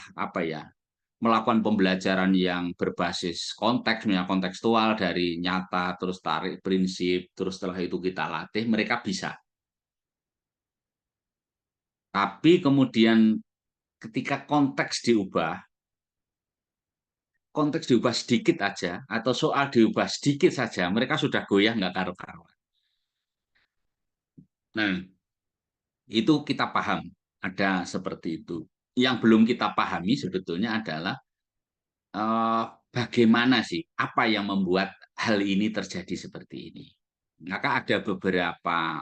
melakukan pembelajaran yang berbasis konteks, kontekstual dari nyata, terus tarik prinsip, terus setelah itu kita latih, mereka bisa. Tapi kemudian ketika konteks diubah sedikit aja, atau soal diubah sedikit saja, mereka sudah goyah nggak karu-karuan. Nah, itu kita paham, ada seperti itu. Yang belum kita pahami sebetulnya adalah bagaimana sih, apa yang membuat hal ini terjadi seperti ini. Maka ada beberapa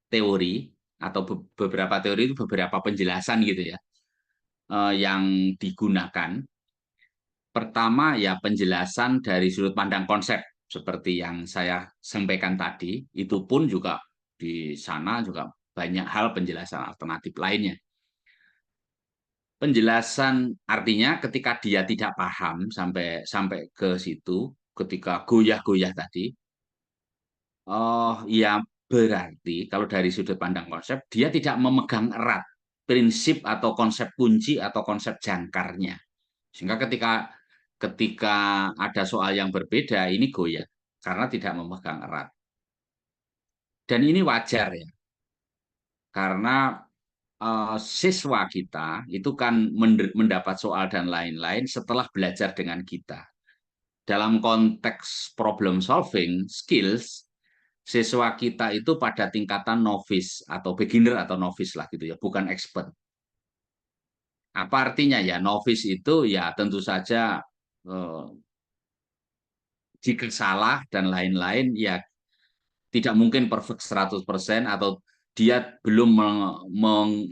teori, atau beberapa teori itu beberapa penjelasan gitu ya, yang digunakan. Pertama ya penjelasan dari sudut pandang konsep, seperti yang saya sampaikan tadi, itu pun juga di sana juga banyak hal penjelasan alternatif lainnya. Penjelasan artinya ketika dia tidak paham sampai ke situ, ketika goyah-goyah tadi, ya berarti kalau dari sudut pandang konsep, dia tidak memegang erat prinsip atau konsep kunci atau konsep jangkarnya. Sehingga ketika ada soal yang berbeda, ini goyah karena tidak memegang erat. Dan ini wajar ya, karena siswa kita itu kan mendapat soal dan lain-lain setelah belajar dengan kita. Dalam konteks problem solving skills, siswa kita itu pada tingkatan novice atau beginner atau novice lah gitu ya, bukan expert. Apa artinya ya? Novice itu ya tentu saja jika salah dan lain-lain ya tidak mungkin perfect 100% atau dia belum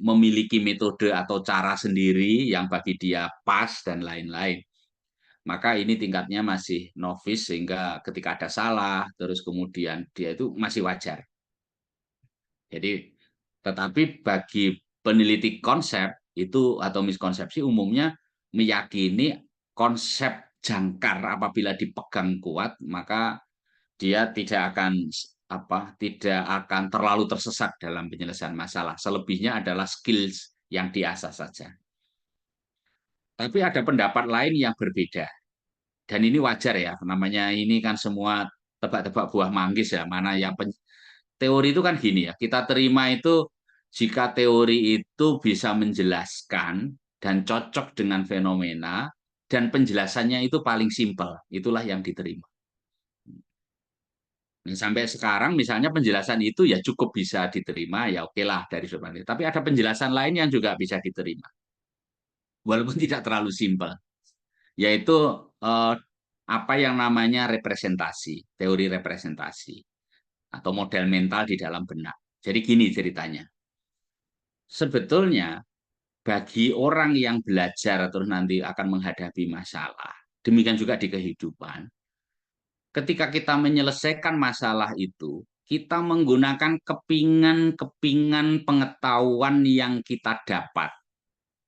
memiliki metode atau cara sendiri yang bagi dia pas dan lain-lain. Maka ini tingkatnya masih novice, sehingga ketika ada salah, terus kemudian dia itu masih wajar. Jadi, tetapi bagi peneliti konsep itu atau miskonsepsi umumnya meyakini konsep jangkar apabila dipegang kuat, maka dia tidak akan terlalu tersesat dalam penyelesaian masalah. Selebihnya adalah skills yang diasah saja. Tapi ada pendapat lain yang berbeda. Dan ini wajar ya, namanya ini kan semua tebak-tebak buah manggis ya, mana yang teori itu kan gini ya, kita terima itu jika teori itu bisa menjelaskan dan cocok dengan fenomena dan penjelasannya itu paling simpel, itulah yang diterima. Nah, sampai sekarang misalnya penjelasan itu ya cukup bisa diterima, ya oke lah dari sudut pandang. Tapi ada penjelasan lain yang juga bisa diterima, walaupun tidak terlalu simpel, yaitu apa yang namanya representasi, teori representasi, atau model mental di dalam benak. Jadi gini ceritanya, sebetulnya bagi orang yang belajar atau nanti akan menghadapi masalah, demikian juga di kehidupan, ketika kita menyelesaikan masalah itu, kita menggunakan kepingan-kepingan pengetahuan yang kita dapat,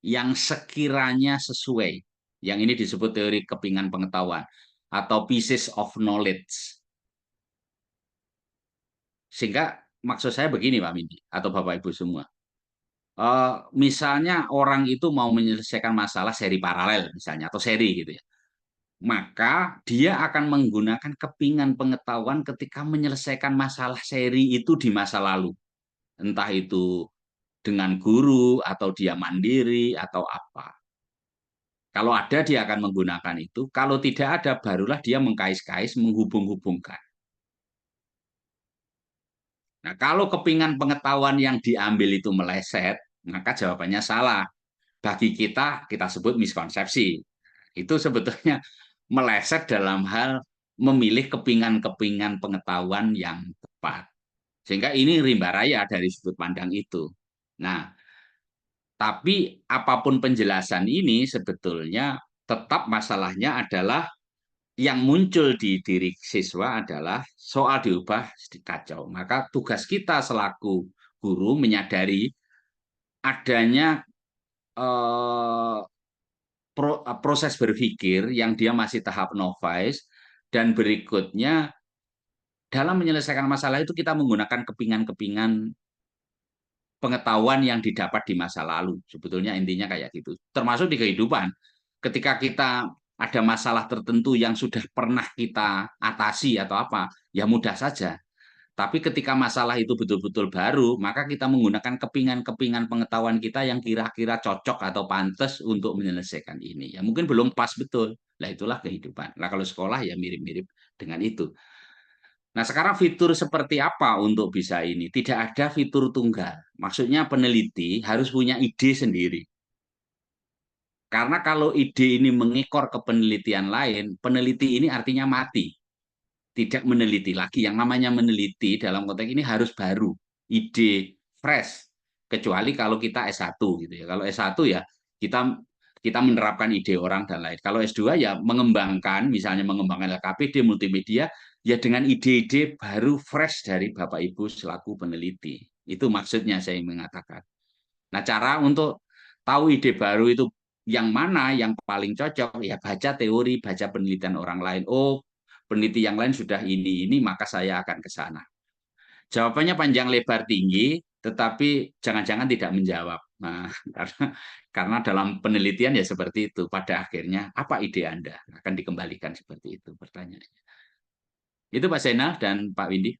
yang sekiranya sesuai. Yang ini disebut teori kepingan pengetahuan, atau pieces of knowledge. Sehingga maksud saya begini Pak Windy, atau Bapak Ibu semua. Misalnya orang itu mau menyelesaikan masalah seri paralel misalnya, atau seri gitu ya. Maka dia akan menggunakan kepingan pengetahuan ketika menyelesaikan masalah seri itu di masa lalu. Entah itu dengan guru, atau dia mandiri, atau apa. Kalau ada, dia akan menggunakan itu. Kalau tidak ada, barulah dia mengkais-kais, menghubung-hubungkan. Nah, kalau kepingan pengetahuan yang diambil itu meleset, maka jawabannya salah. Bagi kita sebut miskonsepsi. Itu sebetulnya meleset dalam hal memilih kepingan-kepingan pengetahuan yang tepat. Sehingga ini rimba raya dari sudut pandang itu. Nah, tapi apapun penjelasan ini sebetulnya tetap masalahnya adalah yang muncul di diri siswa adalah soal diubah kacau. Maka tugas kita selaku guru menyadari adanya proses berpikir yang dia masih tahap novice, dan berikutnya dalam menyelesaikan masalah itu kita menggunakan kepingan-kepingan pengetahuan yang didapat di masa lalu. Sebetulnya intinya kayak gitu. Termasuk di kehidupan. Ketika kita ada masalah tertentu yang sudah pernah kita atasi atau apa, ya mudah saja. Tapi ketika masalah itu betul-betul baru, maka kita menggunakan kepingan-kepingan pengetahuan kita yang kira-kira cocok atau pantas untuk menyelesaikan ini. Ya mungkin belum pas betul. Nah itulah kehidupan. Nah kalau sekolah ya mirip-mirip dengan itu. Nah sekarang fitur seperti apa untuk bisa ini? Tidak ada fitur tunggal. Maksudnya peneliti harus punya ide sendiri. Karena kalau ide ini mengekor ke penelitian lain, peneliti ini artinya mati. Tidak meneliti lagi. Yang namanya meneliti dalam konteks ini harus baru, ide fresh. Kecuali kalau kita S1 gitu ya. Kalau S1 ya kita menerapkan ide orang dan lain. Kalau S2 ya mengembangkan, misalnya mengembangkan LKPD, multimedia, ya dengan ide-ide baru fresh dari Bapak Ibu selaku peneliti. Itu maksudnya saya mengatakan. Nah, cara untuk tahu ide baru itu yang mana yang paling cocok, ya baca teori, baca penelitian orang lain. Oh, peneliti yang lain sudah ini, maka saya akan ke sana. Jawabannya panjang lebar tinggi, tetapi jangan-jangan tidak menjawab. Nah, karena dalam penelitian ya seperti itu. Pada akhirnya, apa ide Anda? Akan dikembalikan seperti itu pertanyaannya. Itu Pak Zainal dan Pak Windy.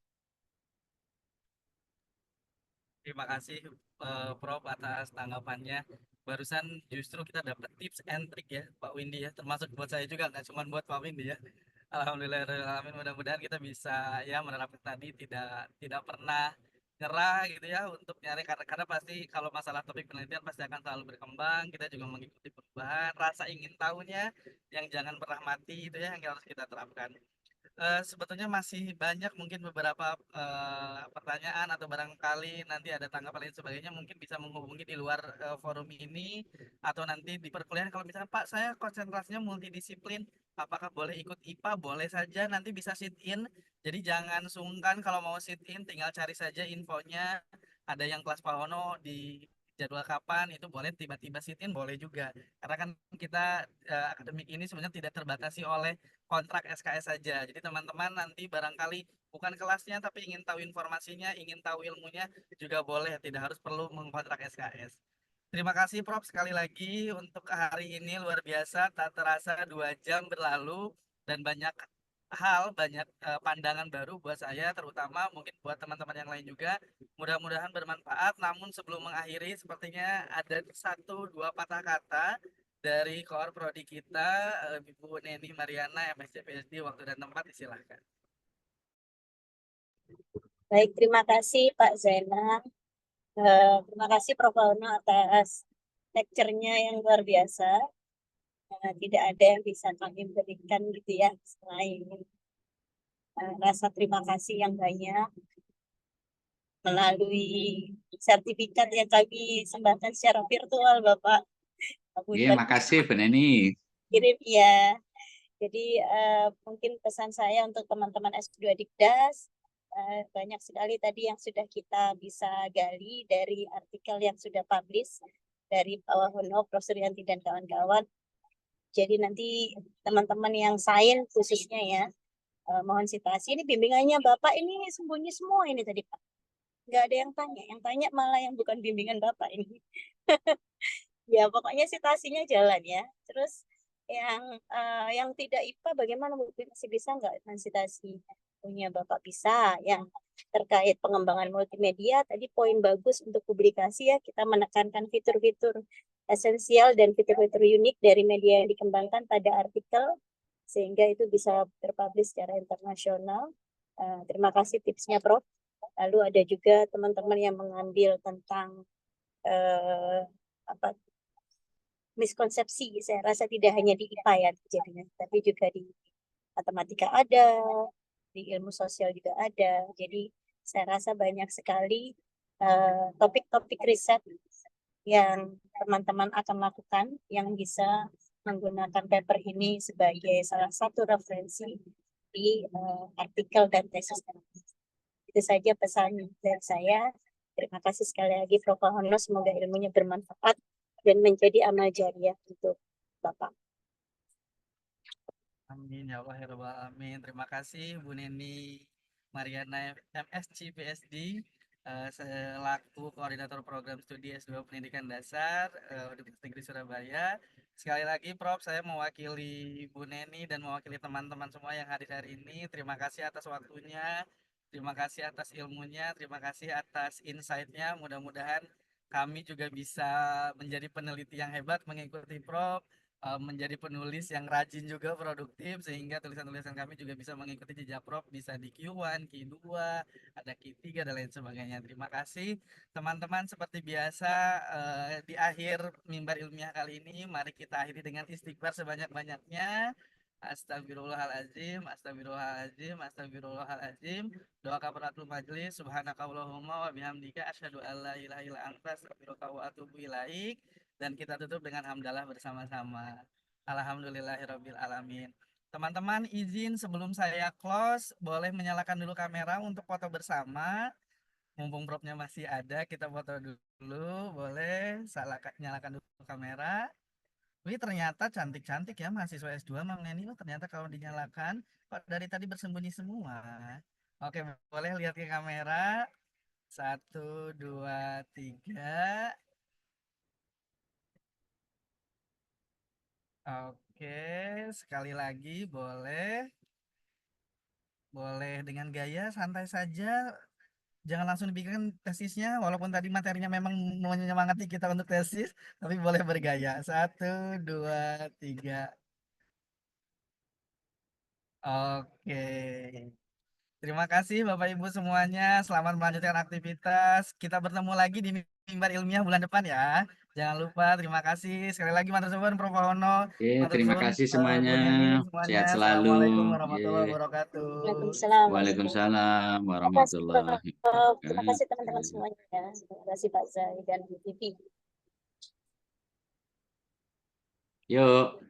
Terima kasih Prof atas tanggapannya. Barusan justru kita dapat tips and trick ya Pak Windy ya, termasuk buat saya juga, nggak cuma buat Pak Windy ya. Alhamdulillahirrahmanirrahim, mudah-mudahan kita bisa ya menerapkan tadi, tidak pernah nyerah gitu ya untuk nyari, karena pasti kalau masalah topik penelitian pasti akan selalu berkembang. Kita juga mengikuti perubahan, rasa ingin tahunya yang jangan pernah mati itu ya yang harus kita terapkan. Sebetulnya masih banyak mungkin beberapa pertanyaan, atau barangkali nanti ada tanggapan lain sebagainya, mungkin bisa menghubungi di luar forum ini, atau nanti di perkuliahan. Kalau misalnya Pak saya konsentrasinya multidisiplin, apakah boleh ikut IPA? Boleh saja, nanti bisa sit in. Jadi jangan sungkan kalau mau sit in, tinggal cari saja infonya. Ada yang kelas Pak Hono di jadwal kapan, itu boleh tiba-tiba sit in, boleh juga. Karena kan kita akademik ini sebenarnya tidak terbatasi oleh kontrak SKS saja. Jadi teman-teman nanti barangkali bukan kelasnya tapi ingin tahu informasinya, ingin tahu ilmunya juga boleh, tidak harus perlu mengkontrak SKS. Terima kasih Prof sekali lagi untuk hari ini, luar biasa, tak terasa 2 jam berlalu dan banyak hal, banyak pandangan baru buat saya, terutama mungkin buat teman-teman yang lain juga. Mudah-mudahan bermanfaat. Namun sebelum mengakhiri, sepertinya ada 1-2 patah kata dari Koor Prodi kita, Ibu Neni Mariana, MSc PhD, waktu dan tempat disilahkan. Baik, terima kasih Pak Zainal. Terima kasih Prof. Auno atas lecture-nya yang luar biasa. Tidak ada yang bisa kami berikan gitu ya selain rasa terima kasih yang banyak melalui sertifikat yang kami sembahkan secara virtual, Bapak. Iya, makasih Bu Neni. Kirim ya. Jadi mungkin pesan saya untuk teman-teman S2 Dikdas, banyak sekali tadi yang sudah kita bisa gali dari artikel yang sudah publish dari Pak Wahono, Prof. Suryanti dan kawan-kawan. Jadi nanti teman-teman yang sains khususnya ya, mohon citasi. Ini bimbingannya Bapak ini sembunyi semua ini tadi Pak. Nggak ada yang tanya malah yang bukan bimbingan Bapak ini. Ya pokoknya citasinya jalan ya. Terus yang tidak IPA bagaimana, masih bisa nggak citasi? Punya Bapak bisa. Yang terkait pengembangan multimedia tadi poin bagus untuk publikasi ya, kita menekankan fitur-fitur esensial dan fitur-fitur unik dari media yang dikembangkan pada artikel sehingga itu bisa terpublish secara internasional. Terima kasih tipsnya Prof. Lalu ada juga teman-teman yang mengambil tentang miskonsepsi. Saya rasa tidak hanya di IPA ya terjadinya, tapi juga di matematika ada, di ilmu sosial juga ada. Jadi saya rasa banyak sekali topik-topik riset yang teman-teman akan lakukan yang bisa menggunakan paper ini sebagai salah satu referensi di artikel dan tesis. Itu saja pesan dari saya. Terima kasih sekali lagi Prof. Wahono, semoga ilmunya bermanfaat dan menjadi amal jariah untuk Bapak. Amin ya Allah ya Rabbal Alamin. Terima kasih Bu Neni Mariana MSc PSD selaku koordinator program studi S2 Pendidikan Dasar Universitas Negeri Surabaya. Sekali lagi Prof, saya mewakili Bu Neni dan mewakili teman-teman semua yang hadir hari ini. Terima kasih atas waktunya, terima kasih atas ilmunya, terima kasih atas insight-nya. Mudah-mudahan kami juga bisa menjadi peneliti yang hebat mengikuti Prof, menjadi penulis yang rajin juga, produktif, sehingga tulisan-tulisan kami juga bisa mengikuti jejak Prof, bisa di Q1, Q2, ada Q3 dan lain sebagainya. Terima kasih teman-teman. Seperti biasa di akhir mimbar ilmiah kali ini, mari kita akhiri dengan istighfar sebanyak-banyaknya. Astagfirullahaladzim, astagfirullahaladzim, astagfirullahaladzim. Doa kafaratul majlis, subhanakallahumma wa bihamdika asyhadu an la ilaha illa anta astaghfiruka wa atubu ilaik. Dan kita tutup dengan hamdalah bersama-sama. Alhamdulillahirabbil alamin. Teman-teman, izin sebelum saya close, boleh menyalakan dulu kamera untuk foto bersama. Mumpung Profnya masih ada, kita foto dulu. Boleh nyalakan dulu kamera. Wih, ternyata cantik-cantik ya mahasiswa S2 Mam Neni. Ternyata kalau dinyalakan, kok dari tadi bersembunyi semua. Oke, boleh lihat ke kamera. 1, 2, 3. Oke, sekali lagi boleh dengan gaya santai saja, jangan langsung dibikin tesisnya, walaupun tadi materinya memang menyemangati kita untuk tesis, tapi boleh bergaya. 1, 2, 3. Oke. Terima kasih Bapak Ibu semuanya. Selamat melanjutkan aktivitas. Kita bertemu lagi di mimbar ilmiah bulan depan ya. Jangan lupa. Terima kasih sekali lagi matur suwun Prof. Wahono. Matur Terima suwun kasih Bu semuanya. Neni semuanya. Sehat selalu. Assalamualaikum warahmatullahi wabarakatuh. Waalaikumsalam. Waalaikumsalam Terima kasih warahmatullahi Prof. Terima kasih teman-teman wabarakatuh. semuanya. Terima kasih Pak Zai dan Bu Vivi. Yuk.